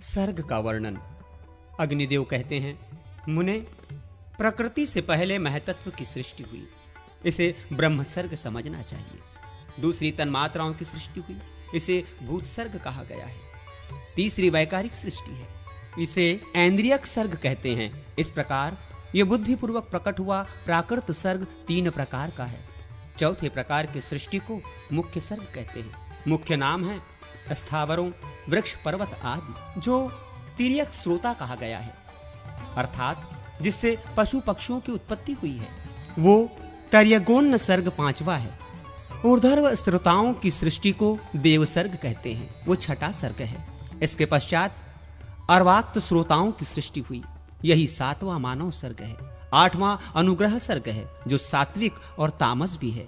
सर्ग का वर्णन। अग्निदेव कहते हैं, मुने, प्रकृति से पहले महतत्व की सृष्टि हुई, इसे ब्रह्म सर्ग समझना चाहिए। दूसरी तन्मात्राओं की सृष्टि हुई, इसे भूत सर्ग कहा गया है। तीसरी वैकारिक सृष्टि है, इसे ऐन्द्रियक सर्ग कहते हैं। इस प्रकार यह बुद्धिपूर्वक प्रकट हुआ प्राकृत सर्ग 3 प्रकार का है। चौथे प्रकार की सृष्टि को मुख्य सर्ग कहते हैं। मुख्य नाम है स्थावरों, वृक्ष, पर्वत आदि, जो तिर्यक श्रोता कहा गया है, अर्थात जिससे पशु पक्षियों की उत्पत्ति हुई है, वो तर्यगोन्न सर्ग 5वां है। ऊर्ध्व श्रोताओं की सृष्टि को देव सर्ग कहते हैं, वो 6ठा सर्ग है। इसके पश्चात अर्वाक्त श्रोताओं की सृष्टि हुई, यही 7वां मानव सर्ग है। 8वां अनुग्रह सर्ग है, जो सात्विक और तामस भी है।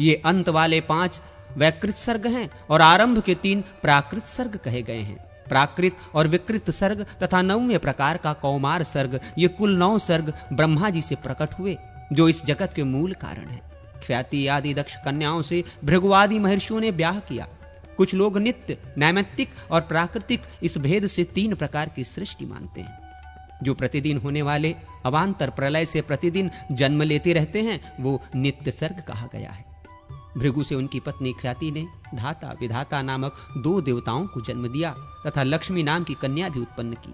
ये अंत वाले 5 वैकृत सर्ग हैं और आरंभ के 3 प्राकृत सर्ग कहे गए हैं। प्राकृत और विकृत सर्ग तथा 9वें प्रकार का कौमार सर्ग, ये कुल 9 सर्ग ब्रह्मा जी से प्रकट हुए, जो इस जगत के मूल कारण है। ख्याति आदि दक्ष कन्याओं से भृगुआदि महर्षियों ने ब्याह किया। कुछ लोग नित्य, नैमित्तिक और प्राकृतिक इस भेद से 3 प्रकार की सृष्टि मानते हैं। जो प्रतिदिन होने वाले अवान्तर प्रलय से प्रतिदिन जन्म लेते रहते हैं, वो नित्य सर्ग कहा गया है। भृगु से उनकी पत्नी ख्याति ने धाता विधाता नामक 2 देवताओं को जन्म दिया तथा लक्ष्मी नाम की कन्या भी उत्पन्न की,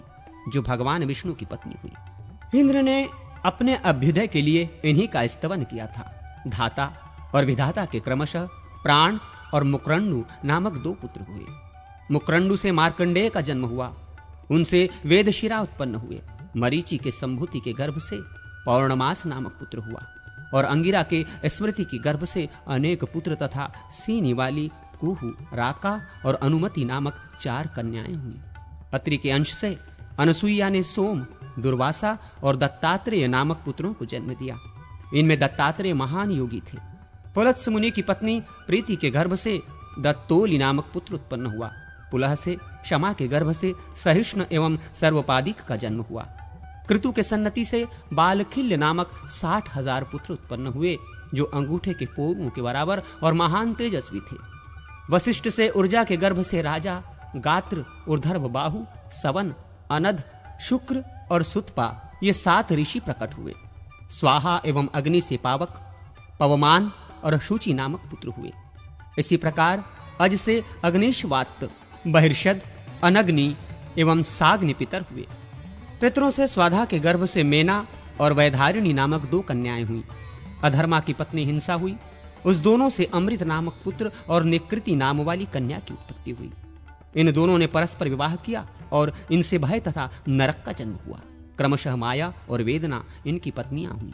जो भगवान विष्णु की पत्नी हुई। इंद्र ने अपने अभ्युदय के लिए इन्हीं का स्तवन किया था। धाता और विधाता के क्रमशः प्राण और मुकरंडु नामक 2 पुत्र हुए। मुकरंडु से मार्कंडेय का जन्म हुआ, उनसे वेदशिरा उत्पन्न हुए। मरीचि के संभूति के गर्भ से पौर्णमास नामक पुत्र हुआ और अंगिरा के स्मृति की गर्भ से अनेक पुत्र तथा सीनी वाली कुहु, राका और अनुमति नामक 4 कन्याएं हुई। अत्रि के अंश से अनसुईया ने सोम, दुर्वासा और दत्तात्रेय नामक पुत्रों को जन्म दिया। इनमें दत्तात्रेय महान योगी थे। पुलत्स मुनि की पत्नी प्रीति के गर्भ से दत्तोली नामक पुत्र उत्पन्न हुआ। पुलह से क्षमा के गर्भ से सहिष्णु एवं सर्वपादिक का जन्म हुआ। कृतु के सन्नति से बालखिल्य नामक 60,000 पुत्र उत्पन्न हुए, जो अंगूठे के पोरों के बराबर और महान तेजस्वी थे। वशिष्ठ से ऊर्जा के गर्भ से राजा, गात्र, ऊर्ध्व बाहु, सवन, अनध, शुक्र और सुतपा, ये 7 ऋषि प्रकट हुए। स्वाहा एवं अग्नि से पावक, पवमान और शुचि नामक पुत्र हुए। इसी प्रकार अज से अग्निश्वात, बहिर्षद, अनग्नि एवं साग्नि पितर हुए। पितरों से स्वाधा के गर्भ से मेना और वैधारिणी नामक 2 कन्याएं हुई। अधर्मा की पत्नी हिंसा हुई, उस दोनों से अमृत नामक पुत्र और निकृति नाम वाली कन्या की उत्पत्ति हुई। इन दोनों ने परस्पर विवाह किया और इनसे भय तथा नरक का जन्म हुआ। क्रमशः माया और वेदना इनकी पत्नियां हुई।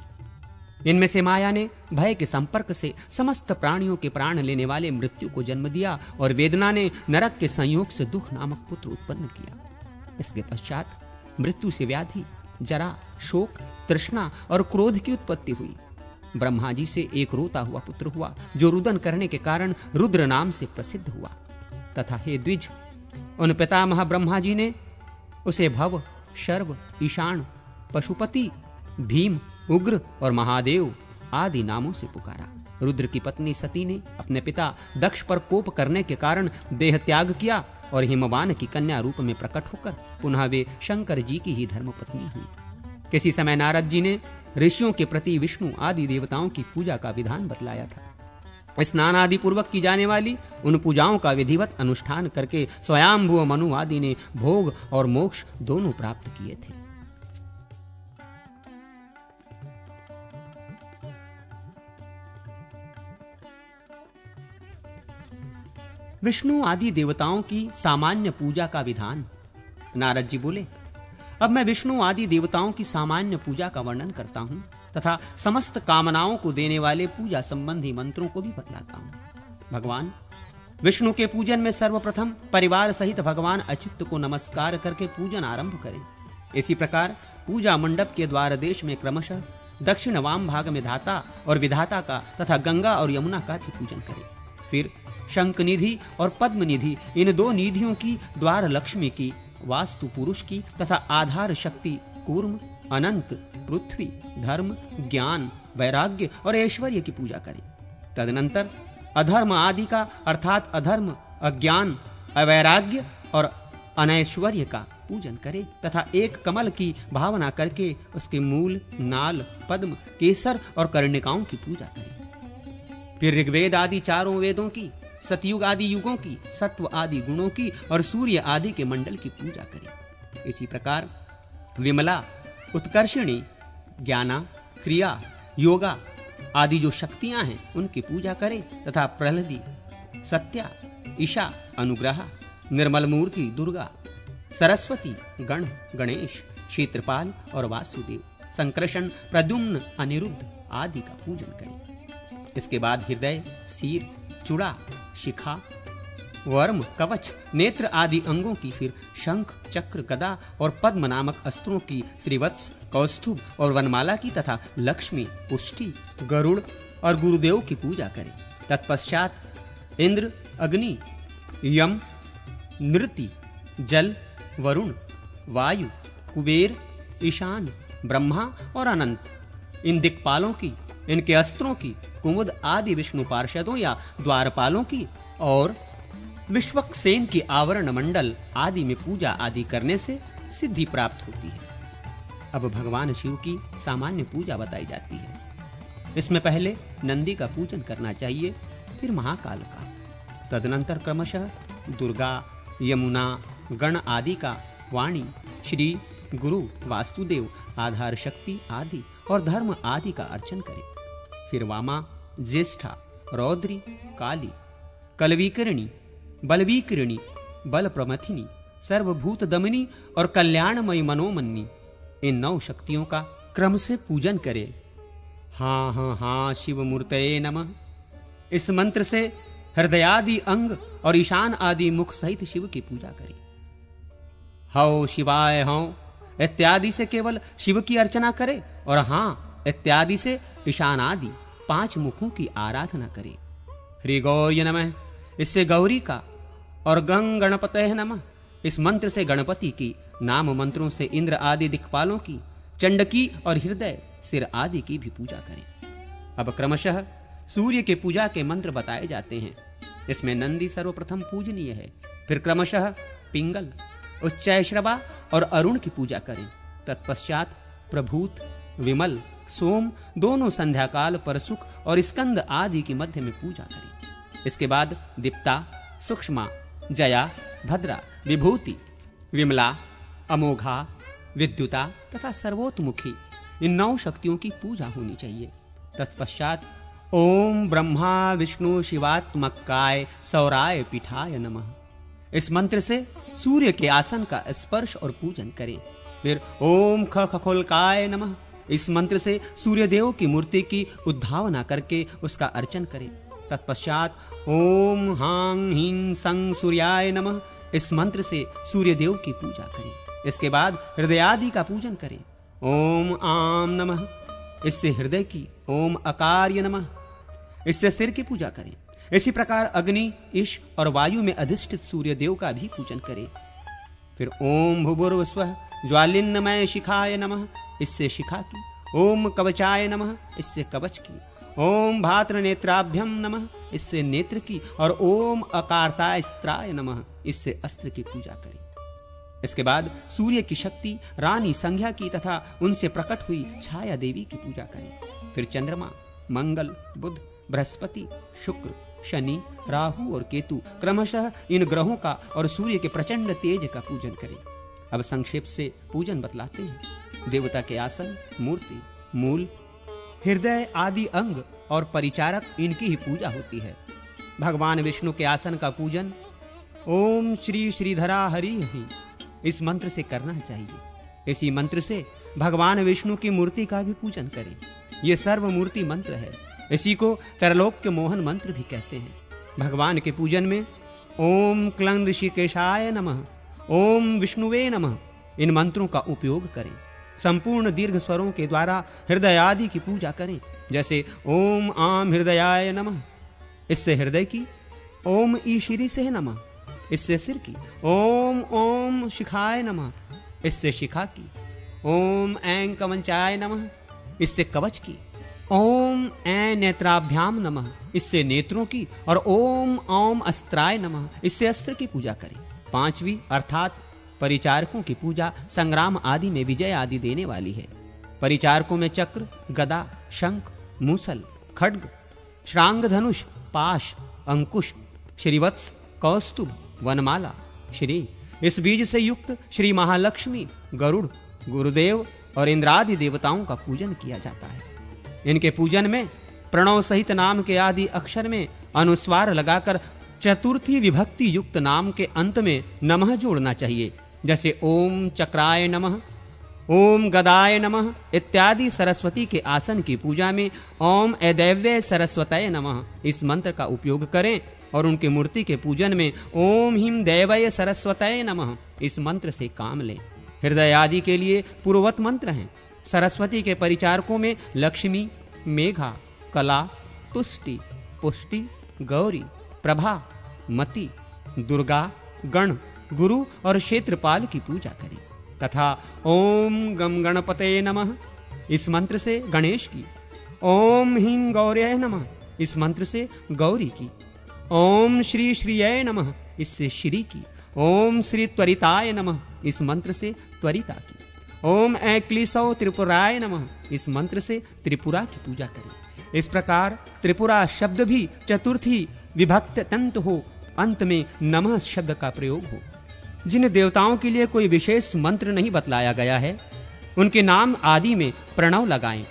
इनमें से माया ने भय के संपर्क से समस्त प्राणियों के प्राण लेने वाले मृत्यु को जन्म दिया और वेदना ने नरक के संयोग से दुख नामक पुत्र उत्पन्न किया। इसके पश्चात मृत्यु से व्याधि, जरा, शोक, तृष्णा और क्रोध की उत्पत्ति हुई। ब्रह्मा जी से एक रोता हुआ पुत्र हुआ, जो रुदन करने के कारण रुद्र नाम से प्रसिद्ध हुआ। तथा हे द्विज, उन पितामह ब्रह्मा जी ने उसे भव, शर्व, ईशान, पशुपति, भीम, उग्र और महादेव आदि नामों से पुकारा। रुद्र की पत्नी सती ने अपने पिता दक्ष पर कोप करने के कारण देह त्याग किया और हिमवान की कन्या रूप में प्रकट होकर पुनः वे शंकर जी की ही धर्मपत्नी हुई। किसी समय नारद जी ने ऋषियों के प्रति विष्णु आदि देवताओं की पूजा का विधान बतलाया था। स्नान आदि पूर्वक की जाने वाली उन पूजाओं का विधिवत अनुष्ठान करके स्वयंभुव मनु आदि ने भोग और मोक्ष दोनों प्राप्त किए थे। विष्णु आदि देवताओं की सामान्य पूजा का विधान। नारद जी बोले, अब मैं विष्णु आदि देवताओं की सामान्य पूजा का वर्णन करता हूं तथा समस्त कामनाओं को देने वाले पूजा संबंधी मंत्रों को भी बतलाता हूं। भगवान विष्णु के पूजन में सर्वप्रथम परिवार सहित भगवान अच्युत को नमस्कार करके पूजन आरंभ करें। इसी प्रकार पूजा मंडप के द्वार देश में क्रमशः दक्षिण वाम भाग में धाता और विधाता का तथा गंगा और यमुना का भी पूजन करें। फिर शंख निधि और पद्म निधि, इन 2 निधियों की द्वार लक्ष्मी की, वास्तु पुरुष की तथा आधार शक्ति कूर्म, अनंत, पृथ्वी, धर्म, ज्ञान, वैराग्य और ऐश्वर्य की पूजा करें। तदनंतर अधर्म आदि का, अर्थात अधर्म, अज्ञान, अवैराग्य और अनैश्वर्य का पूजन करे तथा एक कमल की भावना करके उसके मूल, नाल, पद्म, केसर और कर्णिकाओं की पूजा करे। फिर ऋग्वेद आदि चारों वेदों की, सतयुग आदि युगों की, सत्व आदि गुणों की और सूर्य आदि के मंडल की पूजा करे। इसी प्रकार विमला, उत्कर्षिणी, ज्ञाना, क्रिया, योगा आदि जो शक्तियां हैं उनकी पूजा करे तथा प्रहलदी, सत्या, ईशा, अनुग्रह, निर्मल मूर्ति दुर्गा, सरस्वती, गण, गणेश, क्षेत्रपाल और वासुदेव, संकर्षण, प्रद्युम्न, अनिरुद्ध आदि का पूजन करे। इसके बाद हृदय, सिर, चूड़ा, शिखा, वर्म, कवच, नेत्र आदि अंगों की, फिर शंख, चक्र, गदा और पद्म नामक अस्त्रों की, श्रीवत्स, कौस्तुभ और वनमाला की तथा लक्ष्मी, पुष्टि, गरुड़ और गुरुदेव की पूजा करें। तत्पश्चात इंद्र, अग्नि, यम, नृति, जल, वरुण, वायु, कुबेर, ईशान, ब्रह्मा और अनंत इन दिक्पालों की, इनके अस्त्रों की, कुमुद आदि विष्णु पार्षदों या द्वारपालों की और विश्वक्सेन की आवरण मंडल आदि में पूजा आदि करने से सिद्धि प्राप्त होती है। अब भगवान शिव की सामान्य पूजा बताई जाती है। इसमें पहले नंदी का पूजन करना चाहिए, फिर महाकाल का, तदनंतर क्रमशः दुर्गा, यमुना, गण आदि का, वाणी, श्री, गुरु, वास्तुदेव, आधार शक्ति आदि और धर्म आदि का अर्चन करें। फिर वामा, ज्येष्ठा, रौद्री, काली, कलविकरणी, बलविकरणी, बल प्रमथिनी, सर्वभूत दमनी और कल्याणमयी मनोमन्नी इन 9 शक्तियों का क्रम से पूजन करे। हाँ हाँ हाँ शिव मूर्तये नमः इस मंत्र से हृदयादि अंग और ईशान आदि मुख सहित शिव की पूजा करें। हौ शिवाय हौ इत्यादि से केवल शिव की अर्चना करे और हाँ इत्यादि से ईशान आदि 5 मुखों की आराधना करे। श्री गौर्य नमः इससे गौरी का और गंग गणपतये नमः इस मंत्र से गणपति की, नाम मंत्रों से इंद्र आदि दिक्पालों की, चंडकी और हृदय, सिर आदि की भी पूजा करें। अब क्रमशः सूर्य के पूजा के मंत्र बताए जाते हैं। इसमें नंदी सर्वप्रथम पूजनीय है, फिर क्रमशः पिंगल, उच्चैश्रवा और अरुण की पूजा करें। तत्पश्चात प्रभूत, विमल, सोम दोनों संध्याकाल पर सुख और स्कंद आदि की मध्य में पूजा करें। इसके बाद दीप्ता, सूक्ष्मा, जया, भद्रा, विभूति, विमला, अमोघा, विद्युता तथा सर्वोत्मुखी इन 9 शक्तियों की पूजा होनी चाहिए। तत्पश्चात ओम ब्रह्मा विष्णु शिवात्मकाय सौराय पीठाय नमः इस मंत्र से सूर्य के आसन का स्पर्श और पूजन करें। फिर ओम खखोलकाय नमः इस मंत्र से सूर्य देव की मूर्ति की उद्धावना करके उसका अर्चन करें। तत्पश्चात ओम हां हीं सं सूर्याय नमः इस मंत्र से सूर्य देव की पूजा करें। इसके बाद हृदय आदि का पूजन करें। ओम आम नमः इससे हृदय की, ओम अकार्य नमः इससे सिर की पूजा करें। इसी प्रकार अग्नि, ईश और वायु में अधिष्ठित सूर्य देव का भी पूजन करें। फिर ओम भूभुर्भुवस्वः ज्वालिन्नमय शिखाय नमः इससे शिखा की, ओम कवचाय नमः इससे कवच की, ओम भात्र नेत्राभ्यम नमः इससे नेत्र की और ओम अकार्तास्त्राय नमः इससे अस्त्र की पूजा करें। इसके बाद सूर्य की शक्ति रानी संज्ञा की तथा उनसे प्रकट हुई छाया देवी की पूजा करें। फिर चंद्रमा, मंगल, बुध, बृहस्पति, शुक्र, शनि, राहु और केतु क्रमशः इन ग्रहों का और सूर्य के प्रचंड तेज का पूजन करें। अब संक्षेप से पूजन बतलाते हैं। देवता के आसन, मूर्ति, मूल, हृदय आदि अंग और परिचारक इनकी ही पूजा होती है। भगवान विष्णु के आसन का पूजन ओम श्री श्रीधरा हरि ही इस मंत्र से करना चाहिए। इसी मंत्र से भगवान विष्णु की मूर्ति का भी पूजन करें। यह सर्वमूर्ति मंत्र है। इसी को त्रैलोक्य मोहन मंत्र भी कहते हैं। भगवान के पूजन में ओम क्लं ऋषिकेशाय नमः, ओम विष्णुवे नमः इन मंत्रों का उपयोग करें। संपूर्ण दीर्घ स्वरों के द्वारा हृदय आदि की पूजा करें। जैसे ओम आम हृदयाय नमः इससे हृदय की, ओम ईशिरी से नमः इससे सिर की, ओम ओम शिखाय नमः इससे शिखा की, ओम ऐं कवचाय नमः इससे कवच की, ओम ऐं नेत्राभ्याम नमः इससे नेत्रों की और ओम ओम अस्त्राय नमः इससे अस्त्र की पूजा करें। 5वीं अर्थात परिचारकों की पूजा संग्राम आदि में विजय आदि देने वाली है। परिचारकों में चक्र, गदा, शंख, मूसल, खड्ग, श्रांग, धनुष, पाश, अंकुश, श्रीवत्स, कौस्तुभ, वनमाला, श्री इस बीज से युक्त श्री महालक्ष्मी, गरुड़, गुरुदेव और इंद्रादि देवताओं का पूजन किया जाता है। इनके पूजन में प्रणव सहित नाम के आदि अक्षर में अनुस्वार लगाकर चतुर्थी विभक्ति युक्त नाम के अंत में नमः जोड़ना चाहिए। जैसे ओम चक्राय नमः, ओम गदाय नमः इत्यादि। सरस्वती के आसन की पूजा में ओम ऐदैव्य सरस्वतये नमः इस मंत्र का उपयोग करें और उनकी मूर्ति के पूजन में ओम हिम दैवय सरस्वतये नमः इस मंत्र से काम लें। हृदय आदि के लिए पूर्ववत मंत्र हैं। सरस्वती के परिचारकों में लक्ष्मी, मेघा, कला, तुष्टि, पुष्टि, गौरी, प्रभा, मति, दुर्गा, गण, गुरु और क्षेत्रपाल की पूजा करें तथा ओम गम गणपतये नमः इस मंत्र से गणेश की, ओम ह्रीं गौर्यै नमः इस मंत्र से गौरी की, ओम श्री श्रीयै नमः इससे श्री की, ओम श्री त्वरिताय नमः इस मंत्र से त्वरिता की, ओम ऐक्लीसौ त्रिपुराय नमः इस मंत्र से त्रिपुरा की पूजा करें। इस प्रकार त्रिपुरा शब्द भी चतुर्थी विभक्त तंत हो, अंत में नमः शब्द का प्रयोग हो। जिन देवताओं के लिए कोई विशेष मंत्र नहीं बतलाया गया है, उनके नाम आदि में प्रणव लगाएं।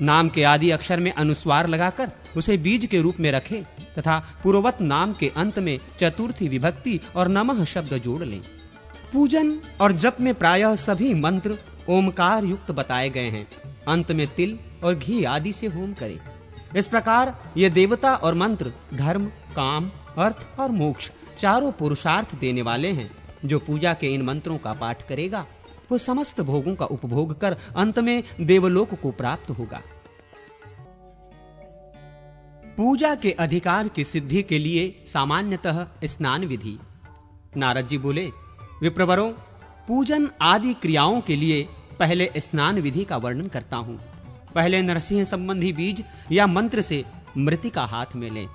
नाम के आदि अक्षर में अनुस्वार लगाकर उसे बीज के रूप में रखें तथा पूर्ववत नाम के अंत में चतुर्थी विभक्ति और नमः शब्द जोड़ लें। पूजन और जप में प्रायः सभी मंत्र ओमकार युक्त बताए गए हैं। अंत में तिल और घी आदि से होम करें। इस प्रकार ये देवता और मंत्र धर्म, काम, अर्थ और मोक्ष चारों पुरुषार्थ देने वाले हैं। जो पूजा के इन मंत्रों का पाठ करेगा वो समस्त भोगों का उपभोग कर अंत में देवलोक को प्राप्त होगा। पूजा के अधिकार की सिद्धि के लिए सामान्यतः स्नान विधि। नारद जी बोले, विप्रवरों, पूजन आदि क्रियाओं के लिए पहले स्नान विधि का वर्णन करता हूं। पहले नरसिंह संबंधी बीज या मंत्र से मृतिका हाथ में लें।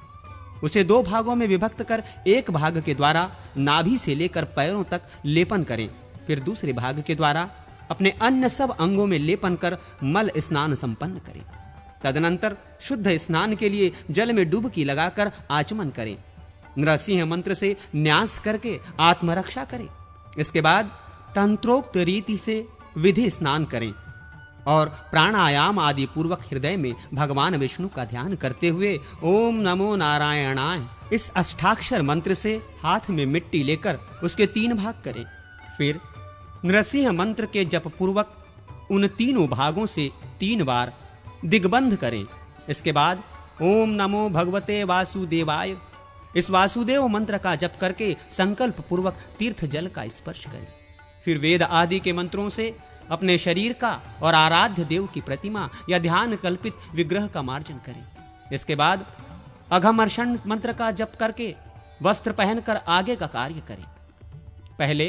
उसे 2 भागों में विभक्त कर एक भाग के द्वारा नाभि से लेकर पैरों तक लेपन करें। फिर दूसरे भाग के द्वारा अपने अन्य सब अंगों में लेपन कर मल स्नान संपन्न करें। तदनंतर शुद्ध स्नान के लिए जल में डुबकी लगाकर आचमन करें। नरसिंह मंत्र से न्यास करके आत्मरक्षा करें। इसके बाद तंत्रोक्त रीति से विधि स्नान करें और प्राणायाम आदि पूर्वक हृदय में भगवान विष्णु का ध्यान करते हुए ओम नमो नारायणाय इस अष्टाक्षर मंत्र से हाथ में मिट्टी लेकर उसके 3 भाग करें। फिर नरसिंह मंत्र के जप पूर्वक उन तीनों भागों से 3 बार दिग्बंध करें। इसके बाद ओम नमो भगवते वासुदेवाय इस वासुदेव मंत्र का जप करके संकल्प पूर्वक तीर्थ जल का स्पर्श करें। फिर वेद आदि के मंत्रों से अपने शरीर का और आराध्य देव की प्रतिमा या ध्यान कल्पित विग्रह का मार्जन करें। इसके बाद अघमर्षण मंत्र का जप करके वस्त्र पहनकर आगे का कार्य करें। पहले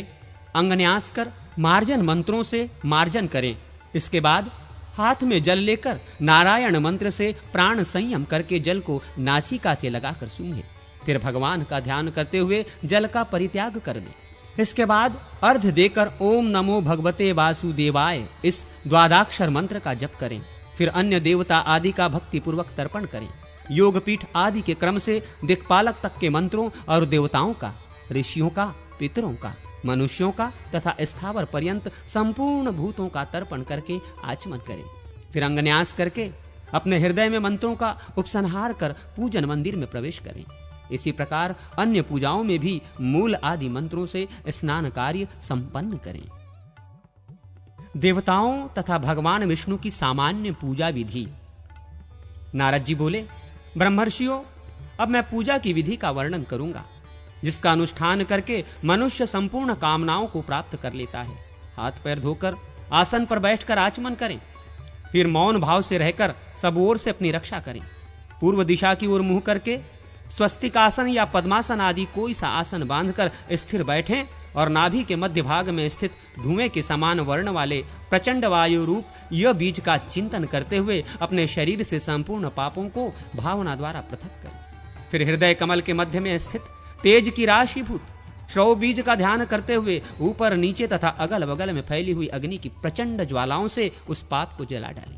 अंगन्यास कर मार्जन मंत्रों से मार्जन करें। इसके बाद हाथ में जल लेकर नारायण मंत्र से प्राण संयम करके जल को नासिका से लगाकर सूंघें। फिर भगवान का ध्यान करते हुए जल का परित्याग कर दें। इसके बाद अर्घ देकर ओम नमो भगवते वासुदेवाय इस द्वादाक्षर मंत्र का जप करें। फिर अन्य देवता आदि का भक्ति पूर्वक तर्पण करें। योगपीठ आदि के क्रम से दिक्पालक तक के मंत्रों और देवताओं का, ऋषियों का, पितरों का, मनुष्यों का तथा स्थावर पर्यंत संपूर्ण भूतों का तर्पण करके आचमन करें। फिर अंगन्यास करके अपने हृदय में मंत्रों का उपसंहार कर पूजन मंदिर में प्रवेश करें। इसी प्रकार अन्य पूजाओं में भी मूल आदि मंत्रों से स्नान कार्य संपन्न करें। देवताओं तथा भगवान विष्णु की सामान्य पूजा विधि। नारद जी बोले, ब्रह्मर्षियों, अब मैं पूजा की विधि का वर्णन करूंगा, जिसका अनुष्ठान करके मनुष्य संपूर्ण कामनाओं को प्राप्त कर लेता है। हाथ पैर धोकर आसन पर बैठकर आचमन करें। फिर मौन भाव से रहकर सब ओर से अपनी रक्षा करें। पूर्व दिशा की ओर मुंह करके स्वस्तिक आसन या पद्मासन आदि कोई सा आसन बांधकर स्थिर बैठें और नाभि के मध्य भाग में स्थित धुएं के समान वर्ण वाले प्रचंड वायु रूप यह बीज का चिंतन करते हुए अपने शरीर से संपूर्ण पापों को भावना द्वारा पृथक करें। फिर हृदय कमल के मध्य में स्थित तेज की राशिभूत श्रव बीज का ध्यान करते हुए ऊपर नीचे तथा अगल बगल में फैली हुई अग्नि की प्रचंड ज्वालाओं से उस पाप को जला डाले।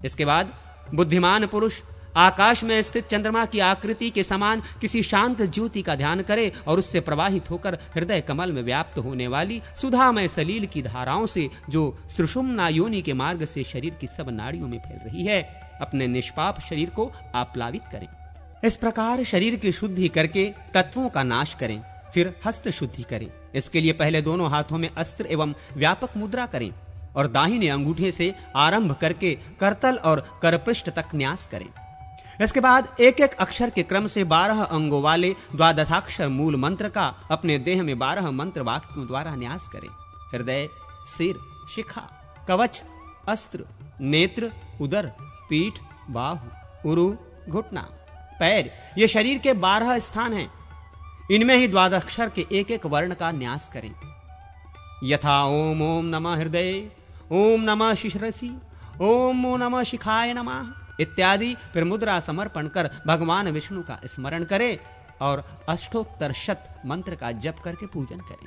इसके बाद बुद्धिमान पुरुष आकाश में स्थित चंद्रमा की आकृति के समान किसी शांत ज्योति का ध्यान करे और उससे प्रवाहित होकर हृदय कमल में व्याप्त होने वाली सुधामय सलील की धाराओं से जो सुषुम्ना योनि के मार्ग से शरीर की सब नाड़ियों में फैल रही है, अपने निष्पाप शरीर को आप्लावित करें। इस प्रकार शरीर की शुद्धि करके तत्वों का नाश करें, फिर हस्त शुद्धि करें। इसके लिए पहले दोनों हाथों में अस्त्र एवं व्यापक मुद्रा करें और दाहिने अंगूठे से आरंभ करके करतल और करपृष्ठ तक न्यास करें। इसके बाद एक एक अक्षर के क्रम से 12 अंगों वाले द्वादशाक्षर मूल मंत्र का अपने देह में 12 मंत्र वाक्यों द्वारा न्यास करें। हृदय, सिर, शिखा, कवच, अस्त्र, नेत्र, उदर, पीठ, बाहु, उरु, घुटना, पैर, ये शरीर के 12 स्थान हैं। इनमें ही द्वादशाक्षर के एक एक वर्ण का न्यास करें। यथा ओम ओम नमः हृदय, ओम नमः शिश्रसी, ओम नमः शिखाय नमः इत्यादि। फिर मुद्रा समर्पण कर भगवान विष्णु का स्मरण करें और अष्टोत्तर शत मंत्र का जप करके पूजन करें।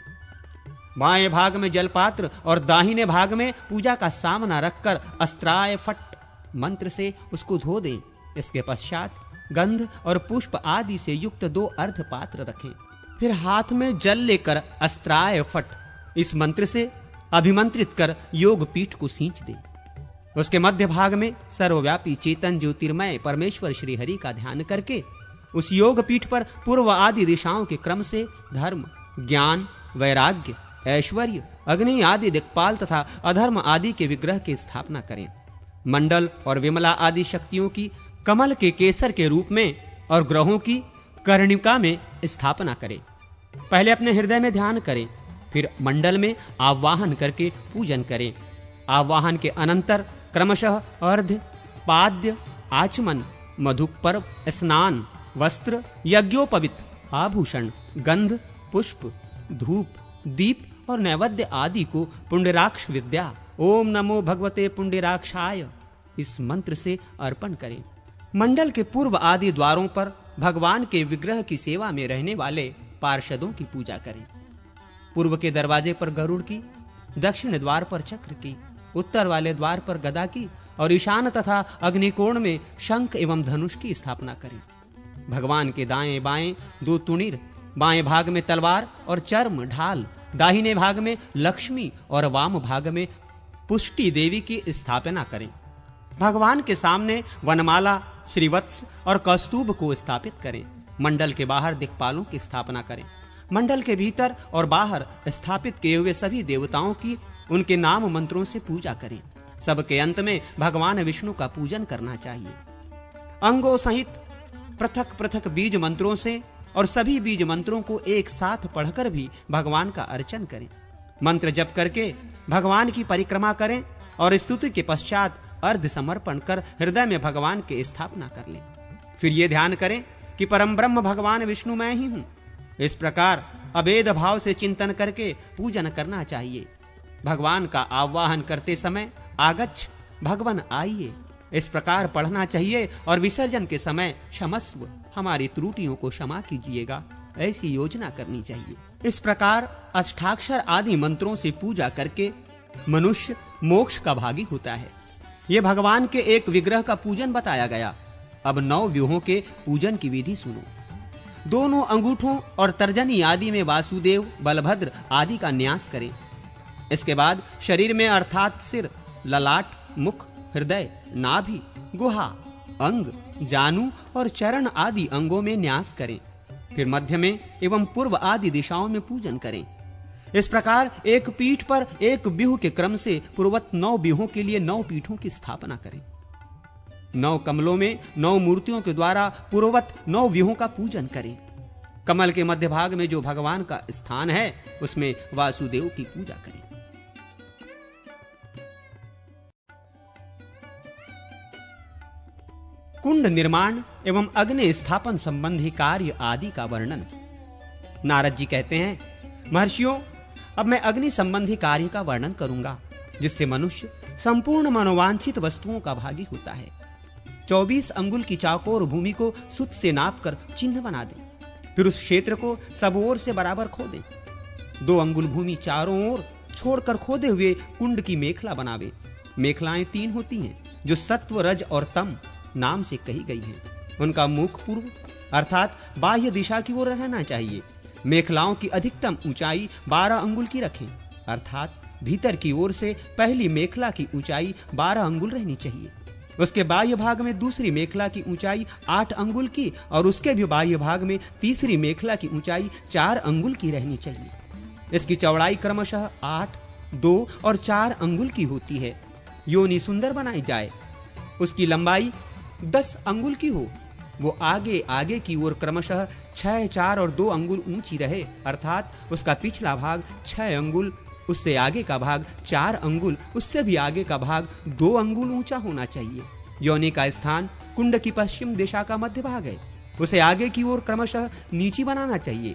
बाएं भाग में जलपात्र और दाहिने भाग में पूजा का सामना रखकर अस्त्राय फट मंत्र से उसको धो दें। इसके पश्चात गंध और पुष्प आदि से युक्त 2 अर्ध पात्र रखें। फिर हाथ में जल लेकर अस्त्राय फट इस मंत्र से अभिमंत्रित कर योग पीठ को सींच दें। उसके मध्य भाग में सर्वव्यापी चेतन ज्योतिर्मय परमेश्वर श्री हरि का ध्यान करके उस योग पीठ पर पूर्व आदि दिशाओं के क्रम से धर्म, ज्ञान, वैराग्य, ऐश्वर्य, अग्नि आदि दिक्पाल तथा अधर्म आदि के विग्रह की स्थापना करें। मंडल और विमला आदि शक्तियों की कमल के केसर के रूप में और ग्रहों की कर्णिका में स्थापना करें। पहले अपने हृदय में ध्यान करें, फिर मंडल में आवाहन करके पूजन करें। आवाहन के अनंतर क्रमशः अर्घ्य, पाद्य, आचमन, मधुपर्व, स्नान, वस्त्र, यज्ञोपवीत, आभूषण, गंध, पुष्प, धूप, दीप और नैवेद्य आदि को पुंडराक्ष विद्या ओम नमो भगवते पुंडराक्षाय इस मंत्र से अर्पण करें। मंडल के पूर्व आदि द्वारों पर भगवान के विग्रह की सेवा में रहने वाले पार्षदों की पूजा करें। पूर्व के दरवाजे पर गरुड़ की, दक्षिण द्वार पर चक्र की, उत्तर वाले द्वार पर गदा की और ईशान तथा अग्निकोण में शंख एवं धनुष की स्थापना करें। भगवान के दाएं बाएं 2 तुणीर, बाएं भाग में तलवार और चर्म ढाल, दाहिने भाग में लक्ष्मी और वाम भाग में पुष्टि देवी की स्थापना करें। भगवान के सामने वनमाला, श्रीवत्स और कौस्तुभ को स्थापित करें। मंडल के बाहर दिक्पालों की स्थापना करें। मंडल के भीतर और बाहर स्थापित किए हुए सभी देवताओं की उनके नाम मंत्रों से पूजा करें। सबके अंत में भगवान विष्णु का पूजन करना चाहिए। अंगों सहित पृथक पृथक बीज मंत्रों से और सभी बीज मंत्रों को एक साथ पढ़कर भी भगवान का अर्चन करें। मंत्र जप करके भगवान की परिक्रमा करें और स्तुति के पश्चात अर्घ्य समर्पण कर हृदय में भगवान की स्थापना कर लें। फिर ये ध्यान करें कि परम ब्रह्म भगवान विष्णु मैं ही हूं। इस प्रकार अभेद भाव से चिंतन करके पूजन करना चाहिए। भगवान का आवाहन करते समय आगच्छ भगवान आइए इस प्रकार पढ़ना चाहिए और विसर्जन के समय क्षमस्व हमारी त्रुटियों को क्षमा कीजिएगा ऐसी योजना करनी चाहिए। इस प्रकार अष्टाक्षर आदि मंत्रों से पूजा करके मनुष्य मोक्ष का भागी होता है। यह भगवान के एक विग्रह का पूजन बताया गया। अब 9 व्यूहों के पूजन की विधि सुनो। दोनों अंगूठों और तर्जनी आदि में वासुदेव, बलभद्र आदि का न्यास करें। इसके बाद शरीर में अर्थात सिर, ललाट, मुख, हृदय, नाभि, गुहा, अंग, जानु और चरण आदि अंगों में न्यास करें। फिर मध्य में एवं पूर्व आदि दिशाओं में पूजन करें। इस प्रकार एक पीठ पर एक व्यूह के क्रम से पूर्वत 9 व्यूहों के लिए 9 पीठों की स्थापना करें। 9 कमलों में 9 मूर्तियों के द्वारा पूर्ववत 9 व्यूहों का पूजन करें। कमल के मध्य भाग में जो भगवान का स्थान है उसमें वासुदेव की पूजा करें। कुंड निर्माण एवं अग्नि स्थापन संबंधी कार्य आदि का वर्णन। नारद जी कहते हैं, महर्षियों, अब मैं अग्नि संबंधी कार्य का वर्णन करूंगा जिससे मनुष्य संपूर्ण मनोवांछित वस्तुओं का भागी होता है। 24 अंगुल की चौकोर भूमि को सुत से नापकर चिन्ह बना दें। फिर उस क्षेत्र को सब ओर से बराबर खोदें। 2 अंगुल भूमि चारों ओर छोड़कर खोदे हुए कुंड की मेखला बनावे। मेखलाएं 3 होती हैं, जो सत्व, रज और तम नाम से कही गई हैं। उनका मुख पूर्व अर्थात बाह्य दिशा की ओर रहना चाहिए। मेखलाओं की अधिकतम ऊंचाई 12 अंगुल की रखें, अर्थात भीतर की ओर से पहली मेखला की ऊंचाई 12 अंगुल रहनी चाहिए। उसके बाह्य भाग में दूसरी मेखला की ऊंचाई 8 अंगुल की और उसके भी बाह्य भाग में तीसरी मेखला की ऊंचाई 4 अंगुल की रहनी चाहिए। इसकी चौड़ाई क्रमशः 8, 2 और 4 अंगुल की होती है। योनि सुंदर बनाई जाए, उसकी लंबाई 10 अंगुल की हो। वो आगे आगे की ओर क्रमशः 6, 4 और 2 अंगुल ऊंची रहे, अर्थात उसका पिछला भाग 6 अंगुल, उससे आगे का भाग 4 अंगुल, उससे भी आगे का भाग 2 अंगुल ऊंचा होना चाहिए। योनि का स्थान कुंड की पश्चिम दिशा का मध्य भाग है। उसे आगे की ओर क्रमशः नीची बनाना चाहिए।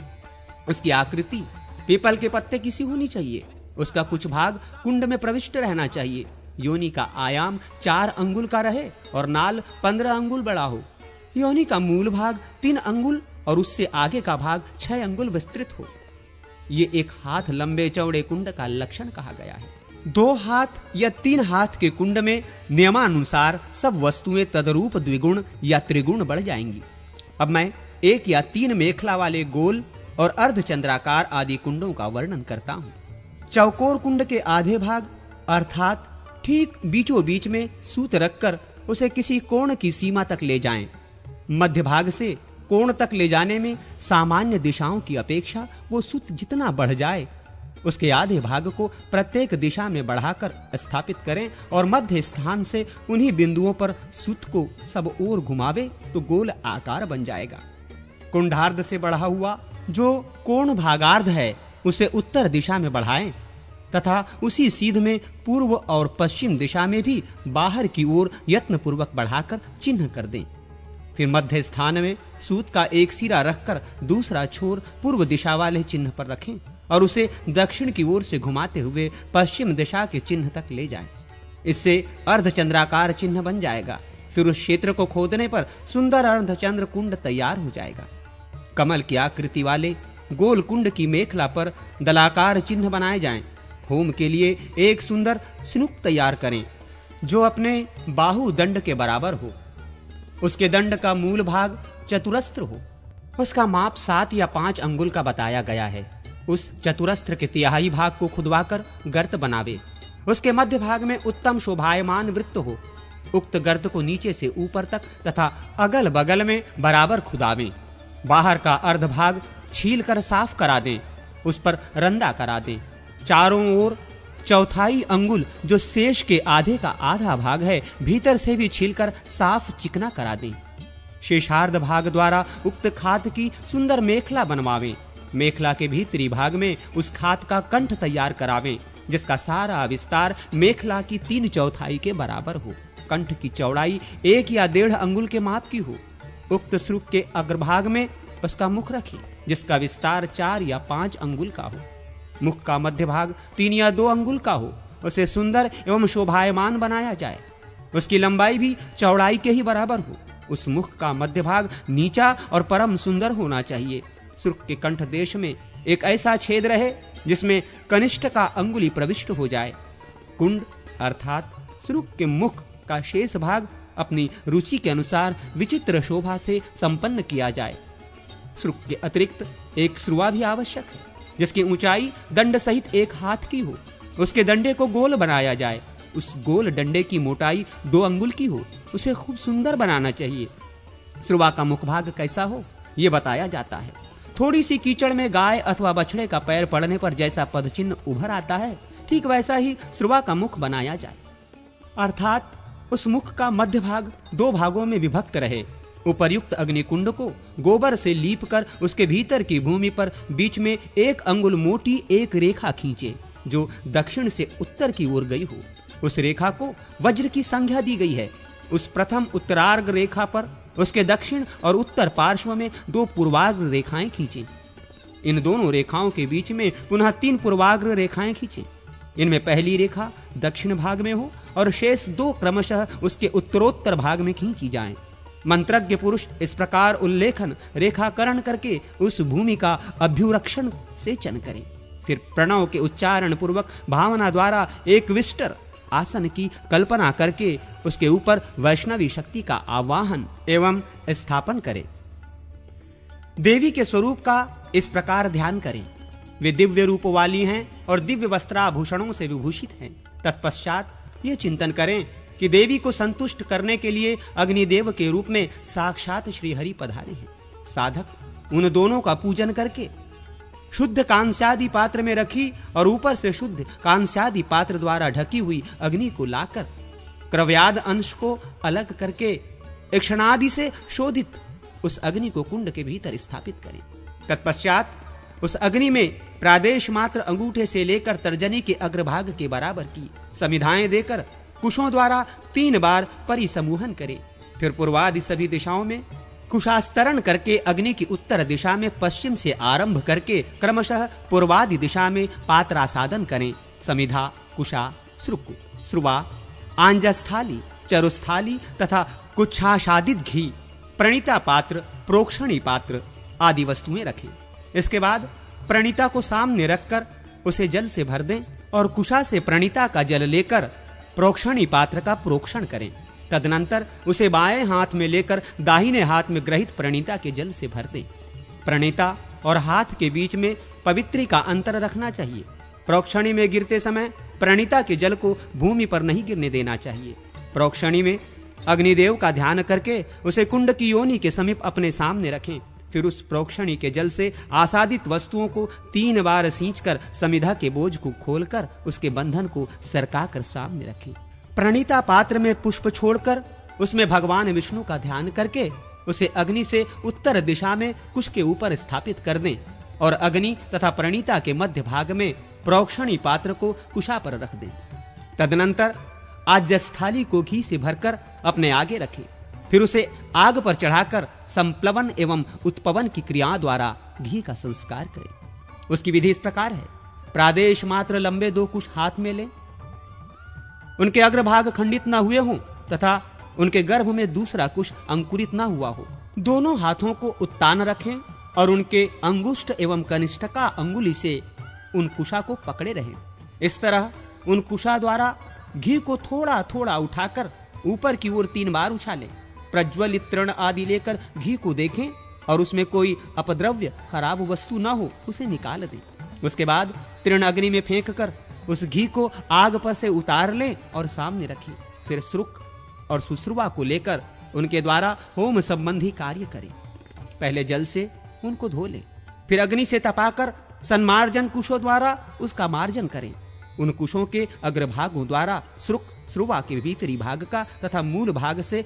उसकी आकृति पीपल के पत्ते की सी होनी चाहिए। उसका कुछ भाग कुंड में प्रविष्ट रहना चाहिए। योनि का आयाम 4 अंगुल का रहे और नाल 15 अंगुल बड़ा हो। योनि का मूल भाग 3 अंगुल और उससे आगे का भाग 6 अंगुल विस्तृत हो। ये 1 हाथ लंबे चौड़े कुंड का लक्षण कहा गया है। 2 हाथ या 3 हाथ के कुंड में नियमानुसार सब वस्तुएं तदरूप द्विगुण या त्रिगुण बढ़ जाएंगी। अब मैं 1 या 3 मेखला वाले गोल और अर्धचंद्राकार आदि कुंडों का वर्णन करता हूँ। चौकोर कुंड के आधे भाग अर्थात ठीक बीचों बीच में सूत रखकर उसे किसी कोण की सीमा तक ले जाएं। मध्य भाग से कोण तक ले जाने में सामान्य दिशाओं की अपेक्षा वो सूत जितना बढ़ जाए, उसके आधे भाग को प्रत्येक दिशा में बढ़ाकर स्थापित करें और मध्य स्थान से उन्हीं बिंदुओं पर सूत को सब ओर घुमावे तो गोल आकार बन जाएगा। कुंडार्ध से बढ़ा हुआ जो कोण भागार्ध है उसे उत्तर दिशा में बढ़ाएं तथा उसी सीध में पूर्व और पश्चिम दिशा में भी बाहर की ओर यत्नपूर्वक बढ़ाकर चिन्ह कर दें। फिर मध्य स्थान में सूत का एक सिरा रखकर दूसरा छोर पूर्व दिशा वाले चिन्ह पर रखें और उसे दक्षिण की ओर से घुमाते हुए पश्चिम दिशा के चिन्ह तक ले जाएं। इससे अर्धचंद्राकार चिन्ह बन जाएगा। फिर उस क्षेत्र को खोदने पर सुंदर अर्धचंद्र कुंड तैयार हो जाएगा। कमल की आकृति वाले गोल कुंड की मेखला पर दलाकार चिन्ह बनाए जाएं। होम के लिए एक सुंदर स्नुक तैयार करें जो अपने बाहु दंड के बराबर हो। उसके दंड का मूल भाग चतुरस्त्र हो। उसका माप 7 या 5 अंगुल का बताया गया है। उस चतुरस्त्र के तिहाई भाग को खुदवाकर गर्त बनावे। उसके मध्य भाग में उत्तम शोभायमान वृत्त हो। उक्त गर्त को नीचे से ऊपर तक तथा अगल बगल में बराबर खुदावें। बाहर का अर्ध भाग छील कर साफ करा दें, उस पर रंदा करा दें। चारों ओर 1/4 अंगुल जो शेष के आधे का आधा भाग है भीतर से भी छीलकर साफ चिकना करा दें। शेषार्ध भाग द्वारा उक्त खात की सुंदर मेखला बनवावें। मेखला के भीतरी भाग में उस खात का कंठ तैयार करावें जिसका सारा विस्तार मेखला की 3/4 के बराबर हो। कंठ की चौड़ाई 1 या 1.5 अंगुल के माप की हो। उक्त श्रुक के अग्रभाग में उसका मुख रखें जिसका विस्तार 4 या 5 अंगुल का हो। मुख का मध्य भाग 3 या 2 अंगुल का हो। उसे सुंदर एवं शोभायमान बनाया जाए। उसकी लंबाई भी चौड़ाई के ही बराबर हो। उस मुख का मध्य भाग नीचा और परम सुंदर होना चाहिए। श्रुक के कंठ देश में एक ऐसा छेद रहे जिसमें कनिष्ठ का अंगुली प्रविष्ट हो जाए। कुंड अर्थात श्रुक के मुख का शेष भाग अपनी रुचि के अनुसार विचित्र शोभा से संपन्न किया जाए। श्रुक के अतिरिक्त एक श्रुआ भी आवश्यक है जिसकी ऊंचाई दंड सहित 1 हाथ की हो। उसके डंडे को गोल बनाया जाए। उस गोल डंडे की मोटाई 2 अंगुल की हो। उसे खूब सुंदर बनाना चाहिए। श्रुआ का मुखभाग कैसा हो यह बताया जाता है। थोड़ी सी कीचड़ में गाय अथवा बछड़े का पैर पड़ने पर जैसा पदचिन्ह उभर आता है ठीक वैसा ही श्रुआ का मुख बनाया जाए। अर्थात उस मुख का मध्य भाग 2 भागों में विभक्त रहे। उपर्युक्त अग्निकुंड को गोबर से लीप कर उसके भीतर की भूमि पर बीच में 1 अंगुल मोटी एक रेखा खींचे जो दक्षिण से उत्तर की ओर गई हो। उस रेखा को वज्र की संज्ञा दी गई है। उस प्रथम उत्तरार्घ रेखा पर उसके दक्षिण और उत्तर पार्श्व में 2 पूर्वाग्र रेखाएं खींचें। इन दोनों रेखाओं के बीच में पुनः 3 पूर्वाग्र रेखाएं खींचें। इनमें पहली रेखा दक्षिण भाग में हो और शेष 2 क्रमशः उसके उत्तरोत्तर भाग में खींची जाएं। मंत्रज्ञ पुरुष इस प्रकार उल्लेखन रेखाकरण करके उस भूमि का अभ्युरक्षण सेचन करें। फिर प्रणव के उच्चारण पूर्वक भावना द्वारा एक विष्टर आसन की कल्पना करके उसके ऊपर वैष्णवी शक्ति का आवाहन एवं स्थापन करें। देवी के स्वरूप का इस प्रकार ध्यान करें। वे दिव्य रूप वाली हैं और दिव्य वस्त्राभूषणों से विभूषित हैं। तत्पश्चात ये चिंतन करें कि देवी को संतुष्ट करने के लिए अग्निदेव के रूप में साक्षात श्री हरि पधारे हैं। साधक उन दोनों का पूजन करके शुद्ध कांस्यादि पात्र में रखी और ऊपर से शुद्ध कांस्यादि पात्र द्वारा ढकी हुई अग्नि को लाकर क्रव्याद अंश को अलग करके क्षणादि से शोधित उस अग्नि को कुंड के भीतर स्थापित करें। तत्पश्चात उस अग्नि में प्रादेश मात्र अंगूठे से लेकर तर्जनी के अग्रभाग के बराबर की समिधाएं देकर कुशों द्वारा 3 बार परिसमूहन करें। फिर पूर्वादि सभी दिशाओं में कुशास्तरण करके अग्नि की उत्तर दिशा में पश्चिम से आरंभ करके क्रमशः पूर्वादि दिशा में पात्रासादन करें। समिधा, कुशा, श्रुक, श्रुवा, आंजस्थाली, चरुस्थाली तथा कुच्छाशादित घी, प्रणीता पात्र, प्रोक्षणी पात्र आदि वस्तुएं रखें। इसके बाद प्रणीता को सामने रखकर उसे जल से भर दें और कुशा से प्रणीता का जल लेकर प्रोक्षणी पात्र का प्रोक्षण करें। तदनंतर उसे बाएं हाथ में लेकर दाहिने हाथ में ग्रहित प्रणीता के जल से भर दें। प्रणीता और हाथ के बीच में पवित्री का अंतर रखना चाहिए। प्रोक्षणी में गिरते समय प्रणीता के जल को भूमि पर नहीं गिरने देना चाहिए। प्रोक्षणी में अग्निदेव का ध्यान करके उसे कुंड की योनि के समीप अपने सामने रखें। फिर उस प्रोक्षणी के जल से आसादित वस्तुओं को 3 बार सींचकर समिधा के बोझ को खोलकर उसके बंधन को सरकाकर सामने रखें। प्रणीता पात्र में पुष्प छोड़कर उसमें भगवान विष्णु का ध्यान करके उसे अग्नि से उत्तर दिशा में कुश के ऊपर स्थापित कर दें और अग्नि तथा प्रणीता के मध्य भाग में प्रोक्षणी पात्र को कुशा पर रख दें। तदनंतर आज्यस्थाली को घी से भरकर अपने आगे रखें। फिर उसे आग पर चढ़ाकर संप्लवन एवं उत्पवन की क्रिया द्वारा घी का संस्कार करें। उसकी विधि इस प्रकार है। प्रादेश मात्र लंबे 2 कुश हाथ में लें, उनके अग्रभाग खंडित न हुए हों तथा उनके गर्भ में दूसरा कुश अंकुरित न हुआ हो। दोनों हाथों को उत्तान रखें और उनके अंगुष्ठ एवं कनिष्ठका अंगुली से उन कुशा को पकड़े रहें। इस तरह उन कुशा द्वारा घी को थोड़ा थोड़ा उठाकर ऊपर की ओर 3 बार उछालें। प्रज्वलित तृण आदि लेकर घी को देखें और उसमें कोई अपद्रव्य खराब वस्तु न हो उसे निकाल दें। उसके बाद तृण अग्नि में फेंक कर उस घी को आग पर से उतार लें और सामने रखें। फिर श्रुक और सुश्रुवा को लेकर उनके द्वारा होम संबंधी कार्य करें। पहले जल से उनको धो लें, फिर अग्नि से तपाकर सन्मार्जन कुशों द्वारा उसका मार्जन करें। उन कुशों के अग्रभागों द्वारा श्रुक श्रुवा के भीतरी भाग का तथा मूल भाग से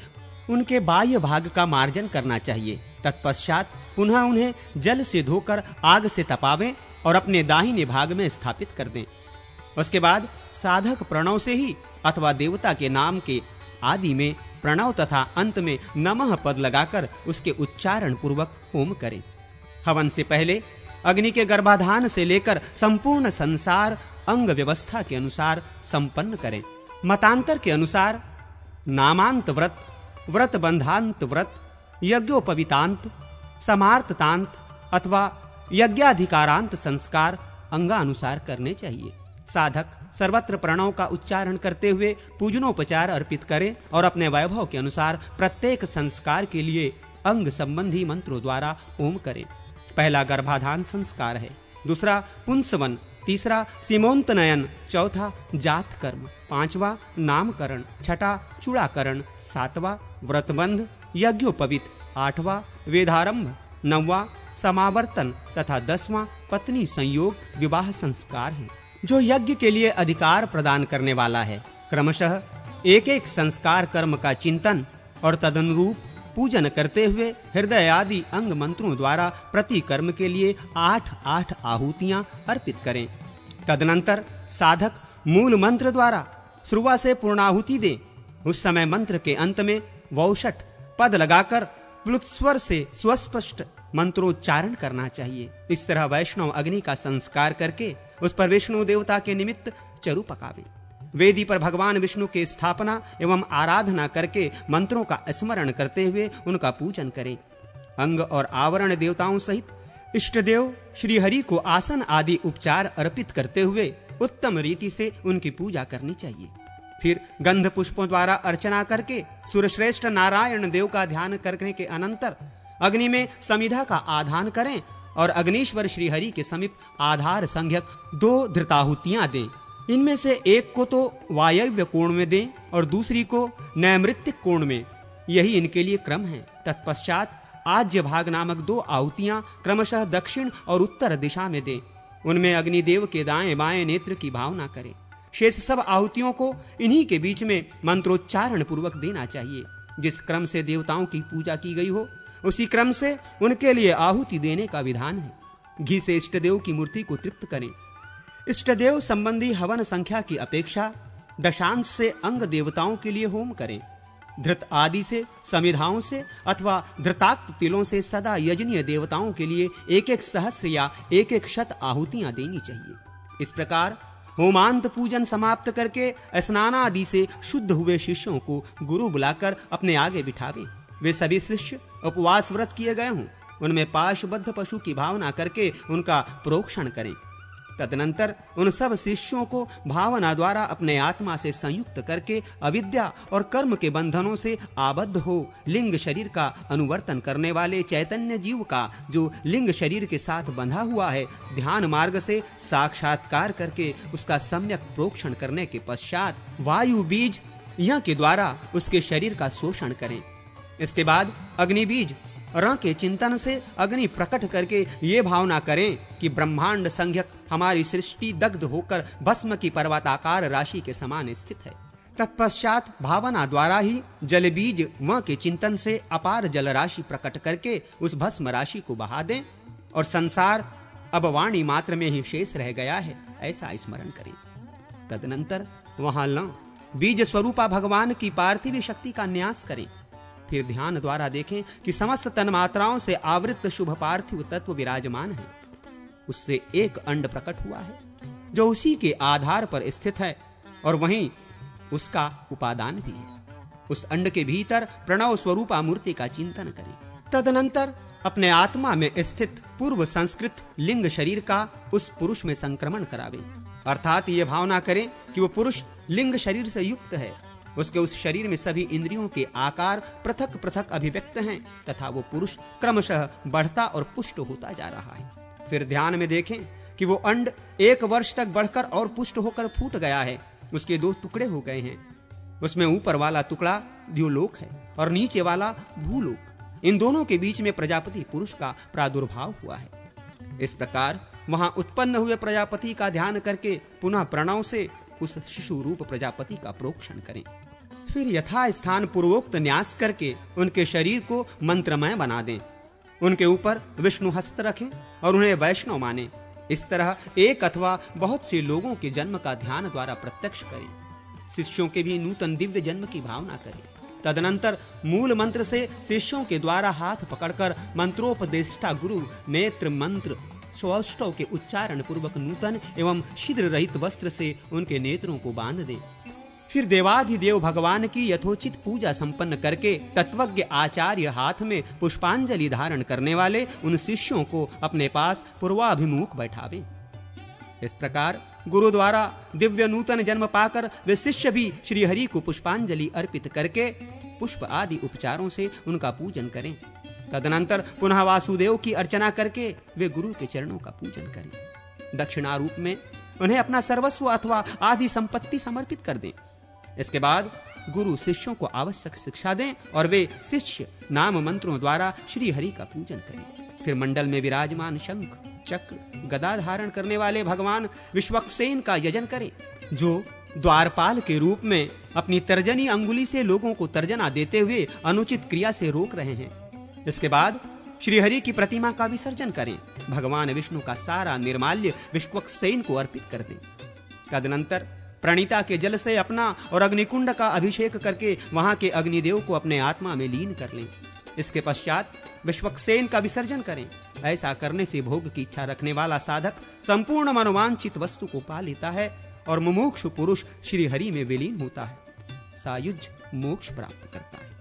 उनके बाह्य भाग का मार्जन करना चाहिए। तत्पश्चात पुनः उन्हें जल से धोकर आग से तपावें और अपने दाहिने भाग में स्थापित कर दें। उसके बाद साधक प्रणव से ही अथवा देवता के नाम के आदि में प्रणव तथा अंत में नमः पद लगाकर उसके उच्चारण पूर्वक होम करें। हवन से पहले अग्नि के गर्भाधान से लेकर संपूर्ण संसार अंग व्यवस्था के अनुसार संपन्न करें। मतांतर के अनुसार नामांत व्रत, व्रत बंधांत व्रत, यज्ञोपवीतांत, समार्ततांत अथवा यज्ञाधिकारांत संस्कार अंगानुसार करने चाहिए। साधक सर्वत्र प्रणव का उच्चारण करते हुए पूजनोपचार अर्पित करें और अपने वैभव के अनुसार प्रत्येक संस्कार के लिए अंग संबंधी मंत्रों द्वारा ओम करें। पहला गर्भाधान संस्कार है, दूसरा पुंसवन, तीसरा सीमोंतनयन, चौथा जात कर्म, 5वां नामकरण, छठा चूड़ाकरण, 7वां व्रतबंध यज्ञोपवीत, 8वां वेदारंभ, 9वां समावर्तन तथा 10वां पत्नी संयोग विवाह संस्कार है, जो यज्ञ के लिए अधिकार प्रदान करने वाला है। क्रमशः एक एक संस्कार कर्म का चिंतन और तदनुरूप पूजन करते हुए हृदय आदि अंग मंत्रों द्वारा प्रति कर्म के लिए 8-8 आहुतियां अर्पित करें। तदनंतर साधक मूल मंत्र द्वारा श्रुवा से पूर्णाहुति दे। उस समय मंत्र के अंत में वौषट पद लगाकर प्लुत्स्वर से सुस्पष्ट मंत्रोच्चारण करना चाहिए। इस तरह वैष्णव अग्नि का संस्कार करके उस पर विष्णु देवता के निमित्त चरु पकावे। वेदी पर भगवान विष्णु की स्थापना एवं आराधना करके मंत्रों का स्मरण करते हुए उनका पूजन करें। अंग और आवरण देवताओं सहित इष्टदेव श्री हरि को आसन आदि उपचार अर्पित करते हुए उत्तम रीति से उनकी पूजा करनी चाहिए। फिर गंध पुष्पों द्वारा अर्चना करके सुरश्रेष्ठ नारायण देव का ध्यान करने के अनंतर अग्नि में समिधा का आधान करें और अग्नीश्वर श्री हरि के समीप आधार संज्ञक 2 धृताहुतियां दें। इनमें से एक को तो वायव्य कोण में दें और दूसरी को नैमृत्तिक कोण में। यही इनके लिए क्रम है। तत्पश्चात आज्य भाग नामक 2 आहुतियां क्रमशः दक्षिण और उत्तर दिशा में दें। उनमें अग्निदेव के दाएं बाएं नेत्र की भावना करें। शेष सब आहुतियों को इन्हीं के बीच में मंत्रोच्चारण पूर्वक देना चाहिए। जिस क्रम से देवताओं की पूजा की गई हो उसी क्रम से उनके लिए आहुति देने का विधान है। घी से इष्टदेव की मूर्ति को तृप्त करें। इष्टदेव संबंधी हवन संख्या की अपेक्षा दशांश से अंग देवताओं के लिए होम करें। धृत आदि से, समिधाओं से अथवा धृताक्त तिलों से सदा यजनीय देवताओं के लिए 1-1 सहस्र या 1-1 शत आहुतियां देनी चाहिए। इस प्रकार होमांत पूजन समाप्त करके स्नानादि से शुद्ध हुए शिष्यों को गुरु बुलाकर अपने आगे बिठावें। वे सभी शिष्य उपवास व्रत किए गए हों। उनमें पाशबद्ध पशु की भावना करके उनका प्रोक्षण करें। तदनंतर उन सब शिष्यों को भावना द्वारा अपने आत्मा से संयुक्त करके अविद्या और कर्म के बंधनों से आबद्ध हो लिंग शरीर का अनुवर्तन करने वाले चैतन्य जीव का, जो लिंग शरीर के साथ बंधा हुआ है, ध्यान मार्ग से साक्षात्कार करके उसका सम्यक प्रोक्षण करने के पश्चात वायु बीज यज्ञ के द्वारा उसके शरीर का शोषण करें। इसके बाद अग्नि बीज र के चिंतन से अग्नि प्रकट करके ये भावना करें कि ब्रह्मांड संज्ञक हमारी सृष्टि दग्ध होकर भस्म की पर्वताकार राशि के समान स्थित है। तत्पश्चात भावना द्वारा ही जल बीज व के चिंतन से अपार जल राशि प्रकट करके उस भस्म राशि को बहा दें और संसार अब वाणी मात्र में ही शेष रह गया है, ऐसा स्मरण करें। तदनंतर वहां ल बीज स्वरूपा भगवान की पार्थिव शक्ति का न्यास करें। फिर ध्यान द्वारा देखें कि समस्त तन्मात्राओं से आवृत शुभ पार्थिव तत्व विराजमान है। उससे एक अंड प्रकट हुआ है जो उसी के आधार पर स्थित है और वहीं उसका उपादान भी है। उस अंड के भीतर प्रणव स्वरूपा मूर्ति का चिंतन करें। तदनंतर अपने आत्मा में स्थित पूर्व संस्कृत लिंग शरीर का उस पुरुष में संक्रमण करावें। अर्थात ये भावना करें कि वो पुरुष लिंग शरीर से युक्त है। उसके उस शरीर में सभी इंद्रियों के आकार पृथक पृथक अभिव्यक्त हैं तथा वो पुरुष क्रमशः बढ़ता और पुष्ट होता जा रहा है। फिर ध्यान में देखें कि वो अंड 1 वर्ष तक बढ़कर और पुष्ट होकर फूट गया है। उसके 2 टुकड़े हो गए हैं। उसमें ऊपर वाला टुकड़ा द्युलोक है और नीचे वाला भूलोक। इन दोनों के बीच में प्रजापति पुरुष का प्रादुर्भाव हुआ है। इस प्रकार वहां उत्पन्न हुए प्रजापति का ध्यान करके पुनः प्रणव से उस शिशु रूप प्रजापति का प्रोक्षण करें। फिर यथा स्थान पूर्वोक्त न्यास करके उनके शरीर को मंत्रमय बना दें। उनके ऊपर विष्णु हस्त रखें और उन्हें वैष्णव माने। इस तरह एक अथवा बहुत से लोगों के जन्म का ध्यान द्वारा प्रत्यक्ष करें। शिष्यों के भी नूतन दिव्य जन्म की भावना करें। तदनंतर मूल मंत्र से शिष्यों के द्वारा हाथ पकड़कर मंत्रोपदेष्टा गुरु नेत्र मंत्र सौष्ठव के उच्चारण पूर्वक नूतन एवं छिद्र रहित वस्त्र से उनके नेत्रों को बांध दे। फिर देवाधिदेव भगवान की यथोचित पूजा संपन्न करके तत्वज्ञ आचार्य हाथ में पुष्पांजलि धारण करने वाले उन शिष्यों को अपने पास पूर्वाभिमुख बैठावे। इस प्रकार गुरु द्वारा दिव्य नूतन जन्म पाकर वे शिष्य भी श्री हरि को पुष्पांजलि अर्पित करके पुष्प आदि उपचारों से उनका पूजन करें। तदनंतर पुनः वासुदेव की अर्चना करके वे गुरु के चरणों का पूजन करें। दक्षिणारूप में उन्हें अपना सर्वस्व अथवा आदि संपत्ति समर्पित कर दें। इसके बाद गुरु शिष्यों को आवश्यक शिक्षा दें और वे शिष्य नाम मंत्रों द्वारा श्री हरि का पूजन करें। फिर मंडल में विराजमान शंख चक्र गदा धारण करने वाले भगवान विश्वक्सेन का यजन करें, जो द्वारपाल के रूप में अपनी तर्जनी अंगुली से लोगों को तर्जना देते हुए अनुचित क्रिया से रोक रहे हैं। इसके बाद श्री हरि की प्रतिमा का विसर्जन करें। भगवान विष्णु का सारा निर्माल्य विश्वक्सेन को अर्पित कर दें। तदनंतर प्रणीता के जल से अपना और अग्निकुंड का अभिषेक करके वहां के अग्निदेव को अपने आत्मा में लीन कर लें। इसके पश्चात विश्वक्सेन का विसर्जन करें। ऐसा करने से भोग की इच्छा रखने वाला साधक संपूर्ण मनोवांछित वस्तु को पा लेता है और मुमुक्षु पुरुष श्री हरि में विलीन होता है, सायुज्य मोक्ष प्राप्त करता है।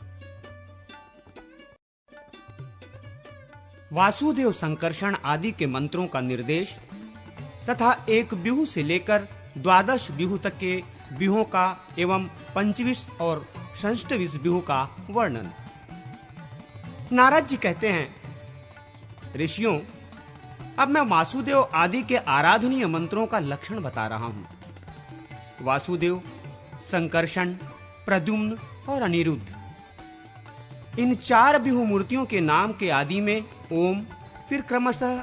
वासुदेव, संकर्षण आदि के मंत्रों का निर्देश तथा एक बिहू से लेकर 12 बिहू तक के बिहुओं का एवं 25 और 26 बिहू का वर्णन। नारद जी कहते हैं, ऋषियों, अब मैं वासुदेव आदि के आराधनीय मंत्रों का लक्षण बता रहा हूं। वासुदेव, संकर्षण, प्रद्युम्न और अनिरुद्ध, इन 4 बिहू मूर्तियों के नाम के आदि में ओम, फिर क्रमशः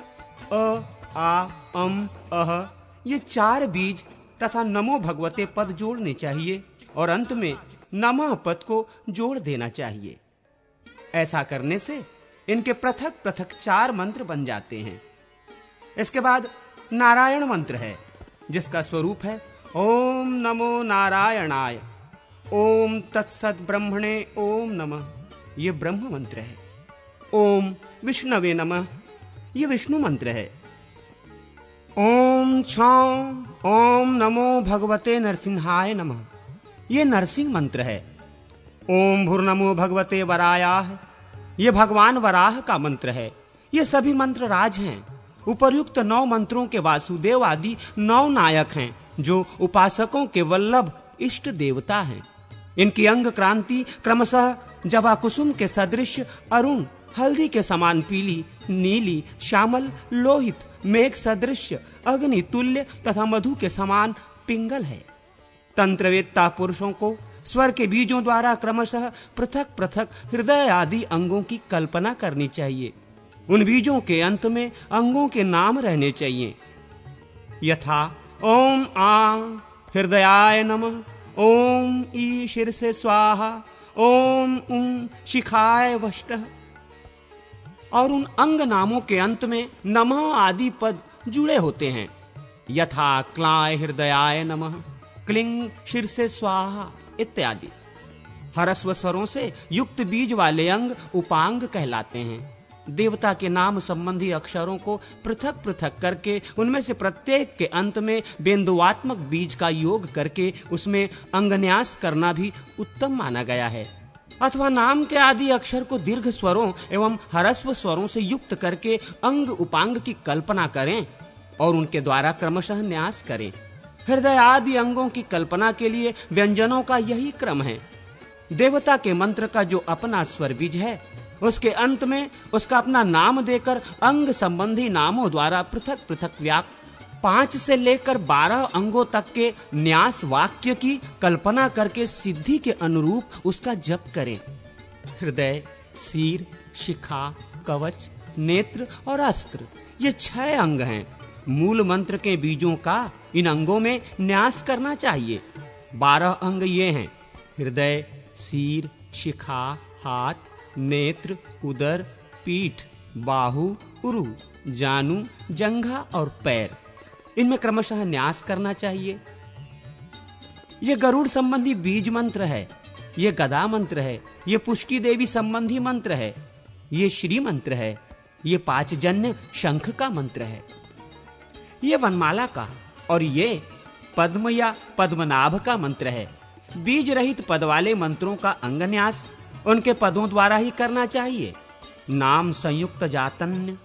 अ, आ, अम, अह, ये 4 बीज तथा नमो भगवते पद जोड़ने चाहिए और अंत में नमः पद को जोड़ देना चाहिए। ऐसा करने से इनके पृथक पृथक 4 मंत्र बन जाते हैं। इसके बाद नारायण मंत्र है, जिसका स्वरूप है ओम नमो नारायणाय, ओम तत्सत् ब्रह्मणे ओम नमः, ये ब्रह्म मंत्र है। ओम विष्णवे नमः, ये विष्णु मंत्र है। ओम छां ओम नमो भगवते नरसिंहाय नमः, ये नरसिंह मंत्र है। ओम भूर्नमो भगवते वरायाः, ये भगवान वराह का मंत्र है। ये सभी मंत्र राज हैं। उपर्युक्त 9 मंत्रों के वासुदेव आदि 9 नायक हैं, जो उपासकों के वल्लभ इष्ट देवता हैं। इनकी अंग क्रांति क्रमशः जवा कुसुम के सदृश अरुण, हल्दी के समान पीली, नीली, श्यामल, लोहित, मेघ सदृश, अग्नि तुल्य तथा मधु के समान पिंगल है। तंत्रवेत्ता पुरुषों को स्वर के बीजों द्वारा क्रमशः पृथक पृथक हृदय आदि अंगों की कल्पना करनी चाहिए। उन बीजों के अंत में अंगों के नाम रहने चाहिए, यथा ओम आ हृदयाय नमः, ओम ई शीर्षे स्वाहा, ओम उम शिखाय वष्टः। और उन अंग नामों के अंत में नमः आदि पद जुड़े होते हैं, यथा क्लाय हृदयाय नमः, क्लिंग शीर्षे स्वाहा इत्यादि। हरस्व स्वरों से युक्त बीज वाले अंग उपांग कहलाते हैं। देवता के नाम संबंधी अक्षरों को पृथक पृथक करके उनमें से प्रत्येक के अंत में बिंदुवात्मक बीज का योग करके उसमें अंगन्यास करना भी उत्तम माना गया है। अथवा नाम के आदि अक्षर को दीर्घ स्वरों एवं ह्रस्व स्वरों से युक्त करके अंग उपांग की कल्पना करें और उनके द्वारा क्रमशः न्यास करें। हृदय आदि अंगों की कल्पना के लिए व्यंजनों का यही क्रम है। देवता के मंत्र का जो अपना स्वर बीज है, उसके अंत में उसका अपना नाम देकर अंग संबंधी नामों द्वारा पृथक पृथक 5 से लेकर 12 अंगों तक के न्यास वाक्य की कल्पना करके सिद्धि के अनुरूप उसका जप करें। हृदय, सिर, शिखा, कवच, नेत्र और अस्त्र, ये 6 अंग हैं। मूल मंत्र के बीजों का इन अंगों में न्यास करना चाहिए। 12 अंग ये हैं: हृदय, सिर, शिखा, हाथ, नेत्र, उदर, पीठ, बाहु, उरु, जानु, जंघा और पैर। इनमें क्रमशः न्यास करना चाहिए। यह गरुड़ संबंधी बीज मंत्र है, यह गदा मंत्र है, यह पुष्टि देवी संबंधी मंत्र है, यह श्री मंत्र है, यह पांचजन्य शंख का मंत्र है, यह वनमाला का और यह पद्म या पद्मनाभ का मंत्र है। बीज रहित पद वाले मंत्रों का अंगन्यास उनके पदों द्वारा ही करना चाहिए। नाम संयुक्त जातन्य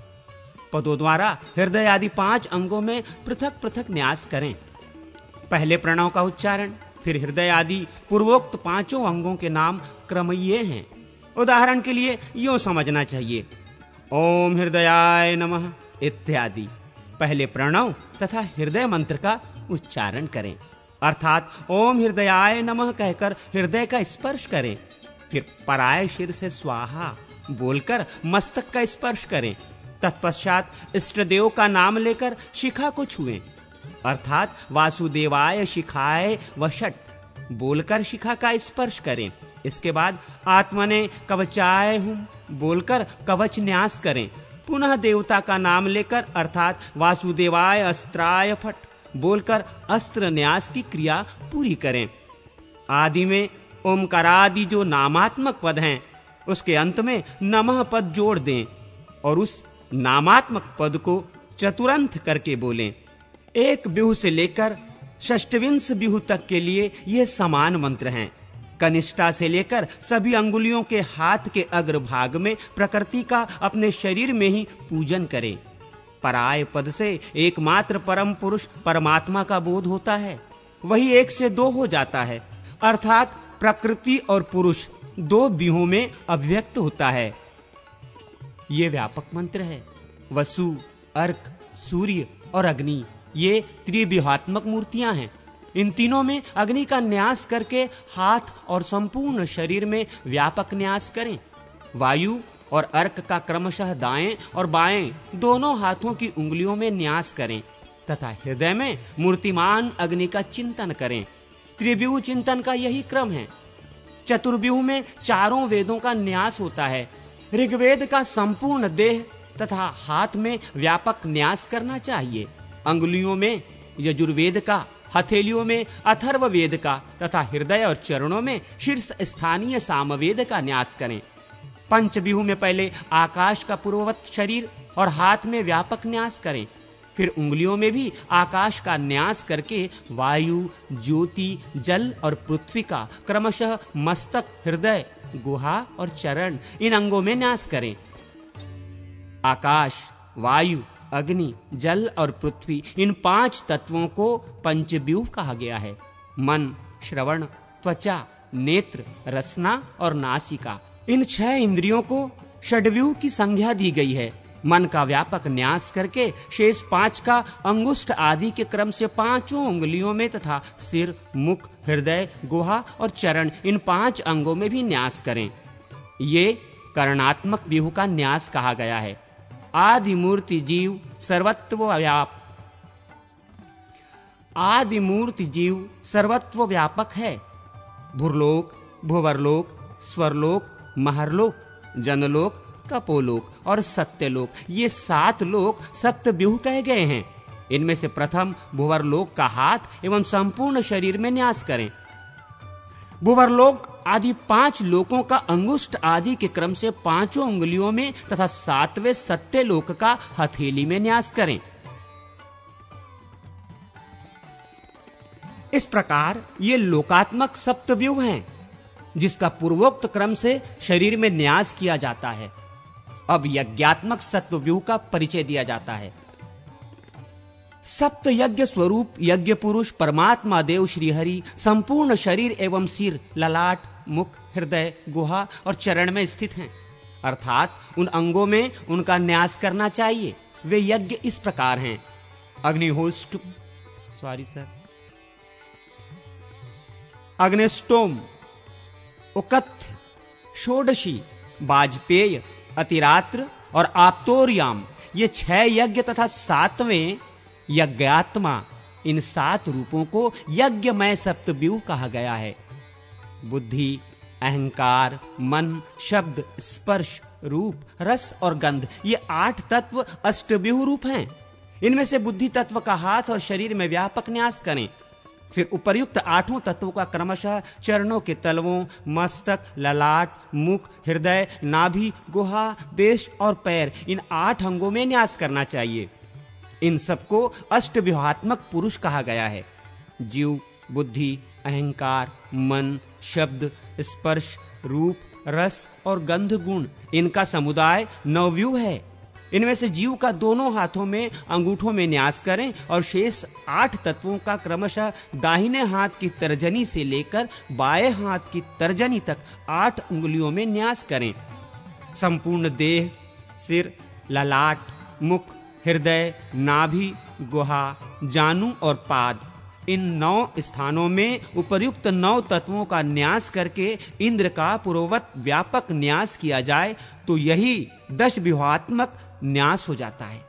पदों द्वारा हृदय आदि 5 अंगों में पृथक पृथक न्यास करें। पहले प्रणव का उच्चारण, फिर हृदय आदि पूर्वोक्त 5 अंगों के नाम क्रमये हैं। उदाहरण के लिए यूं समझना चाहिए: ओम हृदयाय नमः इत्यादि। पहले प्रणव तथा हृदय मंत्र का उच्चारण करें, अर्थात ओम हृदयाय नमः कहकर हृदय का स्पर्श करें। फिर पराय शीर से स्वाहा बोलकर मस्तक का स्पर्श करें। तत्पश्चात इष्ट देव का नाम लेकर शिखा को छुएं, अर्थात वासुदेवाय शिखाय वषट बोलकर शिखा का स्पर्श करें। इसके बाद आत्मने कवचाय हूं बोलकर कवच न्यास करें। पुनः देवता का नाम लेकर अर्थात वासुदेवाय अस्त्राय फट बोलकर अस्त्र न्यास की क्रिया पूरी करें। आदि में ओमकारादि जो नामात्मक पद हैं, उसके अंत में नमः पद जोड़ दें और उस नामात्मक पद को चतुरंत करके बोलें। एक बिहू से लेकर षष्ठविंश बिहू तक के लिए ये समान मंत्र हैं। कनिष्ठा से लेकर सभी अंगुलियों के हाथ के अग्रभाग में प्रकृति का अपने शरीर में ही पूजन करें। पराय पद से एकमात्र परम पुरुष परमात्मा का बोध होता है, वही एक से दो हो जाता है, अर्थात प्रकृति और पुरुष दो व्यूहों में अभिव्यक्त होता है। ये व्यापक मंत्र है। वसु, अर्क, सूर्य और अग्नि ये त्रिव्यूहात्मक मूर्तियां हैं। इन तीनों में अग्नि का न्यास करके हाथ और संपूर्ण शरीर में व्यापक न्यास करें। वायु और अर्क का क्रमशः दाएं और बाएं दोनों हाथों की उंगलियों में न्यास करें तथा हृदय में मूर्तिमान अग्नि का चिंतन करें। त्रिव्यूह चिंतन का यही क्रम है। चतुर्व्यूह में चारों वेदों का न्यास होता है। ऋग्वेद का संपूर्ण देह तथा हाथ में व्यापक न्यास करना चाहिए। अंगुलियों में यजुर्वेद का, हथेलियों में अथर्ववेद का तथा हृदय और चरणों में शीर्ष स्थानीय सामवेद का न्यास करें। पंचव्यूह में पहले आकाश का पूर्ववत शरीर और हाथ में व्यापक न्यास करें। फिर उंगलियों में भी आकाश का न्यास करके वायु, ज्योति, जल और पृथ्वी का क्रमशः मस्तक, हृदय, गुहा और चरण इन अंगों में न्यास करें। आकाश, वायु, अग्नि, जल और पृथ्वी इन पांच तत्वों को पंचव्यूह कहा गया है। मन, श्रवण, त्वचा, नेत्र, रसना और नासिका इन 6 इंद्रियों को षड्व्यूह की संज्ञा दी गई है। मन का व्यापक न्यास करके शेष 5 का अंगुष्ठ आदि के क्रम से 5 उंगलियों में तथा सिर, मुख, हृदय, गुहा और चरण इन 5 अंगों में भी न्यास करें। ये करणात्मक व्यूह का न्यास कहा गया है। आदि मूर्ति जीव सर्वत्व व्यापक है। भूर्लोक, भुवरलोक, स्वरलोक, महरलोक, जनलोक, तपोलोक और सत्यलोक ये 7 लोक सप्तव्यूह कहे गए हैं। इनमें से प्रथम भुवरलोक का हाथ एवं संपूर्ण शरीर में न्यास करें। भुवरलोक आदि 5 लोकों का अंगुष्ठ आदि के क्रम से 5 उंगलियों में तथा 7वें सत्यलोक का हथेली में न्यास करें। इस प्रकार ये लोकात्मक सप्तव्यूह हैं, जिसका पूर्वोक्त क्रम से शरीर में न्यास किया जाता है। अब यज्ञात्मक सप्तव्यूह का परिचय दिया जाता है। सप्त यज्ञ स्वरूप यज्ञ पुरुष परमात्मा देव श्रीहरि संपूर्ण शरीर एवं सिर, ललाट, मुख, हृदय, गुहा और चरण में स्थित हैं, अर्थात उन अंगों में उनका न्यास करना चाहिए। वे यज्ञ इस प्रकार हैं: अग्निष्टोम, उकत्थ, षोडशी, वाजपेय, अतिरात्र और आप्तोर्याम ये 6 यज्ञ तथा 7वें यज्ञात्मा इन 7 रूपों को यज्ञमय सप्तव्यूह कहा गया है। बुद्धि, अहंकार, मन, शब्द, स्पर्श, रूप, रस और गंध ये 8 तत्व अष्टव्यूह रूप हैं। इनमें से बुद्धि तत्व का हाथ और शरीर में व्यापक न्यास करें। फिर उपर्युक्त 8 तत्वों का क्रमशः चरणों के तलवों, मस्तक, ललाट, मुख, हृदय, नाभि, गुहा, देश और पैर इन 8 अंगों में न्यास करना चाहिए। इन सबको अष्टव्यूहात्मक पुरुष कहा गया है। जीव, बुद्धि, अहंकार, मन, शब्द, स्पर्श, रूप, रस और गंध गुण इनका समुदाय 9 व्यूह है। इनमें से जीव का दोनों हाथों में अंगूठों में न्यास करें और शेष 8 तत्वों का क्रमशः दाहिने हाथ की तर्जनी से लेकर बाएं हाथ की तर्जनी तक 8 उंगलियों में न्यास करें। संपूर्ण देह, सिर, ललाट, मुख, हृदय, नाभि, गुहा, जानु और पाद इन 9 स्थानों में उपर्युक्त 9 तत्वों का न्यास करके इंद्र का पूर्ववत व्यापक न्यास किया जाए तो यही 10 व्यूहात्मक न्यास हो जाता है।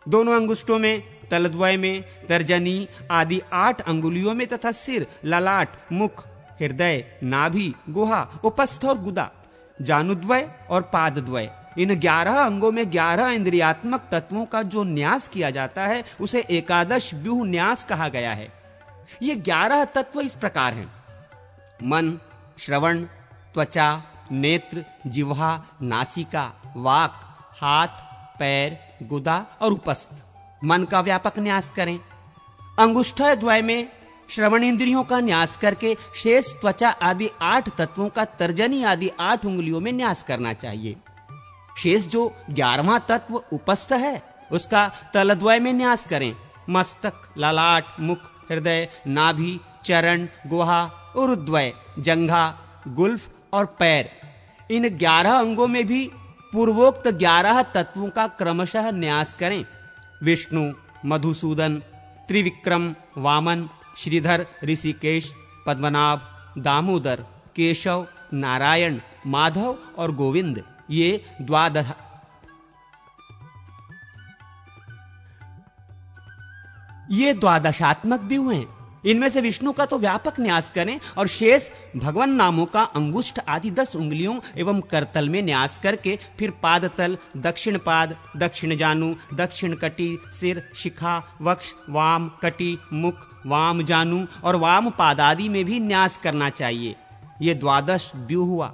दोनों अंगुष्ठों में, तलद्वय में, तर्जनी आदि 8 अंगुलियों में तथा सिर, ललाट, मुख, हृदय, नाभि, गुहा, उपस्थ और गुदा, जानुद्वय और पादद्वय इन 11 अंगों में 11 इंद्रियात्मक तत्वों का जो न्यास किया जाता है उसे एकादश व्यूह न्यास कहा गया है। ये 11 तत्व इस प्रकार हैं: मन, श्रवण, त्वचा, नेत्र, जिह्वा, नासिका, वाक, हाथ, पैर, गुदा और उपस्थ। मन का व्यापक न्यास करें। अंगुष्ठद्वय में श्रवण इंद्रियों का न्यास करके शेष त्वचा आदि 8 तत्वों का तर्जनी आदि 8 उंगलियों में न्यास करना चाहिए। शेष जो 11वां तत्व उपस्थ है उसका तलद्वय में न्यास करें। मस्तक, ललाट, मुख, हृदय, नाभि, चरण, गुहा, उरुद्वय, जंघा, गुल्फ और पैर, इन 11 अंगों में भी पूर्वोक्त 11 तत्वों का क्रमशः न्यास करें। विष्णु, मधुसूदन, त्रिविक्रम, वामन, श्रीधर, ऋषिकेश, पद्मनाभ, दामोदर, केशव, नारायण, माधव और गोविंद, ये द्वादशात्मक व्यूह हैं। इनमें से विष्णु का तो व्यापक न्यास करें और शेष भगवान नामों का अंगुष्ठ आदि 10 उंगलियों एवं करतल में न्यास करके फिर पादतल, दक्षिण पाद, दक्षिण जानु, दक्षिण कटी, सिर, शिखा, वक्ष, वाम कटी, मुख, वाम जानु और वाम पाद आदि में भी न्यास करना चाहिए। ये 12 व्यूह हुआ।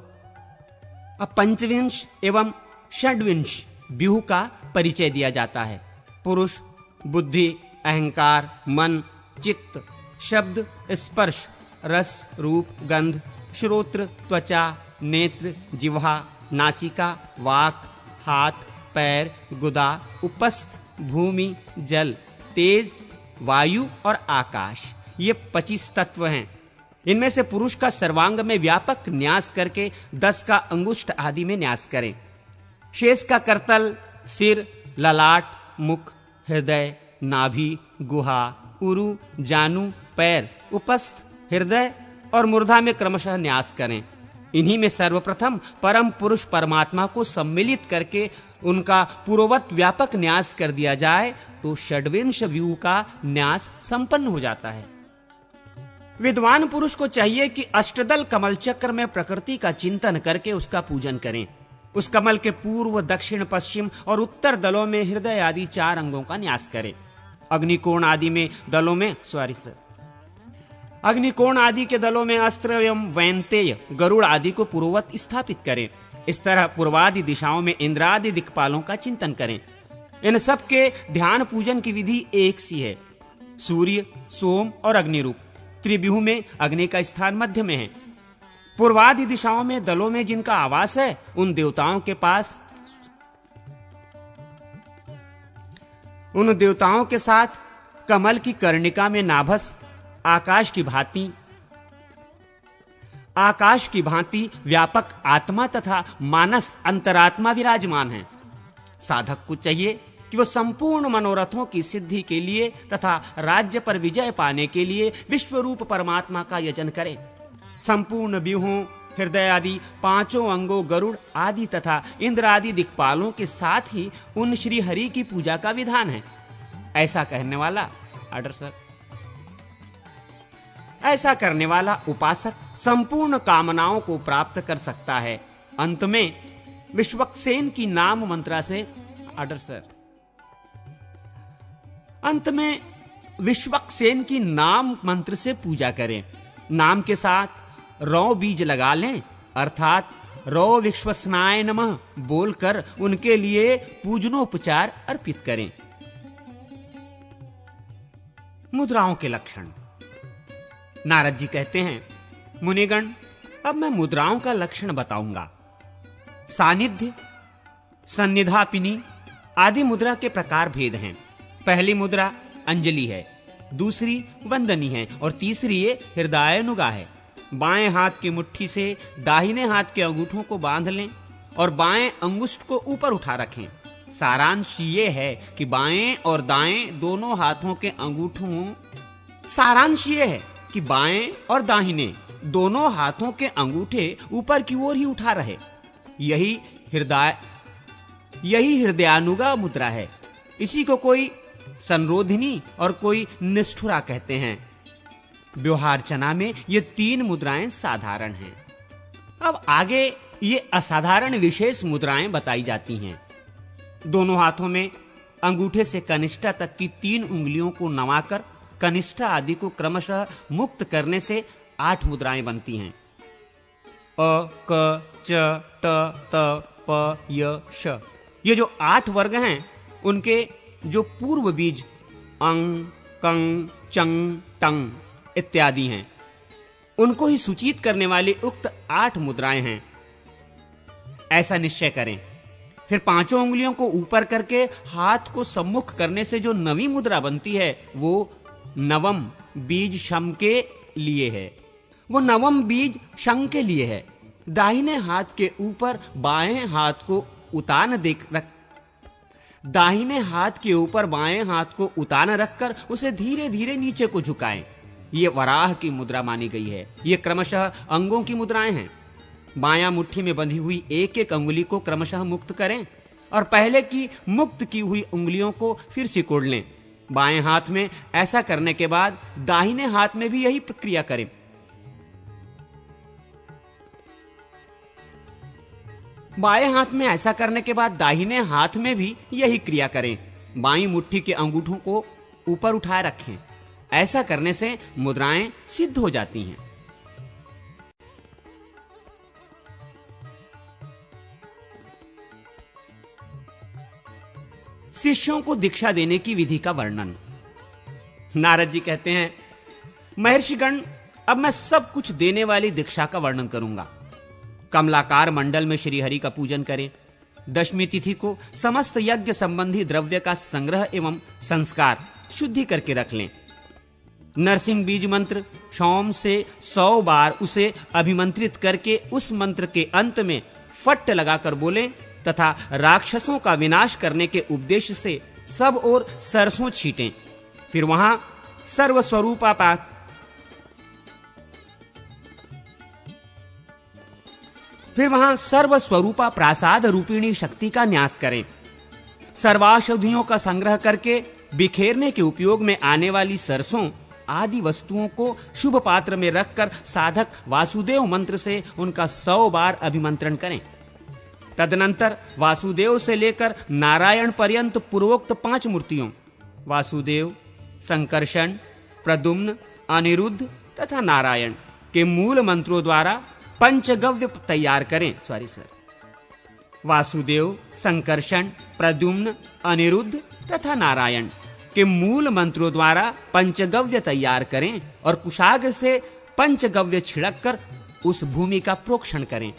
अब पंचविंश एवं षड्विंश व्यूह का परिचय दिया जाता है। पुरुष, बुद्धि, अहंकार, मन, चित्त, शब्द, स्पर्श, रस, रूप, गंध, श्रोत्र, त्वचा, नेत्र, जिह्वा, नासिका, वाक, हाथ, पैर, गुदा, उपस्थ, भूमि, जल, तेज, वायु और आकाश, ये 25 तत्व हैं। इनमें से पुरुष का सर्वांग में व्यापक न्यास करके 10 का अंगुष्ठ आदि में न्यास करें। शेष का करतल, सिर, ललाट, मुख, हृदय, नाभि, गुहा, उरु, जानु, पैर, उपस्थ, हृदय और मूर्धा में क्रमशः न्यास करें। इन्हीं में सर्वप्रथम परम पुरुष परमात्मा को सम्मिलित करके उनका पूर्ववत व्यापक न्यास कर दिया जाए तो षड्विंश व्यूह का न्यास संपन्न हो जाता है। विद्वान पुरुष को चाहिए कि अष्टदल कमल चक्र में प्रकृति का चिंतन करके उसका पूजन करें। उस कमल के पूर्व, दक्षिण, पश्चिम और उत्तर दलों में हृदय आदि 4 अंगों का न्यास करें। अग्निकोण आदि के दलों में अस्त्र एवं वैंतेय, गरुड़ आदि को पूर्ववत स्थापित करें। इस तरह पूर्वादि दिशाओं में इंद्रादि दिक्पालों का चिंतन करें। इन सब के ध्यान पूजन की विधि एक सी है। सूर्य, सोम और अग्नि रूप त्रिव्यूह में अग्नि का स्थान मध्य में है। पूर्वादि दिशाओं में दलों में जिनका आवास है उन देवताओं के साथ कमल की कर्णिका में नाभस आकाश की भांति व्यापक आत्मा तथा मानस अंतरात्मा विराजमान है। साधक को चाहिए कि वो संपूर्ण मनोरथों की सिद्धि के लिए तथा राज्य पर विजय पाने के लिए विश्वरूप परमात्मा का यजन करे। संपूर्ण व्यूहों, हृदय आदि 5 अंगों, गरुड़ आदि तथा इंद्र आदि दिक्पालों के साथ ही उन श्री हरि की पूजा का विधान है। ऐसा करने वाला उपासक संपूर्ण कामनाओं को प्राप्त कर सकता है। अंत में विश्वक्सेन की नाम मंत्र से पूजा करें। नाम के साथ रौ बीज लगा लें, अर्थात रौ विश्वस्नाय नमः बोलकर उनके लिए पूजनोपचार अर्पित करें। मुद्राओं के लक्षण। नारद जी कहते हैं, मुनिगण, अब मैं मुद्राओं का लक्षण बताऊंगा। सानिध्य, सन्निधापिनी आदि मुद्रा के प्रकार भेद हैं। पहली मुद्रा अंजलि है, दूसरी वंदनी है और तीसरी ये हृदयानुगा है। बाएं हाथ की मुट्ठी से दाहिने हाथ के अंगूठों को बांध लें और बाएं अंगुष्ठ को ऊपर उठा रखें। सारांश ये है कि बाएं और दाएं दोनों हाथों के अंगूठे ऊपर की ओर ही उठा रहे। यही हृदयानुगा मुद्रा है। इसी को कोई संरोधिनी और कोई निष्ठुरा कहते हैं। व्यवहारचना में ये 3 मुद्राएं साधारण हैं। अब आगे ये असाधारण विशेष मुद्राएं बताई जाती हैं। दोनों हाथों में अंगूठे से कनिष्ठा तक की 3 उंगलियों को नवाकर कनिष्ठा आदि को क्रमशः मुक्त करने से 8 मुद्राएं बनती हैं। अ, क, च, ट, त, प, य, श। ये जो 8 वर्ग हैं उनके जो पूर्व बीज अंग, कंग, चंग, टंग इत्यादि हैं। उनको ही सूचित करने वाली उक्त 8 मुद्राएं हैं, ऐसा निश्चय करें। फिर 5 उंगलियों को ऊपर करके हाथ को सम्मुख करने से जो नवी मुद्रा बनती है वो नवम बीज शम के लिए है। वो नवम बीज शं के लिए है। दाहिने हाथ के ऊपर बाएं हाथ को दाहिने हाथ के ऊपर बाएं हाथ को उतान रखकर उसे धीरे धीरे नीचे को झुकाएं। ये वराह की मुद्रा मानी गई है। ये क्रमशः अंगों की मुद्राएं हैं। बायां मुट्ठी में बंधी हुई एक एक अंगुली को क्रमशः मुक्त करें और पहले की मुक्त की हुई उंगलियों को फिर सिकोड़ लें। बाएं हाथ में ऐसा करने के बाद दाहिने हाथ में भी यही प्रक्रिया करें। बाएं हाथ में ऐसा करने के बाद दाहिने हाथ में भी यही क्रिया करें। बाईं मुट्ठी के अंगूठों को ऊपर उठाए रखें। ऐसा करने से मुद्राएं सिद्ध हो जाती हैं। शिष्यों को दीक्षा देने की विधि का वर्णन। नारद जी कहते हैं, महर्षिगण, अब मैं सब कुछ देने वाली दीक्षा का वर्णन करूंगा। कमलाकार मंडल में श्री हरि का पूजन करें। दशमी तिथि को समस्त यज्ञ संबंधी द्रव्य का संग्रह एवं संस्कार शुद्धि करके रख लें। नरसिंह बीज मंत्र सोम से 100 बार उसे अभिमंत्रित करके उस मंत्र के अंत में फट्ट लगाकर बोलें तथा राक्षसों का विनाश करने के उद्देश्य से सब ओर सरसों छींटें। फिर वहां सर्वस्वरूपा प्रासाद रूपिणी शक्ति का न्यास करें। सर्वाषधियों का संग्रह करके बिखेरने के उपयोग में आने वाली सरसों आदि वस्तुओं को शुभ पात्र में रखकर साधक वासुदेव मंत्र से उनका 100 बार अभिमंत्रण करें। तदनंतर वासुदेव से लेकर नारायण पर्यंत पूर्वोक्त 5 मूर्तियों वासुदेव, संकर्षण, प्रद्युम्न, अनिरुद्ध तथा नारायण के मूल मंत्रों द्वारा पंचगव्य तैयार करें। वासुदेव, संकर्षण, प्रद्युम्न, अनिरुद्ध तथा नारायण के मूल मंत्रों द्वारा पंचगव्य तैयार करें और कुशाग्र से पंचगव्य छिड़क कर उस भूमि का प्रोक्षण करें।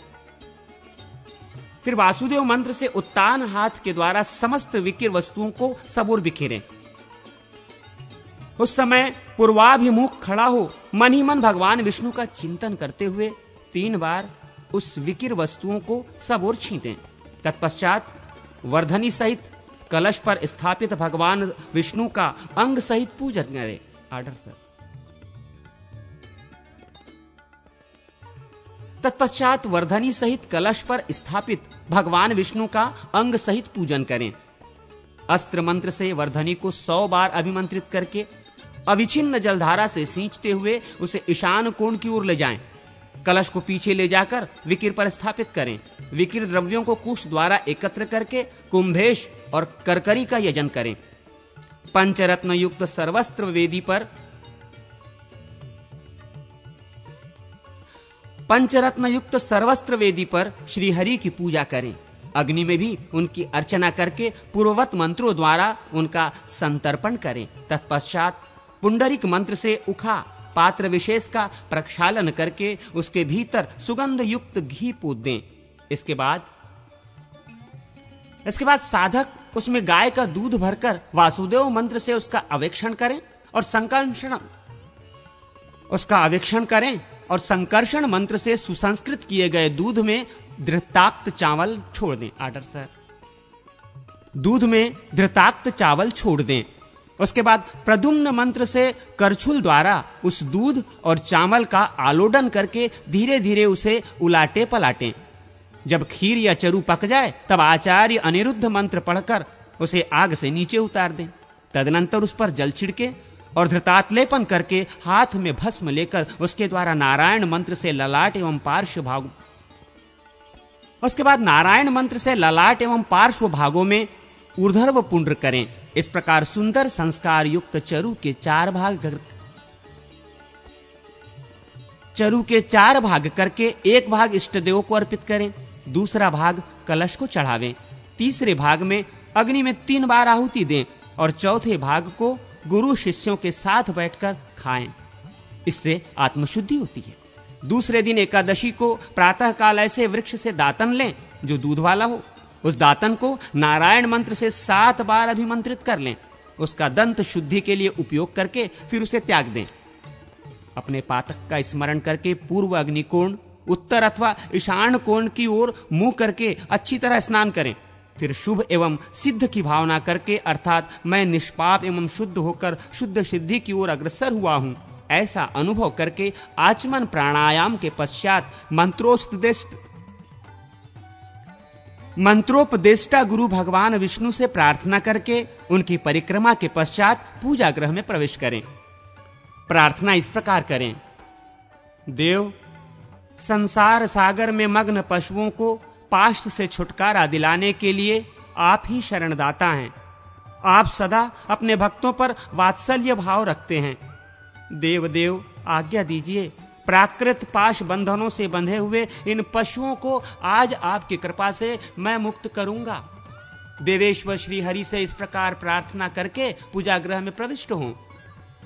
फिर वासुदेव मंत्र से उत्तान हाथ के द्वारा समस्त विकिर वस्तुओं को सब ओर बिखेरें। उस समय पूर्वाभिमुख खड़ा हो मन ही मन भगवान विष्णु का चिंतन करते हुए 3 बार उस विकिर वस्तुओं को सब ओर छींटें। तत्पश्चात वर्धनी सहित कलश पर स्थापित भगवान विष्णु का अंग सहित पूजन करें। तत्पश्चात वर्धनी सहित कलश पर स्थापित भगवान विष्णु का अंग सहित पूजन करें। अस्त्र मंत्र से वर्धनी को 100 बार अभिमंत्रित करके अविच्छिन्न जलधारा से सींचते हुए उसे ईशान कोण की ओर ले जाएं। कलश को पीछे ले जाकर विकिर पर स्थापित करें। विकिर द्रव्यों को कुश द्वारा एकत्र करके कुंभेश और करकरी का यजन करें। पंचरत्न युक्त सर्वस्त्र वेदी पर श्री हरि की पूजा करें। अग्नि में भी उनकी अर्चना करके पूर्ववत मंत्रों द्वारा उनका संतर्पण करें। तत्पश्चात पुंडरिक मंत्र से उखा पात्र विशेष का प्रक्षालन करके उसके भीतर सुगंध युक्त घी पूत दें। इसके बाद साधक उसमें गाय का दूध भरकर वासुदेव मंत्र से उसका अवेक्षण करें और संकर्षण मंत्र से सुसंस्कृत किए गए दूध में धृताक्त चावल छोड़ दें। दूध में धृताक्त चावल छोड़ दें। उसके बाद प्रद्युम्न मंत्र से करछुल द्वारा उस दूध और चावल का आलोडन करके धीरे धीरे उसे उलाटे पलाटें। जब खीर या चरू पक जाए तब आचार्य अनिरुद्ध मंत्र पढ़कर उसे आग से नीचे उतार दें। तदनंतर उस पर जल छिड़के और धृतात्लेपन करके हाथ में भस्म लेकर उसके द्वारा नारायण मंत्र से ललाट एवं पार्श्व भागों में ऊर्ध्व पुंड्र करें। इस प्रकार सुंदर संस्कार युक्त चरु के 4 भाग करके एक भाग इष्ट देव को अर्पित करें, दूसरा भाग कलश को चढ़ावें, तीसरे भाग में अग्नि में 3 बार आहुति दें और चौथे भाग को गुरु शिष्यों के साथ बैठकर खाएं। इससे आत्मशुद्धि होती है। दूसरे दिन एकादशी को प्रातः काल ऐसे वृक्ष से दातन लें जो दूध वाला हो। उस दातन को नारायण मंत्र से 7 बार अभिमंत्रित कर लें। उसका दंत शुद्धि के लिए उपयोग करके फिर उसे त्याग दें। अपने पातक का स्मरण करके पूर्व अग्निकोण, उत्तर अथवा ईशान कोण की ओर मुंह करके अच्छी तरह स्नान करें। फिर शुभ एवं सिद्ध की भावना करके, अर्थात मैं निष्पाप एवं शुद्ध होकर शुद्ध सिद्धि की ओर अग्रसर हुआ हूं, ऐसा अनुभव करके आचमन प्राणायाम के पश्चात मंत्रोपदेष्टा गुरु भगवान विष्णु से प्रार्थना करके उनकी परिक्रमा के पश्चात पूजा गृह में प्रवेश करें। प्रार्थना इस प्रकार करें: देव, संसार सागर में मग्न पशुओं को पाश से छुटकारा दिलाने के लिए आप ही शरणदाता हैं। आप सदा अपने भक्तों पर वात्सल्य भाव रखते हैं। देव आज्ञा दीजिए, प्राकृत पाश बंधनों से बंधे हुए इन पशुओं को आज आपकी कृपा से मैं मुक्त करूंगा। देवेश्वर श्री हरि से इस प्रकार प्रार्थना करके पूजा गृह में प्रविष्ट हों।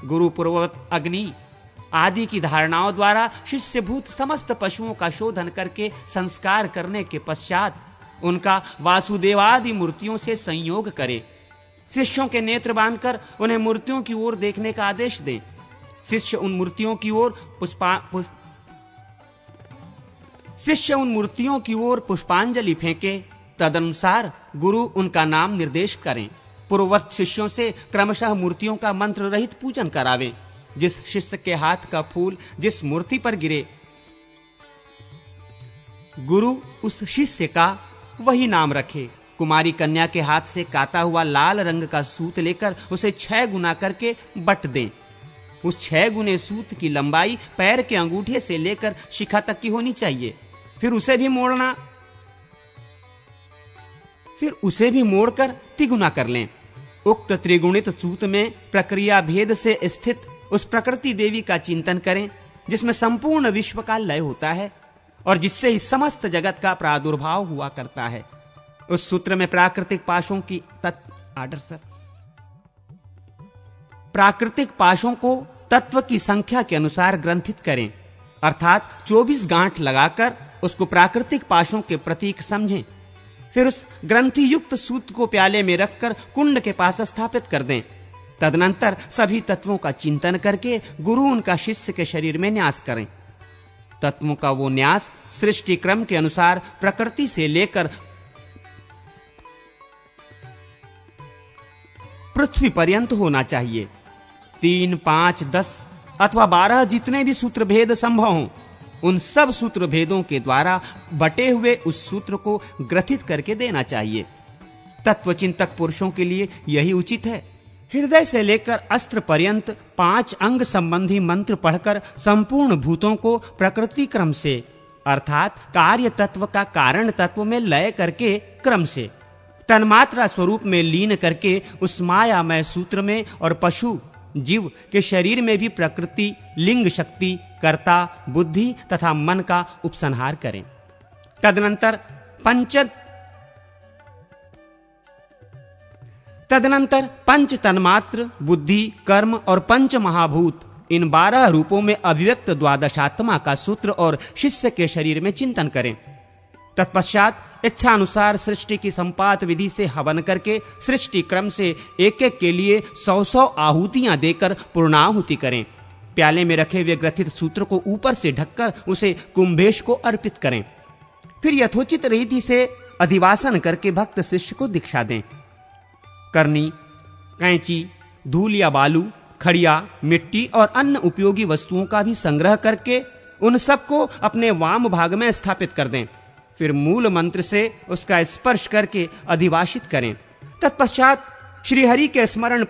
गुरु पूर्ववत अग्नि आदि की धारणाओं द्वारा शिष्यभूत समस्त पशुओं का शोधन करके संस्कार करने के पश्चात उनका वासुदेवादि मूर्तियों से संयोग करें। शिष्यों के नेत्र बांधकर उन्हें मूर्तियों की ओर देखने का आदेश दें। शिष्य उन मूर्तियों की ओर पुष्पांजलि फेंके। तदनुसार गुरु उनका नाम निर्देश करें। पूर्ववत शिष्यों से क्रमशः मूर्तियों का मंत्र रहित पूजन करावें। जिस शिष्य के हाथ का फूल जिस मूर्ति पर गिरे, गुरु उस शिष्य का वही नाम रखे। कुमारी कन्या के हाथ से काता हुआ लाल रंग का सूत लेकर उसे 6 गुना करके बट दें। उस 6 गुने सूत की लंबाई पैर के अंगूठे से लेकर शिखा तक की होनी चाहिए। फिर उसे भी मोड़कर तिगुना कर लें। उक्त त्रिगुणित सूत में प्रक्रिया भेद से स्थित उस प्रकृति देवी का चिंतन करें, जिसमें संपूर्ण विश्व का लय होता है और जिससे ही समस्त जगत का प्रादुर्भाव हुआ करता है। उस सूत्र में प्राकृतिक पाशों को तत्व की संख्या के अनुसार ग्रंथित करें, अर्थात 24 गांठ लगाकर उसको प्राकृतिक पाशों के प्रतीक समझें। फिर उस ग्रंथि युक्त सूत्र को प्याले में रखकर कुंड के पास स्थापित कर दें। तदनंतर सभी तत्वों का चिंतन करके गुरु उनका शिष्य के शरीर में न्यास करें। तत्वों का वो न्यास सृष्टि क्रम के अनुसार प्रकृति से लेकर पृथ्वी पर्यंत होना चाहिए। 3, 5, 10 अथवा 12 जितने भी सूत्र भेद संभव हों, उन सब सूत्र भेदों के द्वारा बटे हुए उस सूत्र को ग्रथित करके देना चाहिए। तत्वचिंतक पुरुषों के लिए यही उचित है। हृदय से लेकर अस्त्र पर्यंत 5 अंग संबंधी मंत्र पढ़कर संपूर्ण भूतों को प्रकृति क्रम से, अर्थात कार्य तत्व का कारण तत्व में लय करके क्रम से तन्मात्रा स्वरूप में लीन करके उस मायामय सूत्र में और पशु जीव के शरीर में भी प्रकृति, लिंग शक्ति, कर्ता, बुद्धि तथा मन का उपसंहार करें। तदनंतर पंच तन्मात्र, बुद्धि, कर्म और पंच महाभूत, इन 12 रूपों में अभिव्यक्त द्वादशात्मा का सूत्र और शिष्य के शरीर में चिंतन करें। तत्पश्चात इच्छा अनुसार सृष्टि की संपात विधि से हवन करके सृष्टि क्रम से एक एक के लिए 100 आहुतियां देकर पूर्णाहुति करें। प्याले में रखे हुए ग्रथित सूत्र को ऊपर से ढककर उसे कुंभेश को अर्पित करें। फिर यथोचित रीति से अधिवासन करके भक्त शिष्य को दीक्षा दें। करनी, कैंची, धूल या बालू, खड़िया, मिट्टी और अन्य उपयोगी वस्तुओं का भी संग्रह करके उन सबको अपने वाम भाग में स्थापित कर दें। फिर मूल मंत्र से उसका स्पर्श करके अधिवासित करें। तत्पश्चात श्रीहरि के स्मरण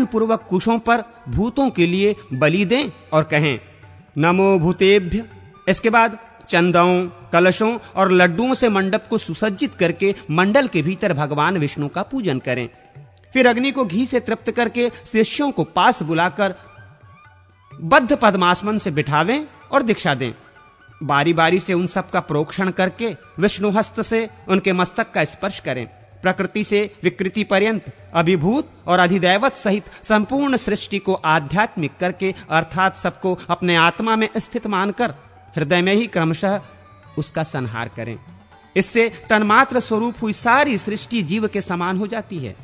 पूर्वक कुशों पर भूतों के लिए बलि दें और कहें नमो भूतेभ्य। इसके बाद चंदों, कलशों और लड्डुओं से मंडप को सुसज्जित करके मंडल के भीतर भगवान विष्णु का पूजन करें। फिर अग्नि को घी से तृप्त करके शिष्यों को पास बुलाकर बद्ध पद्मासमन से बिठावें और दीक्षा दें। बारी बारी से उन सब का प्रोक्षण करके विष्णु हस्त से उनके मस्तक का स्पर्श करें। प्रकृति से विकृति पर्यंत अभिभूत और अधिदैवत सहित संपूर्ण सृष्टि को आध्यात्मिक करके अर्थात सबको अपने आत्मा में स्थित मानकर हृदय में ही क्रमशः उसका संहार करें। इससे तन्मात्र स्वरूप हुई सारी सृष्टि जीव के समान हो जाती है।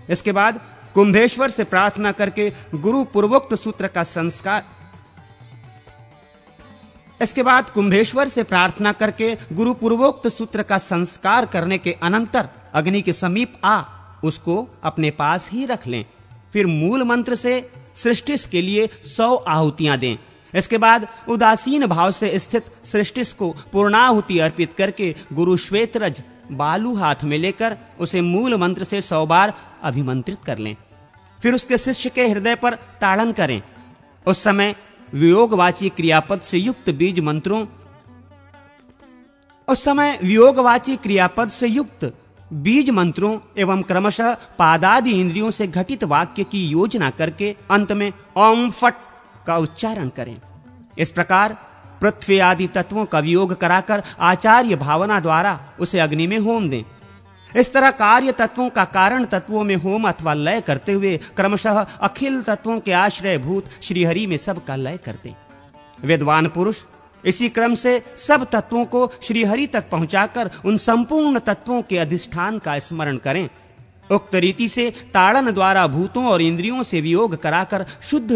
इसके बाद कुंभेश्वर से प्रार्थना करके गुरु पूर्वोक्त सूत्र का संस्कार गुरु पूर्वोक्त सूत्र का संस्कार करने के अनंतर अग्नि के समीप आ उसको अपने पास ही रख लें। फिर मूल मंत्र से सृष्टिस के लिए 100 आहुतियां दें। इसके बाद उदासीन भाव से स्थित सृष्टिस को पूर्णाहुति अर्पित करके गुरु श्वेतरज बालू हाथ में लेकर उसे मूल मंत्र से 100 बार अभिमंत्रित कर लें। फिर उसके शिष्य के हृदय पर ताड़न करें। उस समय वियोगवाची क्रियापद से युक्त बीज मंत्रों एवं क्रमशः पादादि इंद्रियों से घटित वाक्य की योजना करके अंत में ओम फट का उच्चारण करें। इस प्रकार पृथ्वी आदि तत्वों का वियोग कराकर आचार्य भावना द्वारा उसे अग्नि में होम दें। इस तरह कार्य तत्वों का कारण तत्वों में होम अथवा लय करते हुए क्रमशः अखिल तत्वों के आश्रय भूत श्रीहरि में सबका लय कर दें। विद्वान पुरुष इसी क्रम से सब तत्वों को श्रीहरि तक पहुंचाकर उन संपूर्ण तत्वों के अधिष्ठान का स्मरण करें। उक्त रीति से ताड़न द्वारा भूतों और इंद्रियों से वियोग कराकर शुद्ध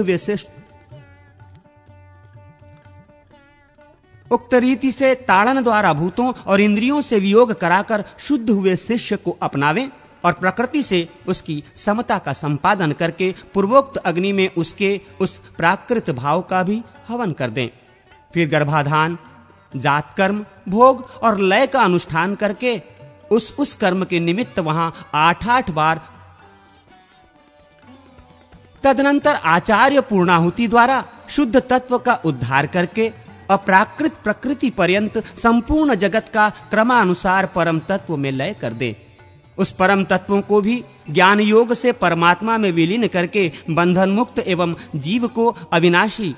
हुए शिष्य को अपनावें और प्रकृति से उसकी समता का संपादन करके पूर्वोक्त अग्नि में उसके उस प्राकृत भाव का भी हवन कर दें। फिर गर्भाधान, जात कर्म, भोग और लय का अनुष्ठान करके उस कर्म के निमित्त वहां 8-8 बार तदनंतर आचार्य पूर्णाहुति द्वारा शुद्ध तत्व का उद्धार करके अप्राकृत प्रकृति पर्यंत संपूर्ण जगत का क्रमानुसार परम तत्व में लय कर दे। उस परम तत्वों को भी ज्ञान योग से परमात्मा में विलीन करके बंधन मुक्त एवं जीव को अविनाशी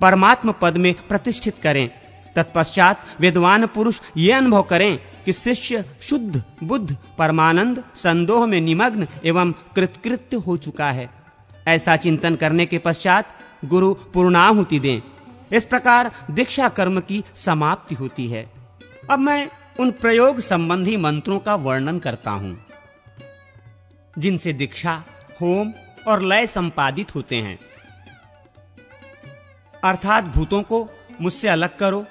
परमात्म पद में प्रतिष्ठित करें। तत्पश्चात विद्वान पुरुष ये अनुभव करें कि शिष्य शुद्ध बुद्ध परमानंद संदोह में निमग्न एवं कृतकृत्य हो चुका है। ऐसा चिंतन करने के पश्चात गुरु पूर्णाहुति दें। इस प्रकार दीक्षा कर्म की समाप्ति होती है। अब मैं उन प्रयोग संबंधी मंत्रों का वर्णन करता हूं जिनसे दीक्षा, होम और लय संपादित होते हैं। अर्थात भूतों को मुझसे अलग करो,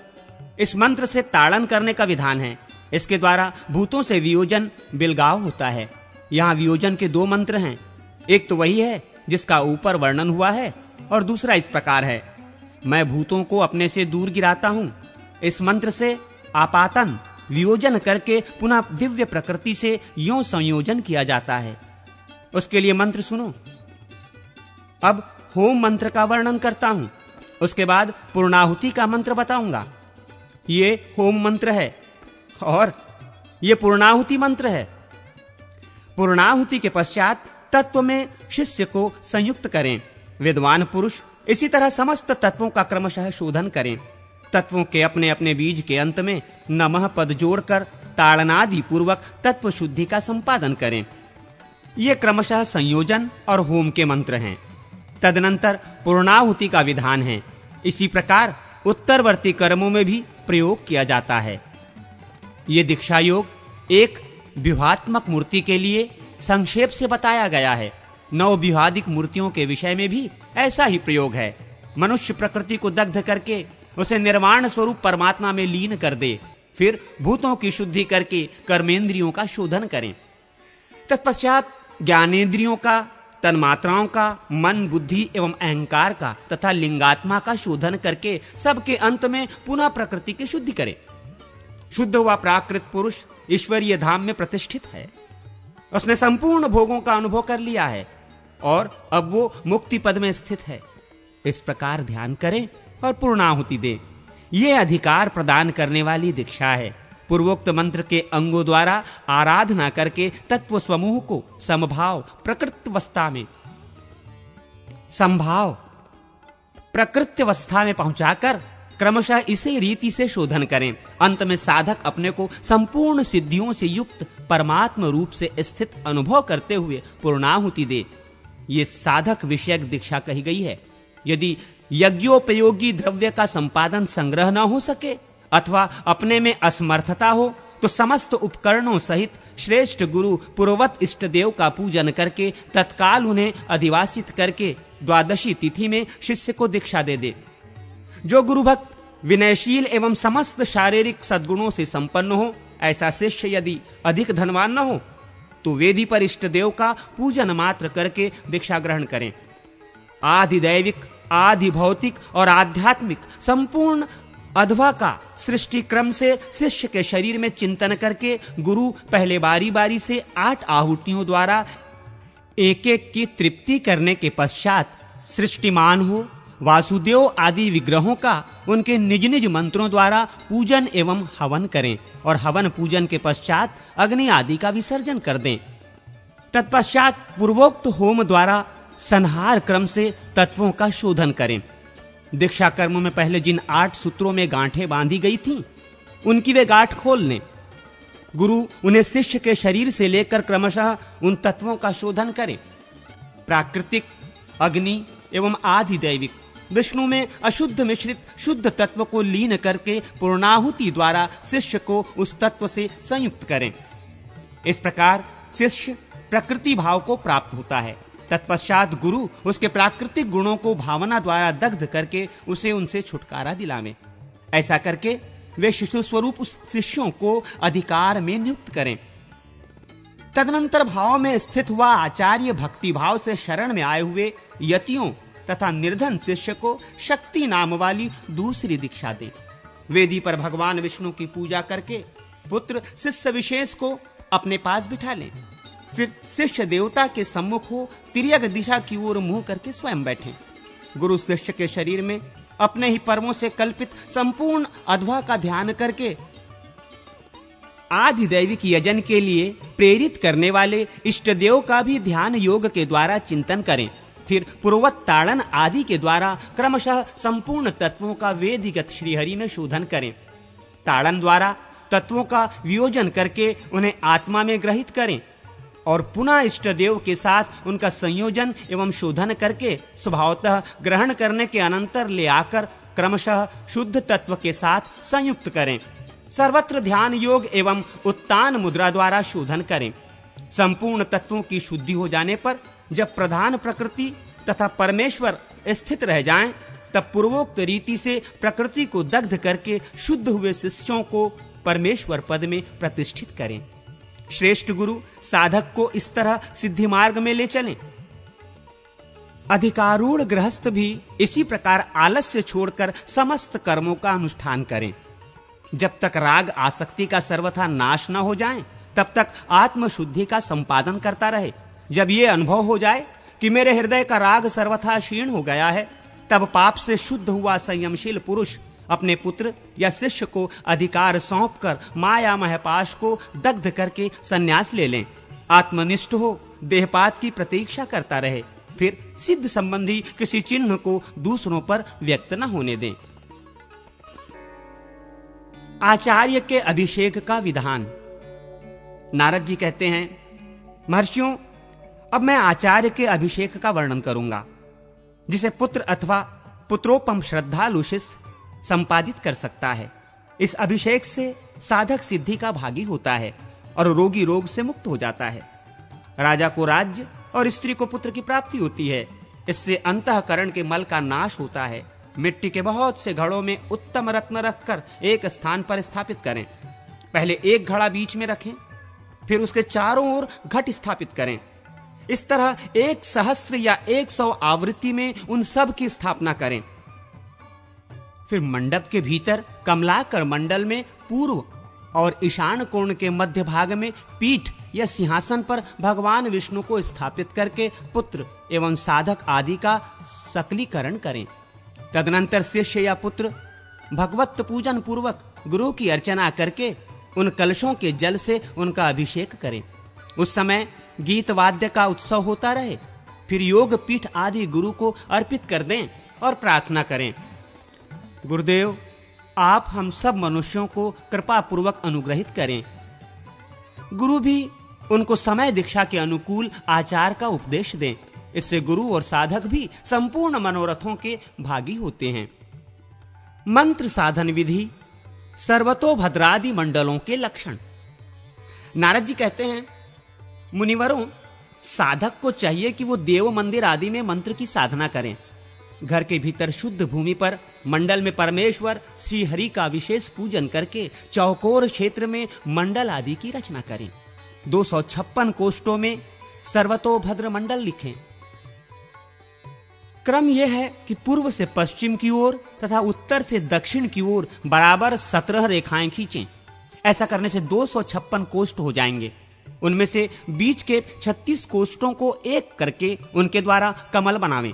इस मंत्र से ताड़न करने का विधान है। इसके द्वारा भूतों से वियोजन बिलगाव होता है। यहाँ वियोजन के 2 मंत्र हैं। एक तो वही है जिसका ऊपर वर्णन हुआ है और दूसरा इस प्रकार है, मैं भूतों को अपने से दूर गिराता हूं। इस मंत्र से आपातन वियोजन करके पुनः दिव्य प्रकृति से यों संयोजन किया जाता है। उसके लिए मंत्र सुनो। अब होम मंत्र का वर्णन करता हूं, उसके बाद पूर्णाहुति का मंत्र बताऊंगा। ये होम मंत्र है और ये पूर्णाहुति मंत्र है। पूर्णाहुति के पश्चात तत्व में शिष्य को संयुक्त करें। विद्वान पुरुष इसी तरह समस्त तत्वों का क्रमशः शोधन करें। तत्वों के अपने अपने बीज के अंत में नमः पद जोड़कर ताड़नादि पूर्वक तत्व शुद्धि का संपादन करें। ये क्रमशः संयोजन और होम के मंत्र हैं। तदनंतर पूर्णाहुति का विधान है। इसी प्रकार उत्तरवर्ती कर्मों में भी प्रयोग किया जाता है। ये दीक्षा योग एक व्यूहात्मक मूर्ति के लिए संक्षेप से बताया गया है। 9 व्यूहादिक मूर्तियों के विषय में भी ऐसा ही प्रयोग है। मनुष्य प्रकृति को दग्ध करके उसे निर्वाण स्वरूप परमात्मा में लीन कर दे, फिर भूतों की शुद्धि करके कर्मेंद्रियों का शोधन करें। तत्पश्चात ज्ञानेंद्रियों का, तन्मात्राओं का, मन, बुद्धि एवं अहंकार का तथा लिंगात्मा का शोधन करके सबके अंत में पुनः प्रकृति की शुद्धि करें। शुद्ध हुआ प्राकृत पुरुष ईश्वरीय धाम में प्रतिष्ठित है। उसने संपूर्ण भोगों का अनुभव कर लिया है और अब वो मुक्ति पद में स्थित है। इस प्रकार ध्यान करें और पूर्णाहुति दें। यह अधिकार प्रदान करने वाली दीक्षा है। पूर्वोक्त मंत्र के अंगों द्वारा आराधना करके तत्व समूह को समभाव प्रकृत्यवस्था में पहुंचाकर क्रमशः इसे रीति से शोधन करें। अंत में साधक अपने को संपूर्ण सिद्धियों से युक्त परमात्म रूप से स्थित अनुभव करते हुए पूर्णाहुति दे। ये साधक विषयक दीक्षा कही गई है। यदि यज्ञोपयोगी द्रव्य का संपादन संग्रह न हो सके अथवा अपने में असमर्थता हो तो समस्त उपकरणों सहित श्रेष्ठ गुरु पूर्ववत इष्ट देव का पूजन करके तत्काल उन्हें अधिवासित करके द्वादशी तिथि में शिष्य को दीक्षा दे दे। जो गुरु भक्त विनयशील एवं समस्त शारीरिक सद्गुणों से संपन्न हो, ऐसा शिष्य यदि अधिक धनवान न हो तो वेदी पर इष्ट देव का पूजन मात्र करके दीक्षा ग्रहण करें। आदि दैविक, आदि भौतिक और आध्यात्मिक संपूर्ण अध्वा का सृष्टि क्रम से शिष्य के शरीर में चिंतन करके गुरु पहले बारी बारी से 8 आहुतियों द्वारा एक एक की तृप्ति करने के पश्चात सृष्टिमान हो वासुदेव आदि विग्रहों का उनके निज निज मंत्रों द्वारा पूजन एवं हवन करें और हवन पूजन के पश्चात अग्नि आदि का विसर्जन कर दें। तत्पश्चात पूर्वोक्त होम द्वारा संहार क्रम से तत्वों का शोधन करें। दीक्षा कर्म में पहले जिन 8 सूत्रों में गांठें बांधी गई थीं, उनकी वे गांठ खोल लें। गुरु उन्हें शिष्य के शरीर से लेकर क्रमशः उन तत्वों का शोधन करें। प्राकृतिक, अग्नि एवं आदि दैविक, विष्णु में अशुद्ध मिश्रित शुद्ध तत्व को लीन करके पूर्णाहुति द्वारा शिष्य को उस तत्व से संयुक्त करें। इस प्रकार शिष्य प्रकृति भाव को प्राप्त होता है। तत्पश्चात गुरु उसके प्राकृतिक गुणों को भावना द्वारा दग्ध करके उसे उनसे छुटकारा दिलावे। ऐसा करके वे शिशु स्वरूप उस शिष्यों को अधिकार में नियुक्त करें। तदनंतर भाव में स्थित हुआ आचार्य भक्ति भाव से शरण में आए हुए यतियों तथा निर्धन शिष्य को शक्ति नाम वाली दूसरी दीक्षा दे। वेदी पर भगवान विष्णु की पूजा करके पुत्र शिष्य विशेष को अपने पास बिठा लें। फिर शिष्य देवता के सम्मुख हो तिर्यक दिशा की ओर मुंह करके स्वयं बैठें। गुरु शिष्य के शरीर में अपने ही पर्वों से कल्पित संपूर्ण अध्वा का ध्यान करके आदि दैविक यजन के लिए प्रेरित करने वाले इष्ट देव का भी ध्यान योग के द्वारा चिंतन करें। फिर पूर्ववत ताड़न आदि के द्वारा क्रमशः संपूर्ण तत्वों का वेदिगत श्रीहरि में शोधन करें। ताड़न द्वारा तत्वों का वियोजन करके उन्हें आत्मा में ग्रहित करें और पुनः इष्ट देव के साथ उनका संयोजन एवं शोधन करके स्वभावतः ग्रहण करने के अनंतर ले आकर क्रमशः शुद्ध तत्व के साथ संयुक्त करें। सर्वत्र ध्यान योग एवं उत्तान मुद्रा द्वारा शोधन करें। संपूर्ण तत्वों की शुद्धि हो जाने पर जब प्रधान प्रकृति तथा परमेश्वर स्थित रह जाएं, तब पूर्वोक्त रीति से प्रकृति को दग्ध करके शुद्ध हुए शिष्यों को परमेश्वर पद में प्रतिष्ठित करें। श्रेष्ठ गुरु साधक को इस तरह सिद्धि मार्ग में ले चलें। अधिकारूढ़ गृहस्थ भी इसी प्रकार आलस्य छोड़कर समस्त कर्मों का अनुष्ठान करें। जब तक राग आसक्ति का सर्वथा नाश न हो जाए, तब तक आत्म शुद्धि का संपादन करता रहे। जब ये अनुभव हो जाए कि मेरे हृदय का राग सर्वथा क्षीण हो गया है, तब पाप से शुद्ध हुआ संयमशील पुरुष अपने पुत्र या शिष्य को अधिकार सौंपकर माया महपाश को दग्ध करके संन्यास ले लें। आत्मनिष्ठ हो देहपात की प्रतीक्षा करता रहे, फिर सिद्ध संबंधी किसी चिन्ह को दूसरों पर व्यक्त न होने दें। आचार्य के अभिषेक का विधान। नारद जी कहते हैं, महर्षियों, अब मैं आचार्य के अभिषेक का वर्णन करूंगा, जिसे पुत्र अथवा पुत्रोपम श्रद्धालु शिष्य संपादित कर सकता है। इस अभिषेक से साधक सिद्धि का भागी होता है और रोगी रोग से मुक्त हो जाता है। राजा को राज्य और स्त्री को पुत्र की प्राप्ति होती है। इससे अंतःकरण के मल का नाश होता है। मिट्टी के बहुत से घड़ों में उत्तम रत्न रखकर एक स्थान पर स्थापित करें। पहले एक घड़ा बीच में रखें, फिर उसके चारों ओर घट स्थापित करें। इस तरह 1,000 या 100 आवृत्ति में उन सब की स्थापना करें। फिर मंडप के भीतर कमलाकर मंडल में पूर्व और ईशान कोण के मध्य भाग में पीठ या सिंहासन पर भगवान विष्णु को स्थापित करके पुत्र एवं साधक आदि का सकलीकरण करें। तदनंतर शिष्य या पुत्र भगवत पूजन पूर्वक गुरु की अर्चना करके उन कलशों के जल से उनका अभिषेक करें। उस समय गीत वाद्य का उत्सव होता रहे। फिर योग पीठ आदि गुरु को अर्पित कर दें और प्रार्थना करें, गुरुदेव, आप हम सब मनुष्यों को कृपा पूर्वक अनुग्रहित करें। गुरु भी उनको समय दीक्षा के अनुकूल आचार का उपदेश दें। इससे गुरु और साधक भी संपूर्ण मनोरथों के भागी होते हैं। मंत्र साधन विधि, सर्वतोभद्रादि मंडलों के लक्षण। नारद जी कहते हैं, मुनिवरों, साधक को चाहिए कि वो देव मंदिर आदि में मंत्र की साधना करें। घर के भीतर शुद्ध भूमि पर मंडल में परमेश्वर श्री हरि का विशेष पूजन करके चौकोर क्षेत्र में मंडल आदि की रचना करें। 256 कोष्ठों में सर्वतोभद्र मंडल लिखें। क्रम यह है कि पूर्व से पश्चिम की ओर तथा उत्तर से दक्षिण की ओर बराबर 17 रेखाएं खींचें। ऐसा करने से 256 कोष्ठ हो जाएंगे। उनमें से बीच के 36 कोष्ठों को एक करके उनके द्वारा कमल बनावें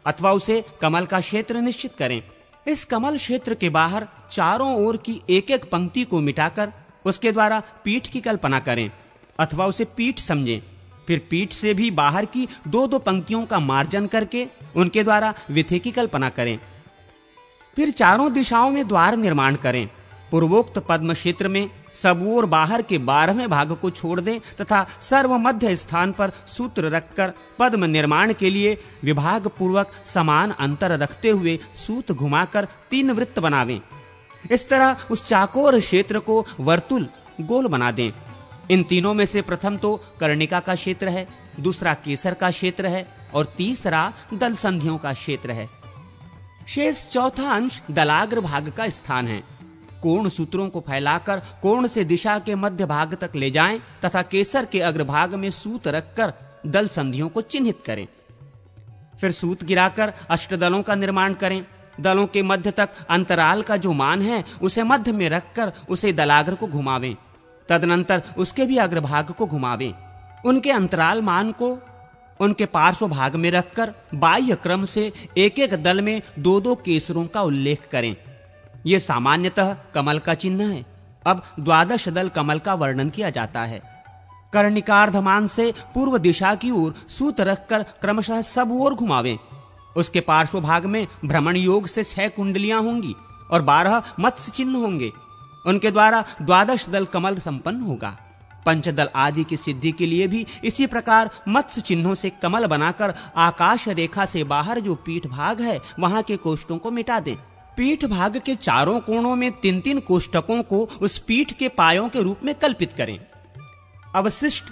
अथवा उसे कमल का क्षेत्र निश्चित करें। इस कमल क्षेत्र के बाहर चारों ओर की एक एक पंक्ति को मिटाकर उसके द्वारा पीठ की कल्पना करें अथवा उसे पीठ समझें। फिर पीठ से भी बाहर की दो दो पंक्तियों का मार्जन करके उनके द्वारा विधि की कल्पना करें। फिर चारों दिशाओं में द्वार निर्माण करें। पूर्वोक्त पद्म क्षेत्र में सब ओर बाहर के 12वें भाग को छोड़ दें तथा सर्व मध्य स्थान पर सूत्र रखकर पद्म निर्माण के लिए विभाग पूर्वक समान अंतर रखते हुए सूत घुमाकर 3 वृत्त बनावें। इस तरह उस चाकोर क्षेत्र को वर्तुल गोल बना दें। इन तीनों में से प्रथम तो कर्णिका का क्षेत्र है, दूसरा केसर का क्षेत्र है और तीसरा दल संधियों का क्षेत्र है। शेष चौथा अंश दलाग्र भाग का स्थान है। कोण सूत्रों को फैलाकर कोण से दिशा के मध्य भाग तक ले जाएं तथा केसर के अग्रभाग में सूत रखकर दल संधियों को चिन्हित करें। फिर सूत गिराकर अष्टदलों का निर्माण करें। दलों के मध्य तक अंतराल का जो मान है उसे मध्य में रखकर उसे दलाग्र को घुमावें। तदनंतर उसके भी अग्रभाग को घुमावें। उनके अंतराल मान को उनके पार्श्व भाग में रखकर बाह्य क्रम से एक एक दल में 2-2 केसरों का उल्लेख करें। यह सामान्यतः कमल का चिन्ह है। अब 12 दल कमल का वर्णन किया जाता है। कर्णिकार्धमान से पूर्व दिशा की ओर सूत रखकर क्रमशः सब ओर घुमावें। उसके पार्श्व भाग में भ्रमण योग से 6 कुंडलियां होंगी और 12 मत्स्य चिन्ह होंगे। उनके द्वारा 12 दल कमल संपन्न होगा। पंचदल आदि की सिद्धि के लिए भी इसी प्रकार मत्स्य चिन्हों से कमल बनाकर आकाश रेखा से बाहर जो पीठ भाग है वहां के कोष्ठों को मिटा दें। पीठ भाग के चारों कोणों में 3-3 कोष्ठकों को उस पीठ के पायों के रूप में कल्पित करें। अवशिष्ट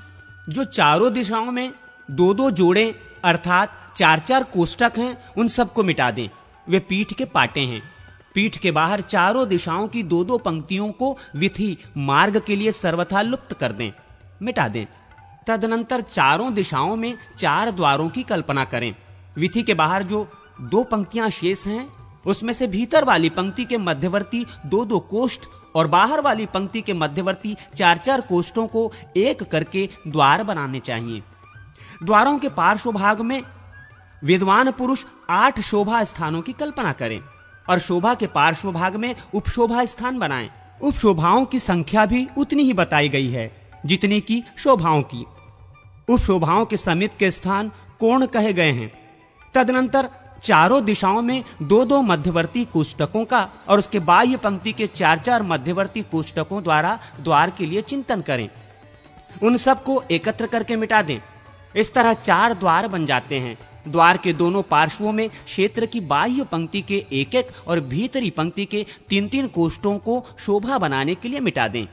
जो चारों दिशाओं में 2-2 जोड़े अर्थात 4-4 कोष्ठक हैं उन सबको मिटा दें। वे पीठ के पाटे हैं। पीठ के बाहर चारों दिशाओं की 2-2 पंक्तियों को विधि मार्ग के लिए सर्वथा लुप्त कर दें, मिटा दें। तदनंतर चारों दिशाओं में 4 द्वारों की कल्पना करें। विधि के बाहर जो 2 पंक्तियां शेष हैं उसमें से भीतर वाली पंक्ति के मध्यवर्ती 2-2 कोष्ठ और बाहर वाली पंक्ति के मध्यवर्ती 4-4 कोष्ठों को एक करके द्वार बनाने चाहिए। द्वारों के पार्श्व भाग में विद्वान पुरुष 8 शोभा स्थानों की कल्पना करें और शोभा के पार्श्व भाग में उपशोभा स्थान बनाएं। उपशोभाओं की संख्या भी उतनी ही बताई गई है जितनी की शोभाओं की। उपशोभाओं के समीप के स्थान कोण कहे गए हैं। तदनंतर चारों दिशाओं में 2-2 मध्यवर्ती कोष्ठकों का और उसके बाह्य पंक्ति के 4-4 मध्यवर्ती कोष्ठकों द्वारा द्वार के लिए चिंतन करें। उन सबको एकत्र करके मिटा दें। इस तरह 4 द्वार बन जाते हैं। द्वार के दोनों पार्श्वों में क्षेत्र की बाह्य पंक्ति के 1-1 और भीतरी पंक्ति के 3-3 कोष्ठों को शोभा बनाने के लिए मिटा दें।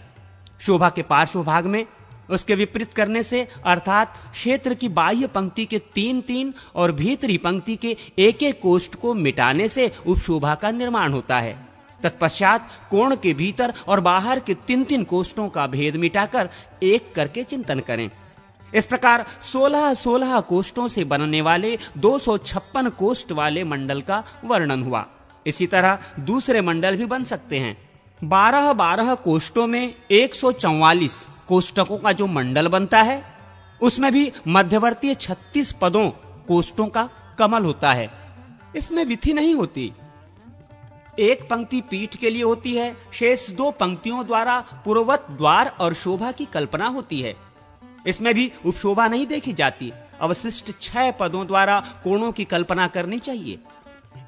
शोभा के पार्श्व भाग में उसके विपरीत करने से अर्थात क्षेत्र की बाह्य पंक्ति के 3-3 और भीतरी पंक्ति के 1-1 कोष्ठ को मिटाने से उपशोभा का निर्माण होता है। तत्पश्चात कोण के भीतर और बाहर के 3-3 कोष्ठों का भेद मिटाकर एक करके चिंतन करें। इस प्रकार 16-16 कोष्ठों से बनने वाले 256 कोष्ठ वाले मंडल का वर्णन हुआ। इसी तरह दूसरे मंडल भी बन सकते हैं। 12-12 कोष्ठों में 144 कोष्ठकों का जो मंडल बनता है उसमें भी मध्यवर्ती 36 पदों कोष्ठों का कमल होता है। इसमें विधि नहीं होती। एक पंक्ति पीठ के लिए होती है, शेष 2 पंक्तियों द्वारा पूर्ववत द्वार और शोभा की कल्पना होती है। इसमें भी उपशोभा नहीं देखी जाती। अवशिष्ट 6 पदों द्वारा कोणों की कल्पना करनी चाहिए।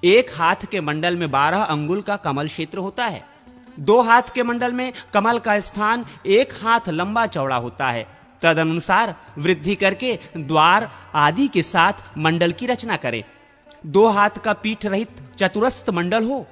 एक हाथ के मंडल में 12 अंगुल का कमल क्षेत्र होता है। 2 हाथ के मंडल में कमल का स्थान 1 हाथ लंबा चौड़ा होता है। तदनुसार वृद्धि करके द्वार आदि के साथ मंडल की रचना करें। 2 हाथ का पीठ रहित चतुरस्र मंडल हो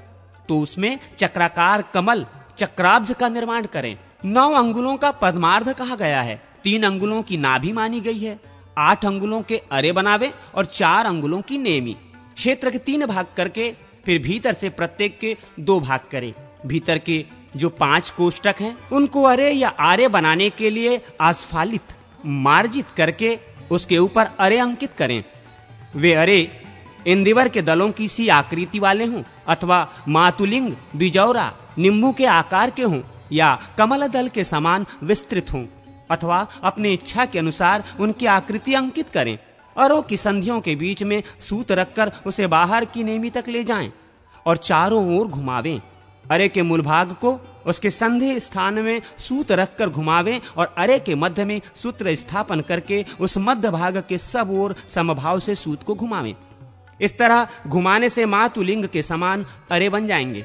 तो उसमें चक्राकार कमल चक्राब्ज का निर्माण करें। 9 अंगुलों का पद्मार्ध कहा गया है। 3 अंगुलों की नाभि मानी गई है। 8 अंगुलों के अरे बनावे और 4 अंगुलों की नेमी। क्षेत्र के 3 भाग करके फिर भीतर से प्रत्येक के 2 भाग करें। भीतर के जो 5 कोष्ठक हैं उनको अरे या आरे बनाने के लिए आस्फालित मार्जित करके उसके ऊपर अरे अंकित करें। वे अरे इंदिवर के दलों की सी आकृति वाले हों अथवा मातुलिंग बिजौरा नींबू के आकार के हों या कमल दल के समान विस्तृत हों अथवा अपनी इच्छा के अनुसार उनकी आकृति अंकित करें। अरों की संधियों के बीच में सूत रखकर उसे बाहर की नेमी तक ले जाएं और चारों ओर घुमावें। अरे के मूल भाग को उसके संधि स्थान में सूत रखकर घुमावें और अरे के मध्य में सूत्र स्थापन करके उस मध्य भाग के सब ओर समभाव से सूत को घुमावें। इस तरह घुमाने से मातुलिंग के समान अरे बन जाएंगे।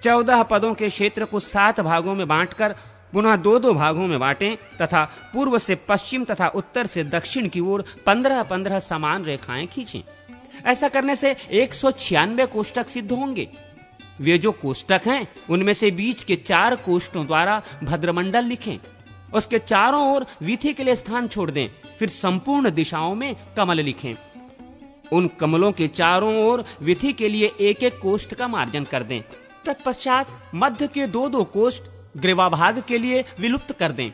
14 पदों के क्षेत्र को 7 भागों में बांटकर पुनः 2-2 भागों में बांटें तथा पूर्व से पश्चिम तथा उत्तर से दक्षिण की ओर 15-15 समान रेखाएं खींचें। ऐसा करने से 196 कोष्ठक सिद्ध होंगे। वे जो कोष्ठक हैं उनमें से बीच के 4 कोष्ठों द्वारा भद्रमंडल लिखें। उसके चारों ओर विथि के लिए स्थान छोड़ दें। फिर संपूर्ण दिशाओं में कमल लिखें। उन कमलों के चारों ओर विथि के लिए 1-1 कोष्ठ का मार्जन कर दें। तत्पश्चात मध्य के 2-2 कोष्ठ ग्रीवा भाग के लिए विलुप्त कर दें।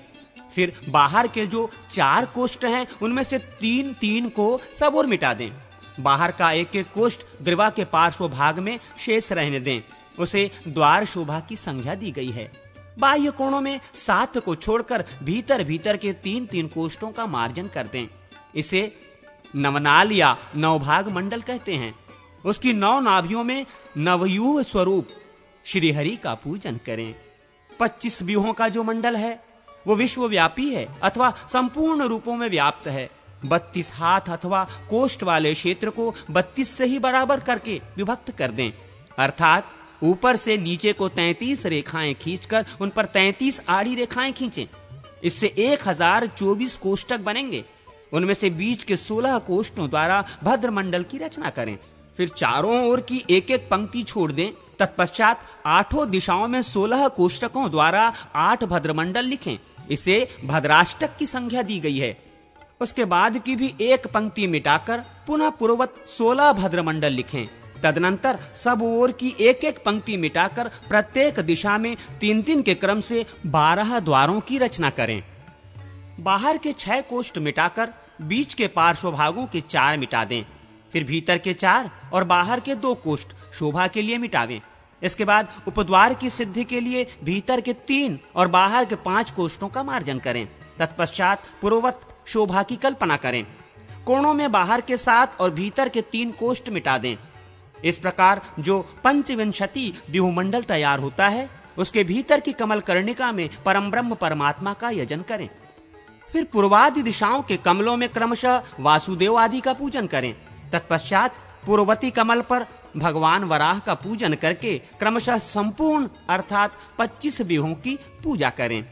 फिर बाहर के जो 4 कोष्ठ हैं उनमें से 3-3 को सब ओर मिटा दें। बाहर का 1-1 कोष्ठ ग्रीवा के पार्श्व भाग में शेष रहने दें। उसे द्वार शोभा की संज्ञा दी गई है। बाह्य कोणों में 7 को छोड़कर भीतर भीतर के 3-3 कोष्ठों का मार्जन कर दें। इसे नवनाल या नवभाग मंडल कहते हैं। उसकी 9 नाभियों में नवयूह स्वरूप श्री हरि का पूजन करें। 25 व्यूहों का जो मंडल है वो विश्वव्यापी है अथवा संपूर्ण रूपों में व्याप्त है। 32 हाथ अथवा कोष्ठ वाले क्षेत्र को 32 से ही बराबर करके विभक्त कर दें। अर्थात ऊपर से नीचे को 33 रेखाएं खींचकर उन पर 33 आड़ी रेखाएं खींचें। इससे 1024 कोष्ठक बनेंगे। उनमें से बीच के 16 कोष्ठों द्वारा भद्रमंडल की रचना करें। फिर चारों ओर की 1-1 पंक्ति छोड़ दें। तत्पश्चात 8 दिशाओं में 16 कोष्ठकों द्वारा 8 भद्रमंडल लिखें। इसे भद्राष्टक की संख्या दी गई है। उसके बाद की भी 1 पंक्ति मिटाकर पुनः पूर्ववत 16 भद्रमंडल लिखें। तदनंतर सब ओर की 1-1 पंक्ति मिटाकर प्रत्येक दिशा में 3-3 के क्रम से 12 द्वारों की रचना करें। बाहर के 6 कोष्ठ मिटाकर बीच के पार्श्व भागों के 4 मिटा दें। फिर भीतर के 4 और बाहर के 2 कोष्ठ शोभा के लिए मिटावें। इसके बाद उपद्वार की सिद्धि के लिए भीतर के 3 और बाहर के 5 कोष्ठों का मार्जन करें। तत्पश्चात पूर्ववत शोभा की कल्पना करें। कोणों में बाहर के 7 और भीतर के 3 कोष्ठ मिटा दें। इस प्रकार जो पंचविंशति व्यूहमंडल तैयार होता है उसके भीतर की कमल कर्णिका में परम ब्रह्म परमात्मा का यजन करें। फिर पूर्वादि दिशाओं के कमलों में क्रमशः वासुदेव आदि का पूजन करें। तत्पश्चात पूर्ववती कमल पर भगवान वराह का पूजन करके क्रमशः संपूर्ण अर्थात 25 व्यूहों की पूजा करें।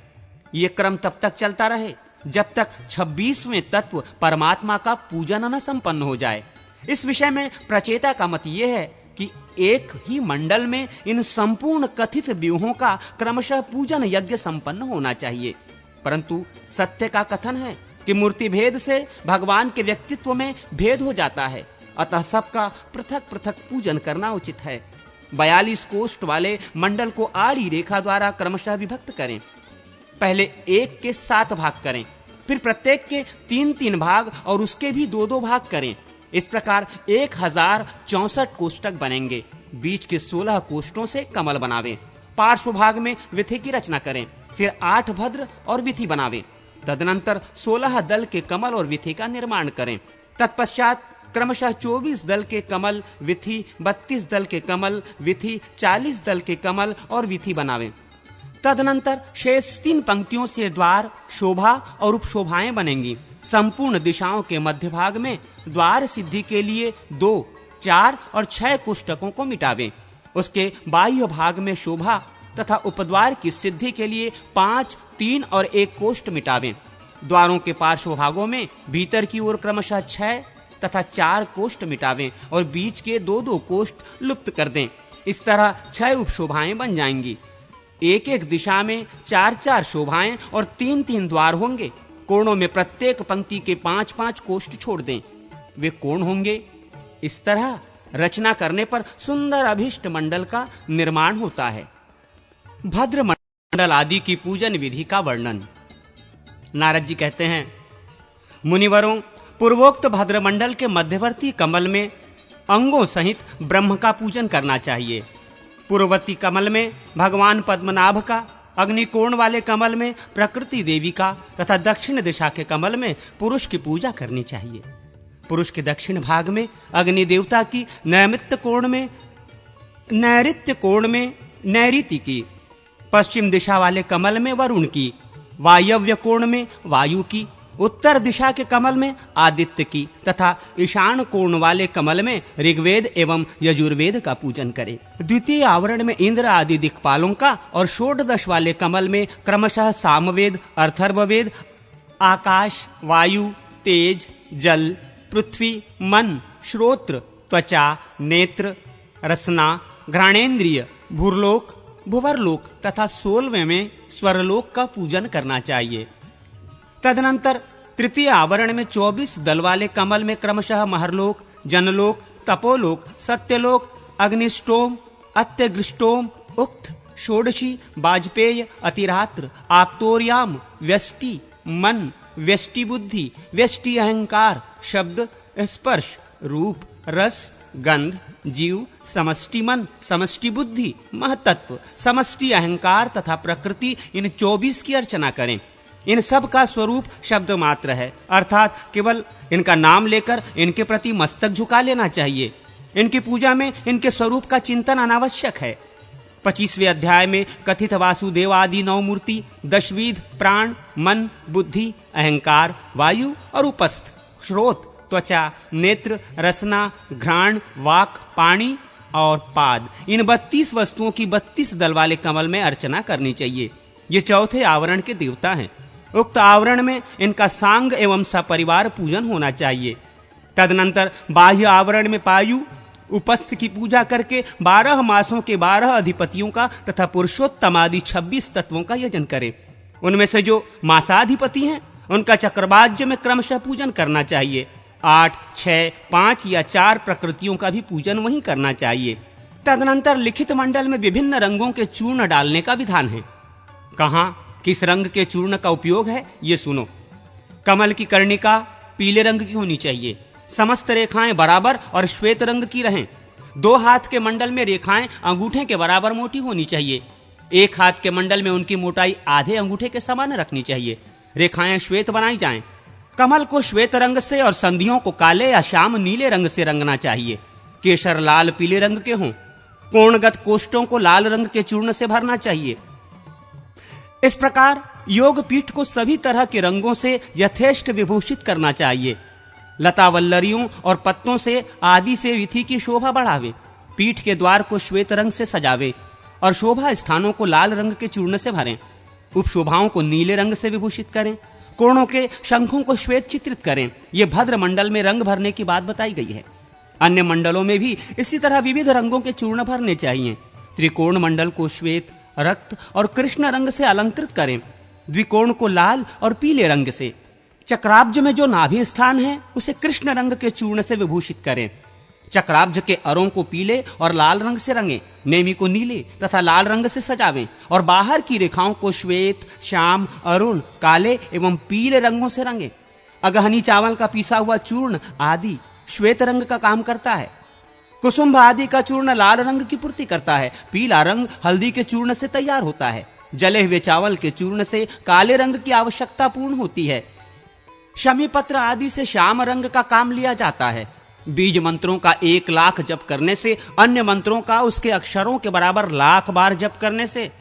ये क्रम तब तक चलता रहे जब तक 26वें तत्व परमात्मा का पूजन न संपन्न हो जाए। इस विषय में प्रचेता का मत यह है कि एक ही मंडल में इन संपूर्ण कथित व्यूहों का क्रमशः पूजन यज्ञ संपन्न होना चाहिए। परंतु सत्य का कथन है कि मूर्ति भेद से भगवान के व्यक्तित्व में भेद हो जाता है, अतः सबका पृथक पृथक पूजन करना उचित है। 42 कोष्ठ वाले मंडल को आड़ी रेखा द्वारा क्रमशः विभक्त करें। पहले 1 के 7 भाग करें, फिर प्रत्येक के 3-3 भाग और उसके भी 2-2 भाग करें। इस प्रकार 1064 कोष्ठक बनेंगे। बीच के 16 कोष्ठों से कमल बनावें। पार्श्व भाग में विथि की रचना करें। फिर 8 भद्र और विथि बनावें। तदनंतर 16 दल के कमल और विथि का निर्माण करें। तत्पश्चात क्रमशः 24 दल के कमल विथि, 32 दल के कमल विथि, 40 दल के कमल और विथि बनावें। तदनंतर शेष 3 पंक्तियों से द्वार, शोभा और उपशोभाएं बनेंगी। संपूर्ण दिशाओं के मध्य भाग में द्वार सिद्धि के लिए 2, 4 और 6 कोष्ठकों को मिटावें। उसके बाह्य भाग में शोभा तथा उपद्वार की सिद्धि के लिए 5, 3 और 1 कोष्ठ मिटावें। द्वारों के पार्श्व भागों में भीतर की ओर क्रमशः 6 तथा 4 कोष्ठ मिटावें और बीच के 2-2 कोष्ठ लुप्त कर दें। इस तरह 6 उपशोभाएं बन जाएंगी। एक एक दिशा में 4-4 शोभाएं और 3-3 द्वार होंगे। कोणों में प्रत्येक पंक्ति के 5-5 कोष्ठ छोड़ दें। वे कोण होंगे। इस तरह रचना करने पर सुंदर अभिष्ट मंडल का निर्माण होता है। भद्र मंडल आदि की पूजन विधि का वर्णन। नारद जी कहते हैं, मुनिवरों, पूर्वोक्त भद्र मंडल के मध्यवर्ती कमल में अंगों सहित ब्रह्म का पूजन करना चाहिए। पूर्ववर्ती कमल में भगवान पद्मनाभ का, अग्निकोण वाले कमल में प्रकृति देवी का तथा दक्षिण दिशा के कमल में पुरुष की पूजा करनी चाहिए। पुरुष के दक्षिण भाग में अग्नि देवता की, नैऋत्य कोण में नैऋति की, पश्चिम दिशा वाले कमल में वरुण की, वायव्य कोण में वायु की, उत्तर दिशा के कमल में आदित्य की तथा ईशान कोण वाले कमल में ऋग्वेद एवं यजुर्वेद का पूजन करें। द्वितीय आवरण में इंद्र आदि दिक्पालों का और षोडश वाले कमल में क्रमशः सामवेद, अथर्ववेद, आकाश, वायु, तेज, जल, पृथ्वी, मन, श्रोत्र, त्वचा, नेत्र, रसना, घ्राणेन्द्रिय, भूर्लोक, भुवरलोक तथा 16वें में स्वरलोक का पूजन करना चाहिए। तदनंतर तृतीय आवरण में 24 दल वाले कमल में क्रमशः महरलोक, जनलोक, तपोलोक, सत्यलोक, अग्निष्टोम, अत्यग्रिष्टोम, उक्त, षोडशी, वाजपेय, अतिरात्र, आप्तोर्याम, व्यष्टि, मन, व्यष्टि बुद्धि, व्यष्टि अहंकार, शब्द, स्पर्श, रूप, रस, गंध, जीव, समष्टि मन, समष्टि बुद्धि, महतत्व, समष्टि अहंकार तथा प्रकृति, इन 24 की अर्चना करें। इन सब का स्वरूप शब्द मात्र है, अर्थात केवल इनका नाम लेकर इनके प्रति मस्तक झुका लेना चाहिए। इनकी पूजा में इनके स्वरूप का चिंतन अनावश्यक है। 25वें अध्याय में कथित वासुदेव आदि 9 मूर्ति, 10 विध प्राण, मन, बुद्धि, अहंकार, वायु और उपस्थ, श्रोत, त्वचा, नेत्र, रसना, घ्राण, वाक, पाणी और पाद, इन 32 वस्तुओं की 32 दल वाले कमल में अर्चना करनी चाहिए। ये चौथे आवरण के देवता हैं। उक्त आवरण में इनका सांग एवं सपरिवार पूजन होना चाहिए। तदनंतर बाह्य आवरण में पायु, उपस्थ की पूजा करके 12 मासों के 12 अधिपतियों का तथा पुरुषोत्तम आदि 26 तत्वों का यजन करें। उनमें से जो मासाधिपति हैं उनका चक्रवाज्य में क्रमशः पूजन करना चाहिए। 8, 6, 5 या 4 प्रकृतियों का भी पूजन वहीं करना चाहिए। तदनंतर लिखित मंडल में विभिन्न रंगों के चूर्ण डालने का विधान है। कहाँ किस रंग के चूर्ण का उपयोग है, ये सुनो। कमल की कर्णिका पीले रंग की होनी चाहिए। समस्त रेखाएं बराबर और श्वेत रंग की रहें। 2 हाथ के मंडल में रेखाएं अंगूठे के बराबर मोटी होनी चाहिए। 1 हाथ के मंडल में उनकी मोटाई आधे अंगूठे के समान रखनी चाहिए। रेखाएं श्वेत बनाई जाएं। कमल को श्वेत रंग से और संधियों को काले या श्याम नीले रंग से रंगना चाहिए। केसर लाल पीले रंग के हों। कोणगत कोष्ठों को लाल रंग के चूर्ण से भरना चाहिए। इस प्रकार योग पीठ को सभी तरह के रंगों से यथेष्ट विभूषित करना चाहिए। लता वल्लरियों और पत्तों से आदि से विधि की शोभा बढ़ावे। पीठ के द्वार को श्वेत रंग से सजावे और शोभा स्थानों को लाल रंग के चूर्ण से भरें। उपशोभाओं को नीले रंग से विभूषित करें। कोणों के शंखों को श्वेत चित्रित करें। ये भद्र मंडल में रंग भरने की बात बताई गई है। अन्य मंडलों में भी इसी तरह विविध रंगों के चूर्ण भरने चाहिए। त्रिकोण मंडल को श्वेत, रक्त और कृष्ण रंग से अलंकृत करें। द्विकोण को लाल और पीले रंग से। चक्राब्ज में जो नाभि स्थान है उसे कृष्ण रंग के चूर्ण से विभूषित करें। चक्राब्ज के अरों को पीले और लाल रंग से रंगें। नेमी को नीले तथा लाल रंग से सजावें और बाहर की रेखाओं को श्वेत, श्याम, अरुण, काले एवं पीले रंगों से रंगें। अगहनी चावल का पीसा हुआ चूर्ण आदि श्वेत रंग का काम करता है। कुसुम्भ आदि का चूर्ण लाल रंग की पूर्ति करता है। पीला रंग हल्दी के चूर्ण से तैयार होता है। जले हुए चावल के चूर्ण से काले रंग की आवश्यकता पूर्ण होती है। शमी पत्र आदि से श्याम रंग का काम लिया जाता है। बीज मंत्रों का 1 लाख जप करने से, अन्य मंत्रों का उसके अक्षरों के बराबर लाख बार जप करने से,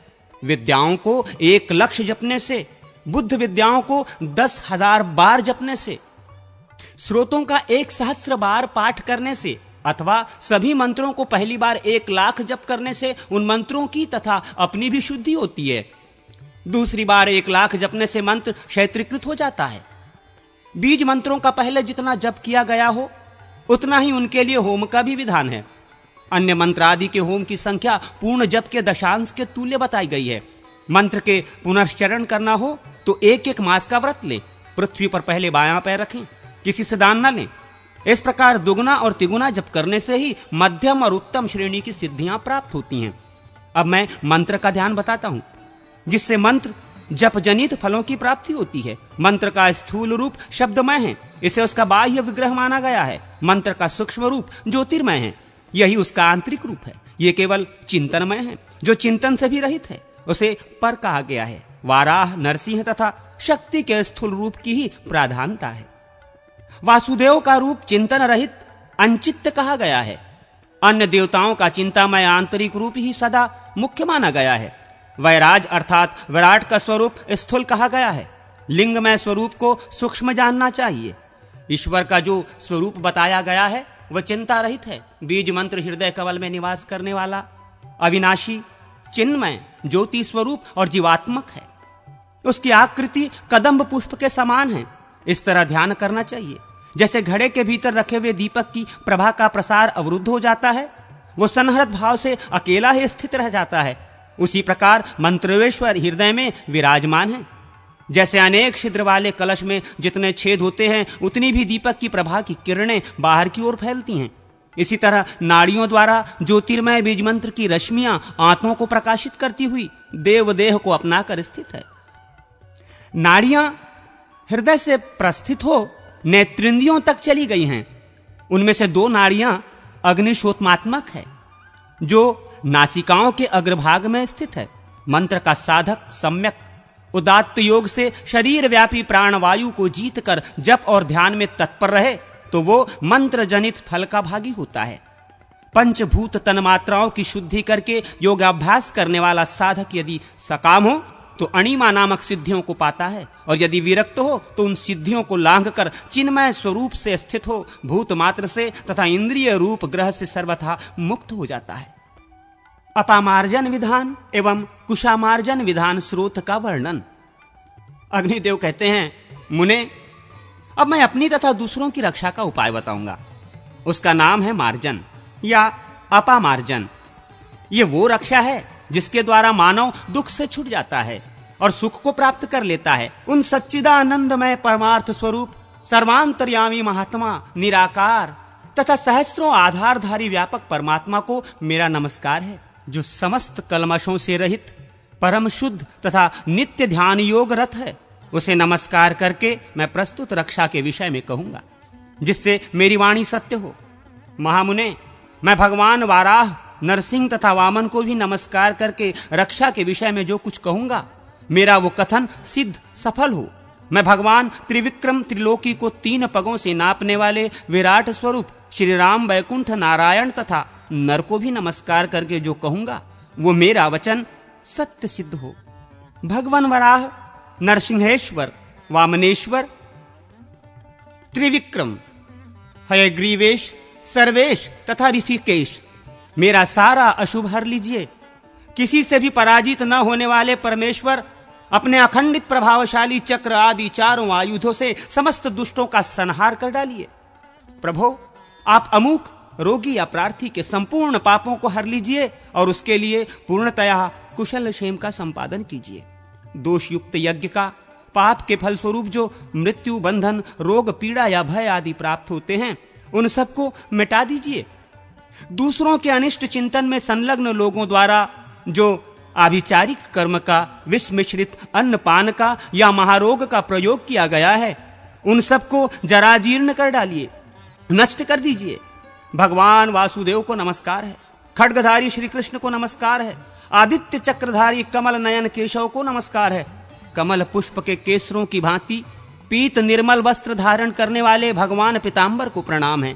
विद्याओं को 1 लक्ष जपने से, बुद्ध विद्याओं को 10,000 बार जपने से, स्रोतों का 1 सहस्र बार पाठ करने से, अथवा सभी मंत्रों को पहली बार 1,00,000 जप करने से उन मंत्रों की तथा अपनी भी शुद्धि होती है। दूसरी बार 1,00,000 जपने से मंत्र क्षेत्रीकृत हो जाता है। बीज मंत्रों का पहले जितना जप किया गया हो उतना ही उनके लिए होम का भी विधान है। अन्य मंत्र आदि के होम की संख्या पूर्ण जप के दशांश के तुल्य बताई गई है। मंत्र के पुनश्चरण करना हो तो 1-1 मास का व्रत लें, पृथ्वी पर पहले बायां पैर रखें, किसी से दान न लें। इस प्रकार दुगुना और तिगुना जप करने से ही मध्यम और उत्तम श्रेणी की सिद्धियां प्राप्त होती हैं। अब मैं मंत्र का ध्यान बताता हूं, जिससे मंत्र जप जनित फलों की प्राप्ति होती है। मंत्र का स्थूल रूप शब्दमय है, इसे उसका बाह्य विग्रह माना गया है। मंत्र का सूक्ष्म रूप ज्योतिर्मय है, यही उसका आंतरिक रूप है। ये केवल चिंतनमय है, जो चिंतन से भी रहित है उसे पर कहा गया है। वाराह, नरसिंह तथा शक्ति के स्थूल रूप की ही प्राधानता है। वासुदेव का रूप चिंतन रहित अनचित्त कहा गया है। अन्य देवताओं का चिंतामय आंतरिक रूप ही सदा मुख्य माना गया है। वैराज अर्थात विराट का स्वरूप स्थूल कहा गया है। लिंगमय स्वरूप को सूक्ष्म जानना चाहिए। ईश्वर का जो स्वरूप बताया गया है वह चिंता रहित है। बीज मंत्र हृदय कमल में निवास करने वाला, अविनाशी, चिन्मय, ज्योति स्वरूप और जीवात्मक है। उसकी आकृति कदम्ब पुष्प के समान है। इस तरह ध्यान करना चाहिए। जैसे घड़े के भीतर रखे हुए दीपक की प्रभा का प्रसार अवरुद्ध हो जाता है, वो सन्हत भाव से अकेला ही स्थित रह जाता है, उसी प्रकार मंत्रेश्वर हृदय में विराजमान है। जैसे अनेक छिद्र वाले कलश में जितने छेद होते हैं उतनी भी दीपक की प्रभा की किरणें बाहर की ओर फैलती हैं। इसी तरह नाड़ियों द्वारा ज्योतिर्मय बीज मंत्र की रश्मियां आत्माओं को प्रकाशित करती हुई देवदेह को अपनाकर स्थित है। नाड़ियां हृदय से प्रस्थित हो नेत्रेंद्रियों तक चली गई हैं। उनमें से 2 नाड़ियां अग्निशोत्मात्मक है, जो नासिकाओं के अग्रभाग में स्थित है। मंत्र का साधक सम्यक उदात्त योग से शरीर व्यापी प्राणवायु को जीतकर जप और ध्यान में तत्पर रहे तो वो मंत्र जनित फल का भागी होता है। पंचभूत तन्मात्राओं की शुद्धि करके योगाभ्यास करने वाला साधक यदि सकाम हो तो अणिमा नामक सिद्धियों को पाता है, और यदि विरक्त हो तो उन सिद्धियों को लांघकर चिन्मय स्वरूप से स्थित हो भूत मात्र से तथा इंद्रिय रूप ग्रह से सर्वथा मुक्त हो जाता है। अपामार्जन विधान एवं कुशामार्जन विधान स्रोत का वर्णन। अग्निदेव कहते हैं, मुने, अब मैं अपनी तथा दूसरों की रक्षा का उपाय बताऊंगा। उसका नाम है मार्जन या अपामार्जन। ये वो रक्षा है जिसके द्वारा मानव दुख से छूट जाता है और सुख को प्राप्त कर लेता है। उन सच्चिदानंदमय परमार्थ स्वरूप सर्वांतर्यामी महात्मा निराकार तथा सहस्रों आधारधारी व्यापक परमात्मा को मेरा नमस्कार है, जो समस्त कलमशों से रहित परम शुद्ध तथा नित्य ध्यान योग रत है। उसे नमस्कार करके मैं प्रस्तुत रक्षा के विषय में कहूंगा, जिससे मेरी वाणी सत्य हो। महामुने, मैं भगवान वाराह, नरसिंह तथा वामन को भी नमस्कार करके रक्षा के विषय में जो कुछ कहूंगा, मेरा वो कथन सिद्ध सफल हो। मैं भगवान त्रिविक्रम त्रिलोकी को 3 पगों से नापने वाले विराट स्वरूप श्री राम, वैकुंठ, नारायण तथा नर को भी नमस्कार करके जो कहूंगा, वो मेरा वचन सत्य सिद्ध हो। भगवान वराह, नरसिंहेश्वर, वामनेश्वर, त्रिविक्रम, हयग्रीवेश, सर्वेश तथा ऋषिकेश, मेरा सारा अशुभ हर लीजिए। किसी से भी पराजित न होने वाले परमेश्वर अपने अखंडित प्रभावशाली चक्र आदि 4 आयुधों से समस्त दुष्टों का संहार कर डालिए। प्रभो, आप अमूक रोगी या प्रार्थी के संपूर्ण पापों को हर लीजिए और उसके लिए पूर्णतया कुशल क्षेम का संपादन कीजिए। दोष युक्त यज्ञ का पाप के फल स्वरूप जो मृत्यु, बंधन, रोग, पीड़ा या भय आदि प्राप्त होते हैं, उन सबको मिटा दीजिए। दूसरों के अनिष्ट चिंतन में संलग्न लोगों द्वारा जो आभिचारिक कर्म का, विष मिश्रित अन्न पान का या महारोग का प्रयोग किया गया है, उन सबको जराजीर्ण कर डालिए, नष्ट कर दीजिए। भगवान वासुदेव को नमस्कार है, खड्गधारी श्री कृष्ण को नमस्कार है, आदित्य चक्रधारी कमल नयन केशव को नमस्कार है। कमल पुष्प के केसरों की भांति पीत निर्मल वस्त्र धारण करने वाले भगवान पीतांबर को प्रणाम है।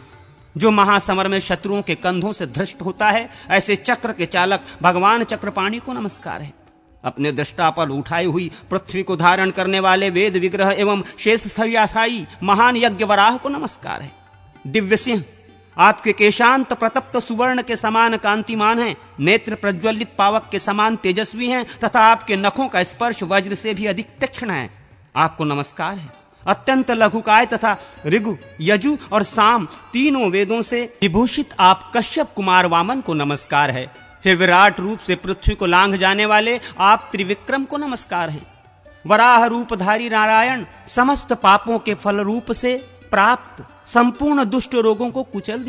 जो महासमर में शत्रुओं के कंधों से धृष्ट होता है, ऐसे चक्र के चालक भगवान चक्रपाणी को नमस्कार है। अपने दृष्टा पर उठाई हुई पृथ्वी को धारण करने वाले वेद विग्रह एवं शेष सव्यासाई महान यज्ञ वराह को नमस्कार है। दिव्य सिंह, आपके केशांत प्रतप्त सुवर्ण के समान कांतिमान हैं, नेत्र प्रज्वलित पावक के समान तेजस्वी हैं तथा आपके नखों का स्पर्श वज्र से भी अधिक तीक्ष्ण है। आपको नमस्कार है। अत्यंत लघुकाय तथा ऋगु, यजु और साम तीनों वेदों से विभूषित आप कश्यप कुमार वामन को नमस्कार है। फिर विराट रूप से पृथ्वी को लांघ जाने वाले आप त्रिविक्रम को नमस्कार है। वराह रूपधारी नारायण समस्त पापों के फल रूप से प्राप्त संपूर्ण दुष्ट रोगों को कुचल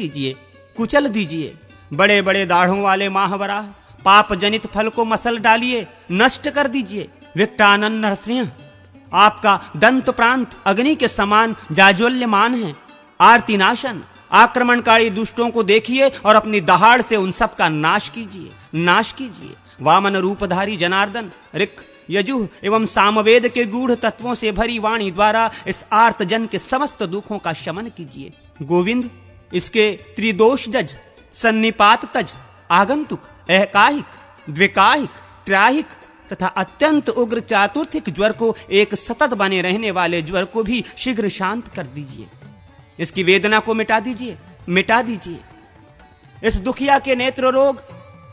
दीजिए। बड़े बड़े दाढ़ों वाले महावराह पाप जनित फल को मसल डालिए, नष्ट कर दीजिए। विकटानन नरसिंह आपका दंत प्रांत अग्नि के समान जाज्वल्यमान है। आरती नाशन आक्रमणकारी दुष्टों को देखिए और अपनी दहाड़ से उन सब का नाश कीजिए। वामन रूपधारी जनार्दन ऋक, यजुः एवं सामवेद के गूढ़ तत्वों से भरी वाणी द्वारा इस आर्त जन के समस्त दुखों का शमन कीजिए। गोविंद इसके त्रिदोष जज, सन्निपात तज, आगंतुक, एकाहिक, द्विकाहिक, त्राहिक तथा अत्यंत उग्र चातुर्थिक ज्वर को एक सतत बने रहने वाले ज्वर को भी शीघ्र शांत कर दीजिए। इसकी वेदना को मिटा दीजिए। इस दुखिया के नेत्र रोग,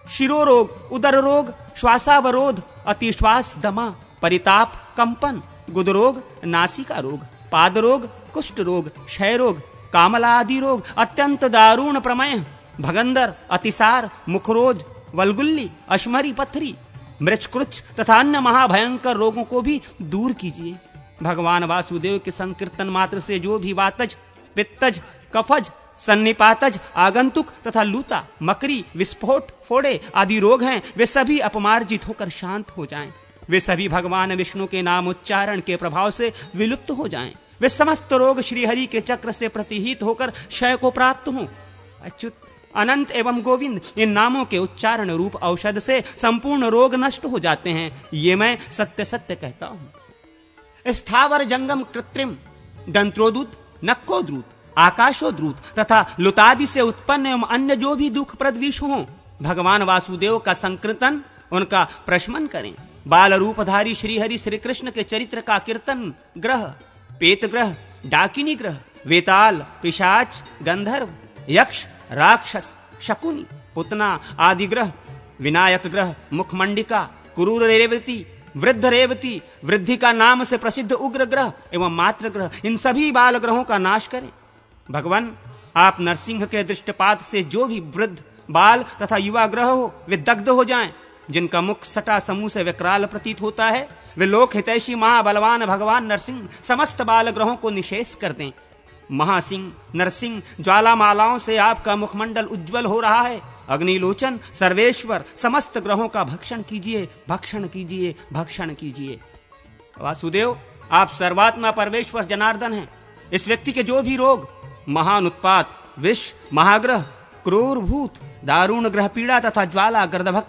शिरोरोग, उदर रोग, श्वासावरोध, अतिश्वास दमा, परिताप, कंपन, गुदरोग, नासिका रोग, पाद रोग, कुष्ठ रोग, क्षय रोग, कामला आदि रोग, अत्यंत दारुण प्रमेह, भगंदर, अतिसार, मुखरोज, वलगुल्ली, अश्मरी पत्थरी, मृच्छकृच्छ तथा अन्य महाभयंकर रोगों को भी दूर कीजिए। भगवान वासुदेव के संकीर्तन मात्र से जो भी वातज, पित्तज, कफज, सन्निपातज, आगंतुक तथा लूता, मकरी, विस्फोट, फोड़े आदि रोग हैं, वे सभी अपमार्जित होकर शांत हो जाएं। वे सभी भगवान विष्णु के नाम उच्चारण के प्रभाव से विलुप्त हो जाएं। वे समस्त रोग श्रीहरि के चक्र से प्रतिहित होकर क्षय को प्राप्त हों। अच्युत, अनंत एवं गोविंद इन नामों के उच्चारण रूप औषध से संपूर्ण रोग नष्ट हो जाते हैं। ये मैं सत्य सत्य कहता हूं। स्थावर जंगम कृत्रिम दंत्रोदूत, नक्कोद्रूत, आकाशोद्रूत तथा लुतादि से उत्पन्न एवं अन्य जो भी दुखप्रद विष हों, भगवान वासुदेव का संकीर्तन, उनका प्रशमन करें। बाल रूपधारी श्रीहरि श्री कृष्ण के चरित्र का कीर्तन ग्रह, पेत ग्रह, डाकिनी ग्रह, वेताल, पिशाच, गंधर्व, यक्ष, राक्षस, शकुनी, पुतना आदि ग्रह, विनायक ग्रह, मुखमंडिका, क्रूर रेवती, वृद्ध रेवती, वृद्धि का नाम से प्रसिद्ध उग्र ग्रह एवं मात्र ग्रह, इन सभी बाल ग्रहों का नाश करें। भगवान आप नरसिंह के दृष्टपात से जो भी वृद्ध, बाल तथा युवा ग्रह हो वे दग्ध हो जाएं। जिनका मुख सटा समूह से विकराल प्रतीत होता है, वे लोक हितैषी महाबलवान भगवान नरसिंह समस्त बाल ग्रहों को निशेष कर दें। महासिंह नरसिंह ज्वालामालाओं से आपका मुखमंडल उज्जवल हो रहा है। अग्निलोचन सर्वेश्वर समस्त ग्रहों का भक्षण कीजिए। वासुदेव आप सर्वात्मा परमेश्वर जनार्दन हैं। इस व्यक्ति के जो भी रोग, महान उत्पात, विष, महाग्रह, क्रूर भूत, दारुण ग्रह पीड़ा तथा ज्वाला, गर्दभक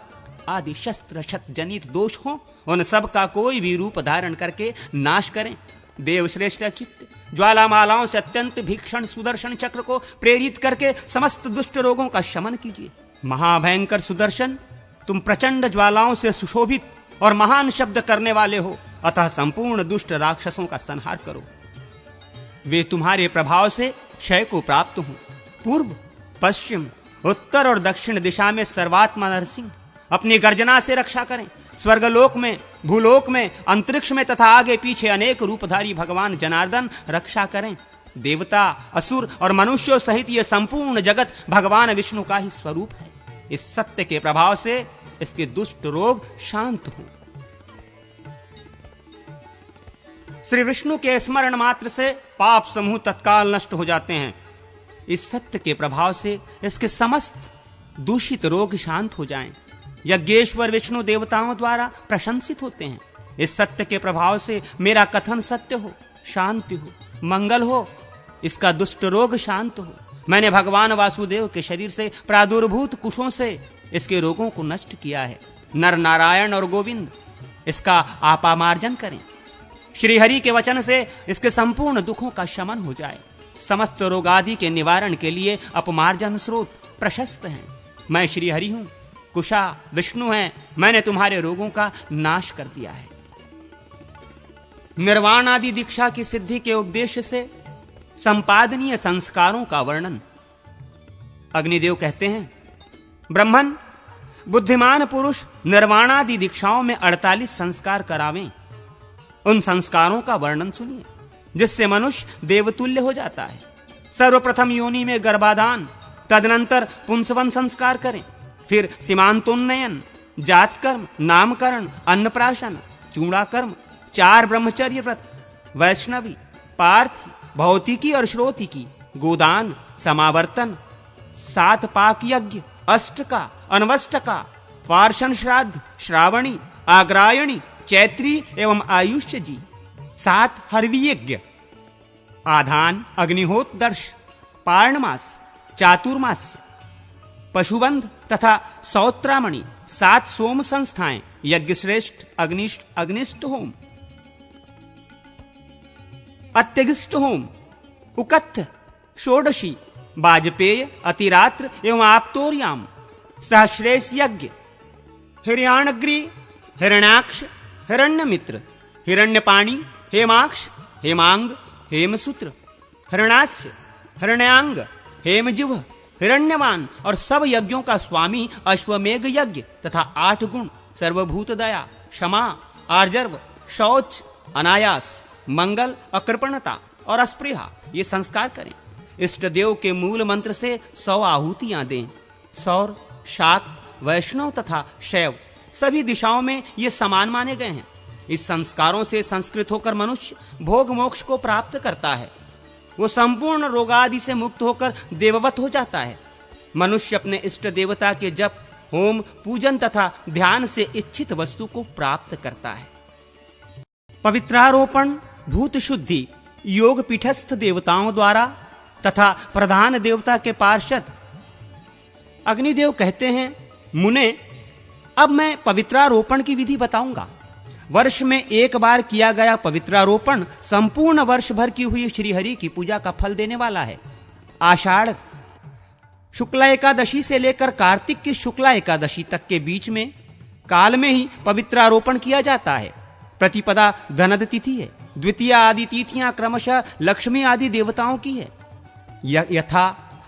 आदि शस्त्र शत जनित दोष हो, उन सब का कोई भी रूप धारण करके नाश करें। देव श्रेष्ठ चित्त ज्वालामालाओं से अत्यंत भीषण सुदर्शन चक्र को प्रेरित करके समस्त दुष्ट रोगों का शमन कीजिए। महाभयंकर सुदर्शन, तुम प्रचंड ज्वालाओं से सुशोभित और महान शब्द करने वाले हो, अतः संपूर्ण दुष्ट राक्षसों का संहार करो। वे तुम्हारे प्रभाव से क्षय को प्राप्त हों। पूर्व, पश्चिम, उत्तर और दक्षिण दिशा में सर्वात्मा नरसिंह अपनी गर्जना से रक्षा करें। स्वर्गलोक में, भूलोक में, अंतरिक्ष में तथा आगे पीछे अनेक रूपधारी भगवान जनार्दन रक्षा करें। देवता, असुर और मनुष्यों सहित यह संपूर्ण जगत भगवान विष्णु का ही स्वरूप है। इस सत्य के प्रभाव से इसके दुष्ट रोग शांत हों। श्री विष्णु के स्मरण मात्र से पाप समूह तत्काल नष्ट हो जाते हैं। इस सत्य के प्रभाव से इसके समस्त दूषित रोग शांत हो जाएं। यज्ञेश्वर विष्णु देवताओं द्वारा प्रशंसित होते हैं। इस सत्य के प्रभाव से मेरा कथन सत्य हो, शांति हो, मंगल हो, इसका दुष्ट रोग शांत हो। मैंने भगवान वासुदेव के शरीर से प्रादुर्भूत कुशों से इसके रोगों को नष्ट किया है। नर नारायण और गोविंद इसका आपामार्जन करें। श्रीहरि के वचन से इसके संपूर्ण दुखों का शमन हो जाए। समस्त रोगादि के निवारण के लिए अपमार्जन स्रोत प्रशस्त हैं। मैं श्रीहरि हूं, कुशा विष्णु हैं। मैंने तुम्हारे रोगों का नाश कर दिया है। निर्वाण आदि दीक्षा की सिद्धि के उपदेश से संपादनीय संस्कारों का वर्णन। अग्निदेव कहते हैं, ब्रह्मन, बुद्धिमान पुरुष निर्वाणादि दीक्षाओं में 48 संस्कार करावें। उन संस्कारों का वर्णन सुनिए जिससे मनुष्य देवतुल्य हो जाता है। सर्वप्रथम योनि में गर्भाधान, तदनंतर पुंसवन संस्कार करें, फिर सीमांतोन्नयन, जात कर्म, नामकरण, अन्नप्राशन, चूड़ा कर्म, 4 ब्रह्मचर्य व्रत, वैष्णवी, पार्थी, भौतिकी और श्रोतिकी, गोदान, समावर्तन, 7 पाक यज्ञ, अष्टका, अनवष्टका, पार्षण श्राद्ध, श्रावणी, आग्रायणी, चैत्री एवं आयुष्य जी, 7 हरवी यज्ञ, आधान, अग्निहोत्र, दर्श, पार्णमास, चातुर्मास्य, पशुबंध तथा सौत्रामणि, 7 सोम संस्थाएं, यज्ञ श्रेष्ठ, अग्निष्ट होम, अत्यगिष्ट होम, उकत्थ, षोडशी, वाजपेय, अतिरात्र एवं आप्तोर्याम, सहश्रेष यज्ञ, हिरण्याग्रि, हिरण्याक्ष, हिरण्यमित्र, हिरण्यपाणी, हेमाक्ष, हेमांग, हेमसूत्र, हिरण्यास्य, हिरण्याङ्ग, हेमजिह्व, हिरण्यवान और सब यज्ञों का स्वामी अश्वमेघ यज्ञ तथा 8 गुण, सर्वभूत दया, क्षमा, आर्जव, शौच, अनायास, मंगल, अकृपणता और अस्पृहा, ये संस्कार करें। इष्ट देव के मूल मंत्र से 100 आहुतियां दें। सौर, शाक्त, वैष्णव तथा शैव सभी दिशाओं में ये समान माने गए हैं। इस संस्कारों से संस्कृत होकर मनुष्य भोग मोक्ष को प्राप्त करता है। वो संपूर्ण रोगादि से मुक्त होकर देववत हो जाता है। मनुष्य अपने इष्ट देवता के जप, होम, पूजन तथा ध्यान से इच्छित वस्तु को प्राप्त करता है। पवित्रारोपण, भूत शुद्धि, योग पीठस्थ देवताओं द्वारा तथा प्रधान देवता के पार्षद अग्निदेव कहते हैं, मुने, अब मैं पवित्रारोपण की विधि बताऊंगा। वर्ष में एक बार किया गया पवित्रारोपण संपूर्ण वर्ष भर की हुई श्रीहरि की पूजा का फल देने वाला है। आषाढ़ शुक्ला एकादशी से लेकर कार्तिक की शुक्ला एकादशी तक के बीच में काल में ही पवित्रारोपण किया जाता है। प्रतिपदा धनद तिथि है। द्वितीय आदि तिथियां क्रमशः लक्ष्मी आदि देवताओं की है। यथा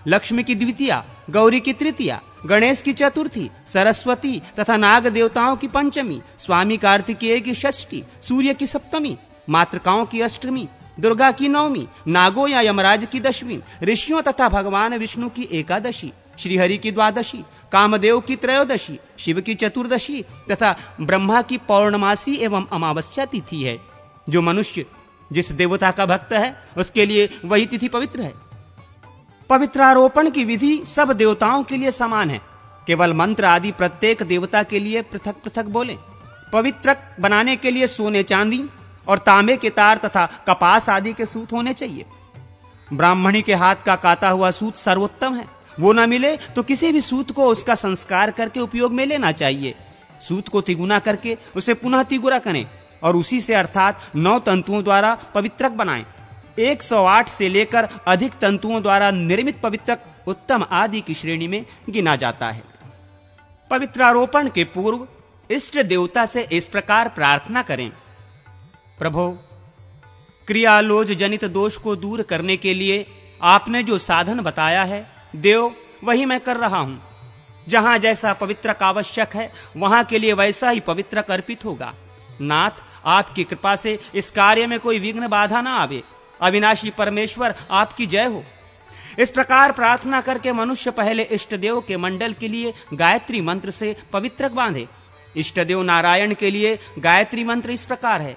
लक्ष्मी की द्वितीया, गौरी की तृतीया, गणेश की चतुर्थी, सरस्वती तथा नाग देवताओं की पंचमी, स्वामी कार्तिकेय की षष्ठी, सूर्य की सप्तमी, मातृकाओं की अष्टमी, दुर्गा की नवमी, नागों या यमराज की दशमी, ऋषियों तथा भगवान विष्णु की एकादशी, श्रीहरि की द्वादशी, कामदेव की त्रयोदशी, शिव की चतुर्दशी तथा ब्रह्मा की पौर्णमासी एवं अमावस्या तिथि है। जो मनुष्य जिस देवता का भक्त है उसके लिए वही तिथि पवित्र है। पवित्रारोपण की विधि सब देवताओं के लिए समान है। केवल मंत्र आदि प्रत्येक देवता के लिए पृथक पृथक बोले। पवित्रक बनाने के लिए सोने चांदी और तांबे के तार तथा कपास आदि के सूत होने चाहिए। ब्राह्मणी के हाथ का काता हुआ सूत सर्वोत्तम है। वो न मिले तो किसी भी सूत को उसका संस्कार करके उपयोग में लेना चाहिए। सूत को तिगुना करके उसे पुनः तिगुरा करें और उसी से अर्थात 9 तंतुओं द्वारा पवित्रक बनाएं। 108 से लेकर अधिक तंतुओं द्वारा निर्मित पवित्रक उत्तम आदि की श्रेणी में गिना जाता है। पवित्रारोपण के पूर्व इष्ट देवता से इस प्रकार प्रार्थना करें, प्रभो, क्रियालोज जनित दोष को दूर करने के लिए आपने जो साधन बताया है, देव वही मैं कर रहा हूं। जहां जैसा पवित्रक आवश्यक है वहां के लिए वैसा ही पवित्रक अर्पित होगा। नाथ, आपकी कृपा से इस कार्य में कोई विघ्न बाधा ना आवे। अविनाशी परमेश्वर आपकी जय हो। इस प्रकार प्रार्थना करके मनुष्य पहले इष्ट देव के मंडल के लिए गायत्री मंत्र से पवित्रक बांधे। इष्ट देव नारायण के लिए गायत्री मंत्र इस प्रकार है,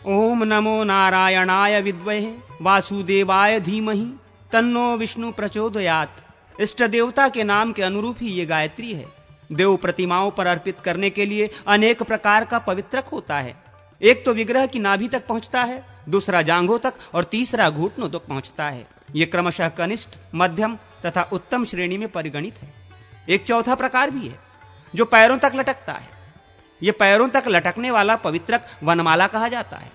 ओम नमो नारायणाय विद्महे वासुदेवाय धीमहि तन्नो विष्णु प्रचोदयात्। इष्ट देवता के नाम के अनुरूप ही ये गायत्री है। देव प्रतिमाओं पर अर्पित करने के लिए अनेक प्रकार का पवित्रक होता है। एक तो विग्रह की नाभि तक पहुंचता है, दूसरा जांघों तक और तीसरा घुटनों तक पहुंचता है। ये क्रमशः कनिष्ठ, मध्यम तथा उत्तम श्रेणी में परिगणित है। एक चौथा प्रकार भी है जो पैरों तक लटकता है। ये पैरों तक लटकने वाला पवित्रक वनमाला कहा जाता है।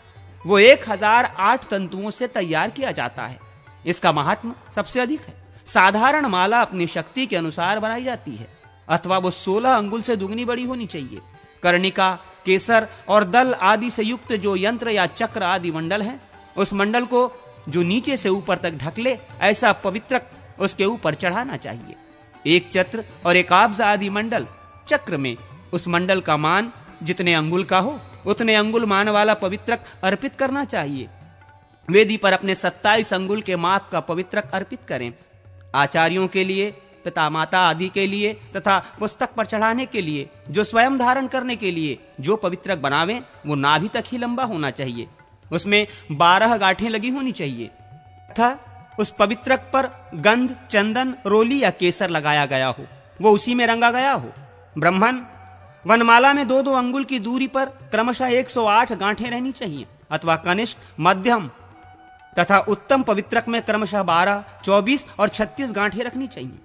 वो 1008 तंतुओं से तैयार किया जाता है। इसका महात्म सबसे अधिक है। साधारण माला अपनी शक्ति के अनुसार बनाई जाती है, अथवा वो 16 अंगुल से दुगनी बड़ी होनी चाहिए। कर्णिका, केसर और दल आदि से युक्त जो यंत्र या चक्र आदि मंडल है, उस मंडल को जो नीचे से ऊपर तक ढक ले, ऐसा पवित्रक उसके ऊपर चढ़ाना चाहिए। एक चक्र और एक आब्ज आदि मंडल, चक्र में उस मंडल का मान जितने अंगुल का हो उतने अंगुल मान वाला पवित्रक अर्पित करना चाहिए। वेदी पर अपने 27 अंगुल के माप का पवित्रक अर्पित करें। आचार्यों के लिए, पिता माता आदि के लिए तथा पुस्तक पर चढ़ाने के लिए, जो स्वयं धारण करने के लिए जो पवित्रक बनावें वो नाभि तक ही लंबा होना चाहिए। उसमें 12 गांठें लगी होनी चाहिए तथा उस पवित्रक पर गंध, चंदन, रोली या केसर लगाया गया हो, वो उसी में रंगा गया हो। ब्राह्मण वनमाला में 2-2 अंगुल की दूरी पर क्रमशः 108 गांठें रहनी चाहिए अथवा कनिष्ठ, मध्यम तथा उत्तम पवित्रक में क्रमशः 12, 24 और 36 गांठें रखनी चाहिए।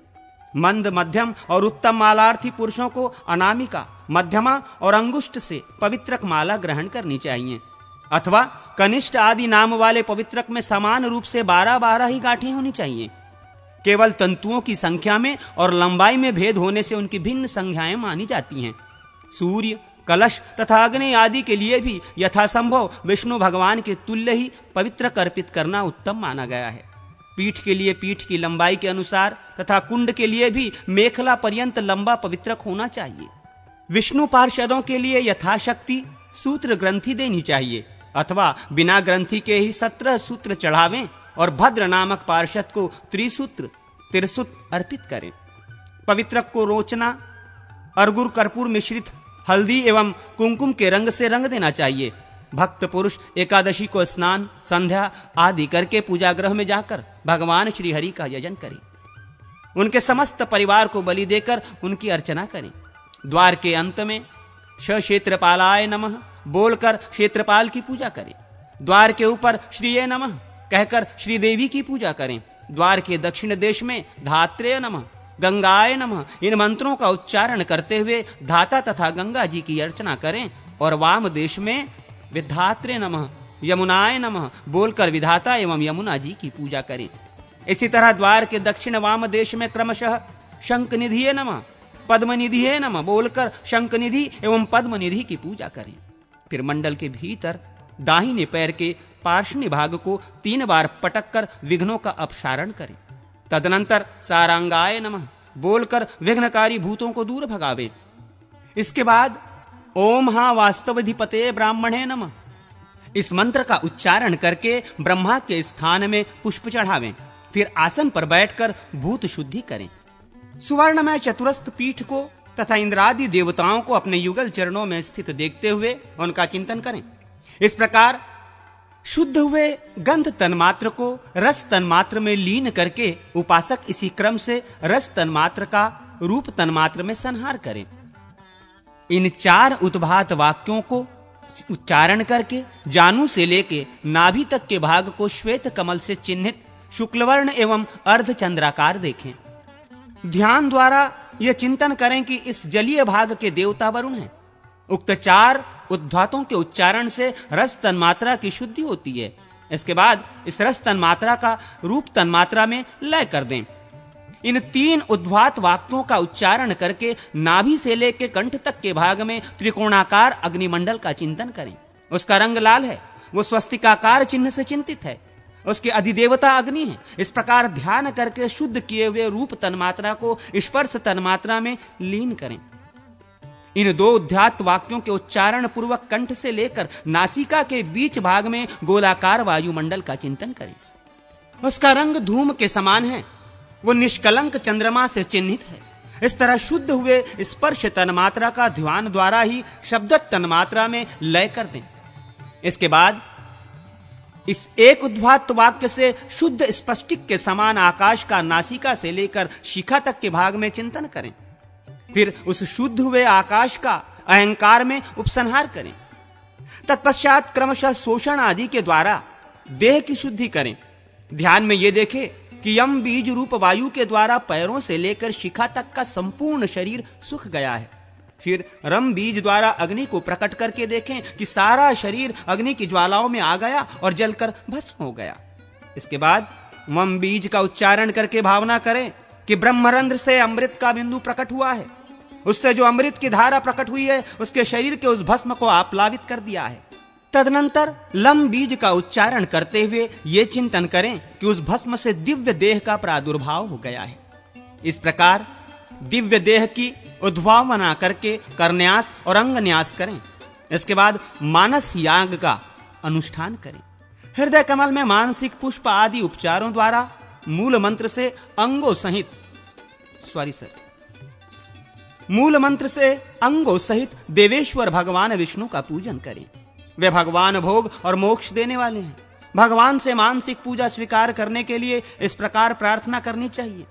मंद, मध्यम और उत्तम मालार्थी पुरुषों को अनामिका, मध्यमा और अंगुष्ठ से पवित्रक माला ग्रहण करनी चाहिए अथवा कनिष्ठ आदि नाम वाले पवित्रक में समान रूप से 12-12 ही गांठें होनी चाहिए। केवल तंतुओं की संख्या में और लंबाई में भेद होने से उनकी भिन्न संख्याएं मानी जाती हैं। सूर्य, कलश तथा अग्नि आदि के लिए भी यथासंभव विष्णु भगवान के तुल्य ही पवित्रक अर्पित करना उत्तम माना गया है। पीठ के लिए पीठ की लंबाई के अनुसार तथा कुंड के लिए भी मेखला पर्यंत लंबा पवित्रक होना चाहिए। विष्णु पार्षदों के लिए यथाशक्ति सूत्र ग्रंथि देनी चाहिए अथवा बिना ग्रंथि के ही 17 सूत्र चढ़ावें और भद्र नामक पार्षद को त्रिसूत्र, तिरसुत अर्पित करें। पवित्रक को रोचना, अर्गुर कर्पूर मिश्रित हल्दी एवं कुमकुम के रंग से रंग देना चाहिए। भक्त पुरुष एकादशी को स्नान, संध्या आदि करके पूजा गृह में जाकर भगवान श्री हरि का यजन करें। उनके समस्त परिवार को बलि देकर उनकी अर्चना करें। द्वार के अंत में क्षेत्रपालाय नमः बोलकर क्षेत्रपाल की पूजा करें। द्वार के ऊपर श्रीये नमः कहकर श्रीदेवी की पूजा करें। द्वार के दक्षिण देश में धात्रेय नमः, गंगाय नमः इन मंत्रों का उच्चारण करते हुए धाता तथा गंगा जी की अर्चना करें और वाम देश में विधात्रे नमः, यमुनाय नमः बोलकर विधाता एवं यमुना जी की पूजा करें। इसी तरह द्वार के दक्षिण वाम देश में क्रमशः शंखनिधिये नमः, पद्मनिधिये नमः बोलकर शंखनिधि एवं पद्मनिधि की पूजा करें। फिर मंडल के भीतर दाहिने पैर के पार्श्व भाग को 3 बार पटक कर विघ्नों का अपसारण करें। तदनंतर सारंगाय नमः बोलकर विघ्नकारी भूतों को दूर भगावे। इसके बाद ओम हा वास्तवधिपते ब्राह्मणे नमः इस मंत्र का उच्चारण करके ब्रह्मा के स्थान में पुष्प चढ़ावें। फिर आसन पर बैठकर भूत शुद्धि करें। सुवर्णमय चतुरस्थ पीठ को तथा इंद्रादि देवताओं को अपने युगल चरणों में स्थित देखते हुए उनका चिंतन करें। इस प्रकार शुद्ध हुए गंध तन्मात्र को रस तन्मात्र में लीन करके उपासक इसी क्रम से रस तन्मात्र का रूप तन्मात्र में संहार करें। इन 4 उद्भात वाक्यों को उच्चारण करके जानु से लेके नाभि तक के भाग को श्वेत कमल से चिन्हित शुक्लवर्ण एवं अर्धचंद्राकार देखें। ध्यान द्वारा यह चिंतन करें कि इस जलीय भाग के देवता वरुण हैं। उक्त 4 उद्धातों के उच्चारण से रस तन्मात्रा की शुद्धि होती है। इसके बाद इस रस तन्मात्रा का रूप तन्मात्रा में लय कर दें। इन 3 उद्धात वाक्यों का उच्चारण करके नाभि से लेकर कंठ तक के भाग में त्रिकोणाकार अग्निमंडल का चिंतन करें। उसका रंग लाल है, वो स्वस्तिकाकार चिन्ह से चिंतित है, उसके अधिदेवता अग्नि है। इस प्रकार ध्यान करके शुद्ध किए हुए रूप तन्मात्रा को स्पर्श तन्मात्रा में लीन करें। इन 2 उद्धात वाक्यों के उच्चारण पूर्वक कंठ से लेकर नासिका के बीच भाग में गोलाकार वायुमंडल का चिंतन करें। उसका रंग धूम के समान है, वो निष्कलंक चंद्रमा से चिन्हित है। इस तरह शुद्ध हुए स्पर्श तन्मात्रा का ध्यान द्वारा ही शब्द तन्मात्रा में लय कर दें। इसके बाद इस एक उद्धात वाक्य से शुद्ध स्पष्टिक के समान आकाश का नासिका से लेकर शिखा तक के भाग में चिंतन करें। फिर उस शुद्ध हुए आकाश का अहंकार में उपसंहार करें। तत्पश्चात क्रमशः शोषण आदि के द्वारा देह की शुद्धि करें। ध्यान में यह देखें कि यम बीज रूप वायु के द्वारा पैरों से लेकर शिखा तक का संपूर्ण शरीर सूख गया है। फिर रम बीज द्वारा अग्नि को प्रकट करके देखें कि सारा शरीर अग्नि की ज्वालाओं में आ गया और जलकर भस्म हो गया। इसके बाद वम बीज का उच्चारण करके भावना करें कि ब्रह्मरंध्र से अमृत का बिंदु प्रकट हुआ है। उससे जो अमृत की धारा प्रकट हुई है उसके शरीर के उस भस्म को आप्लावित कर दिया है। तदनंतर लम बीज का उच्चारण करते हुए ये चिंतन करें कि उस भस्म से दिव्य देह का प्रादुर्भाव हो गया है। इस प्रकार दिव्य देह की उद्भावना करके करन्यास और अंगन्यास करें। इसके बाद मानस याग का अनुष्ठान करें। हृदय कमल में मानसिक पुष्प आदि उपचारों द्वारा मूल मंत्र से अंगों सहित देवेश्वर भगवान विष्णु का पूजन करें। वे भगवान भोग और मोक्ष देने वाले हैं। भगवान से मानसिक पूजा स्वीकार करने के लिए इस प्रकार प्रार्थना करनी चाहिए।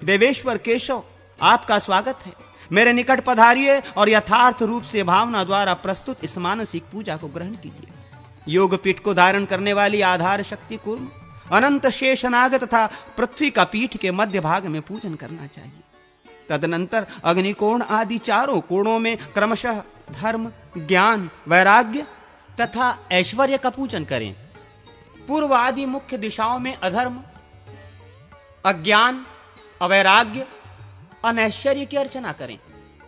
देवेश्वर केशव, आपका स्वागत है। मेरे निकट पधारिए और यथार्थ रूप से भावना द्वारा प्रस्तुत इस मानसिक पूजा को ग्रहण कीजिए। योग पीठ को धारण करने वाली आधार शक्ति कूर्म, अनंत शेषनाग तथा पृथ्वी का पीठ के मध्य भाग में पूजन करना चाहिए। तदनंतर अग्निकोण आदि चारों कोणों में क्रमशः धर्म, ज्ञान, वैराग्य तथा ऐश्वर्य का पूजन करें। पूर्व आदि मुख्य दिशाओं में अधर्म, अज्ञान, अवैराग्य, अनैश्वर्य की अर्चना करें।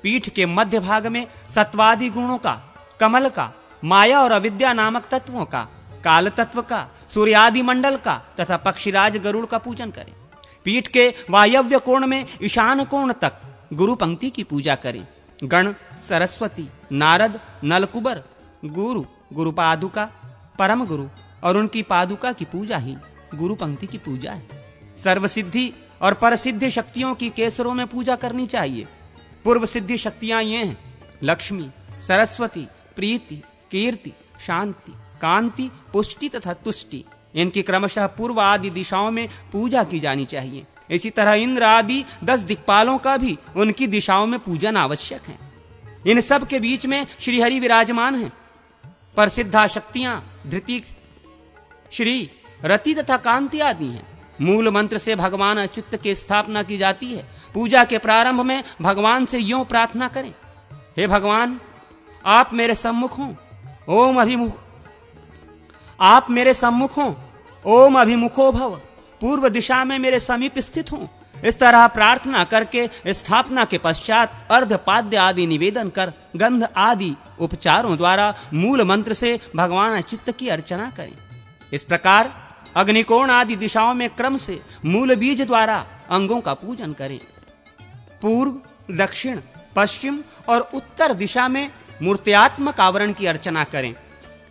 पीठ के मध्य भाग में सत्वादि गुणों का, कमल का, माया और अविद्या नामक तत्वों का, काल तत्व का, सूर्यादि मंडल का तथा पक्षीराज गरुड़ का पूजन करें। पीठ के वायव्य कोण में ईशान कोण तक गुरु पंक्ति की पूजा करें। गण, सरस्वती, नारद, नलकुबर, गुरु, गुरु पादुका, परम गुरु और उनकी पादुका की पूजा ही गुरु पंक्ति की पूजा है। सर्वसिद्धि और परसिद्धि शक्तियों की केसरों में पूजा करनी चाहिए। पूर्व सिद्धि शक्तियां ये हैं: लक्ष्मी, सरस्वती, प्रीति, कीर्ति, शांति, कांति, पुष्टि तथा तुष्टि। इनकी क्रमशः पूर्व आदि दिशाओं में पूजा की जानी चाहिए। इसी तरह इंद्र आदि 10 दिक्पालों का भी उनकी दिशाओं में पूजन आवश्यक है। इन सब के बीच में श्रीहरि विराजमान हैं। परसिद्धा शक्तियां धृति, श्री, रति तथा कांति आदि हैं। मूल मंत्र से भगवान अच्युत की स्थापना की जाती है। पूजा के प्रारंभ में भगवान से यूं प्रार्थना करें: हे भगवान, आप मेरे सम्मुख हों, ओम अभिमुखो भव, पूर्व दिशा में मेरे समीप स्थित हों। इस तरह प्रार्थना करके स्थापना के पश्चात अर्धपाद्य आदि निवेदन कर गंध आदि उपचारों द्वारा मूल मंत्र से भगवान अच्युत की अर्चना करें। इस प्रकार अग्निकोण आदि दिशाओं में क्रम से मूल बीज द्वारा अंगों का पूजन करें। पूर्व, दक्षिण, पश्चिम और उत्तर दिशा में मूर्त्यात्मक आवरण की अर्चना करें।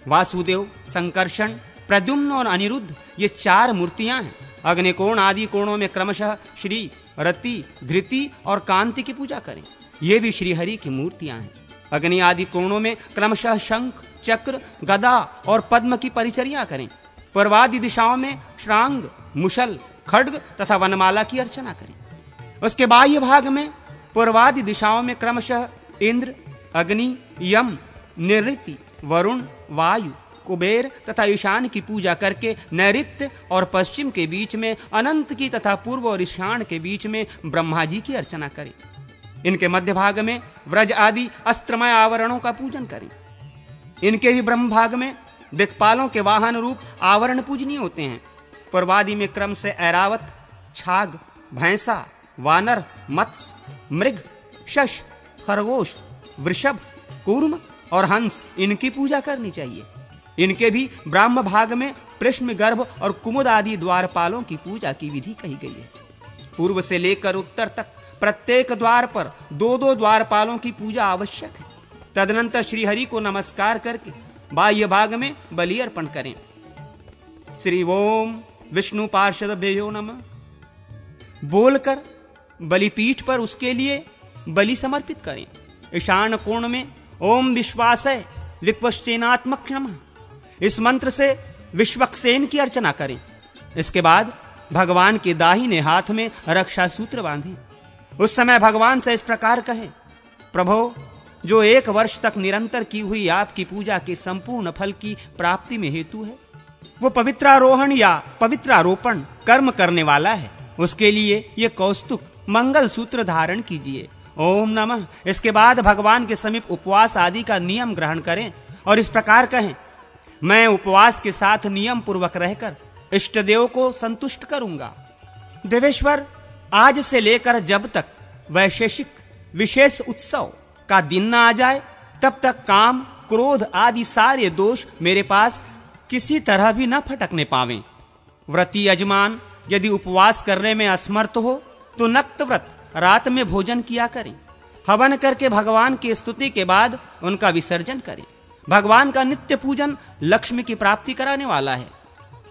वासुदेव, संकर्षण, प्रद्युम्न और अनिरुद्ध ये 4 मूर्तियां हैं। अग्निकोण आदि कोणों में क्रमशः श्री, रति, धृति और कांति की पूजा करें। ये भी श्रीहरि की मूर्तियां हैं। अग्नि आदि कोणों में क्रमशः शंख, चक्र, गदा और पद्म की परिचर्या करें। पूर्वादि दिशाओं में श्रांग, मुशल, खड्ग तथा वनमाला की अर्चना करें। उसके बाह्य भाग में पूर्वादि दिशाओं में क्रमशः इंद्र, अग्नि, यम, निऋति, वरुण, वायु, कुबेर तथा ईशान की पूजा करके नैऋत्य और पश्चिम के बीच में अनंत की तथा पूर्व और ईशान के बीच में ब्रह्मा जी की अर्चना करें। इनके मध्य भाग में व्रज आदि अस्त्रमय आवरणों का पूजन करें। इनके भी ब्रह्म भाग में दिक्पालों के वाहन रूप आवरण पूजनीय होते हैं। पूर्वादि में क्रम से ऐरावत, छाग, भैंसा, वानर, मत्स्य, मृग, शश, खरगोश, वृषभ, कूर्म और हंस इनकी पूजा करनी चाहिए। इनके भी ब्राह्म भाग में प्रश्न, गर्भ और कुमुद आदि द्वारपालों की पूजा की विधि कही गई है। पूर्व से लेकर उत्तर तक प्रत्येक द्वार पर 2-2 द्वारपालों की पूजा आवश्यक है। तदनंतर श्रीहरि को नमस्कार करके बाह्य भाग में बलि अर्पण करें। श्री ओम विष्णु पार्षदेभ्यो नमः बोलकर बलिपीठ पर उसके लिए बलि समर्पित करें। ईशान कोण में ओम विश्वासय विक्वसेनात्मक नमः इस मंत्र से विश्वक्सेन की अर्चना करें। इसके बाद भगवान के दाहिने हाथ में रक्षा सूत्र बांधें। उस समय भगवान से इस प्रकार कहें: प्रभो, जो 1 वर्ष तक निरंतर की हुई आपकी पूजा के संपूर्ण फल की प्राप्ति में हेतु है, वो पवित्रारोहण या पवित्रारोपण कर्म करने वाला है। उसके लिए ये कौस्तुक मंगल सूत्र धारण कीजिए। ओम नमः। इसके बाद भगवान के समीप उपवास आदि का नियम ग्रहण करें और इस प्रकार कहें: मैं उपवास के साथ नियम पूर्वक रहकर इष्ट देव को संतुष्ट करूंगा। देवेश्वर, आज से लेकर जब तक वैशेषिक विशेष उत्सव का दिन न आ जाए, तब तक काम, क्रोध आदि सारे दोष मेरे पास किसी तरह भी न फटकने पावें। व्रती यजमान यदि उपवास करने में असमर्थ हो तो नक्त व्रत रात में भोजन किया करें। हवन करके भगवान की स्तुति के बाद उनका विसर्जन करें। भगवान का नित्य पूजन लक्ष्मी की प्राप्ति कराने वाला है।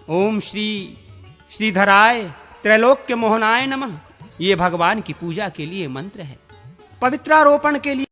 ओम श्री श्रीधराय त्रैलोक्य मोहनाय नमः, ये भगवान की पूजा के लिए मंत्र है। पवित्रारोपण के लिए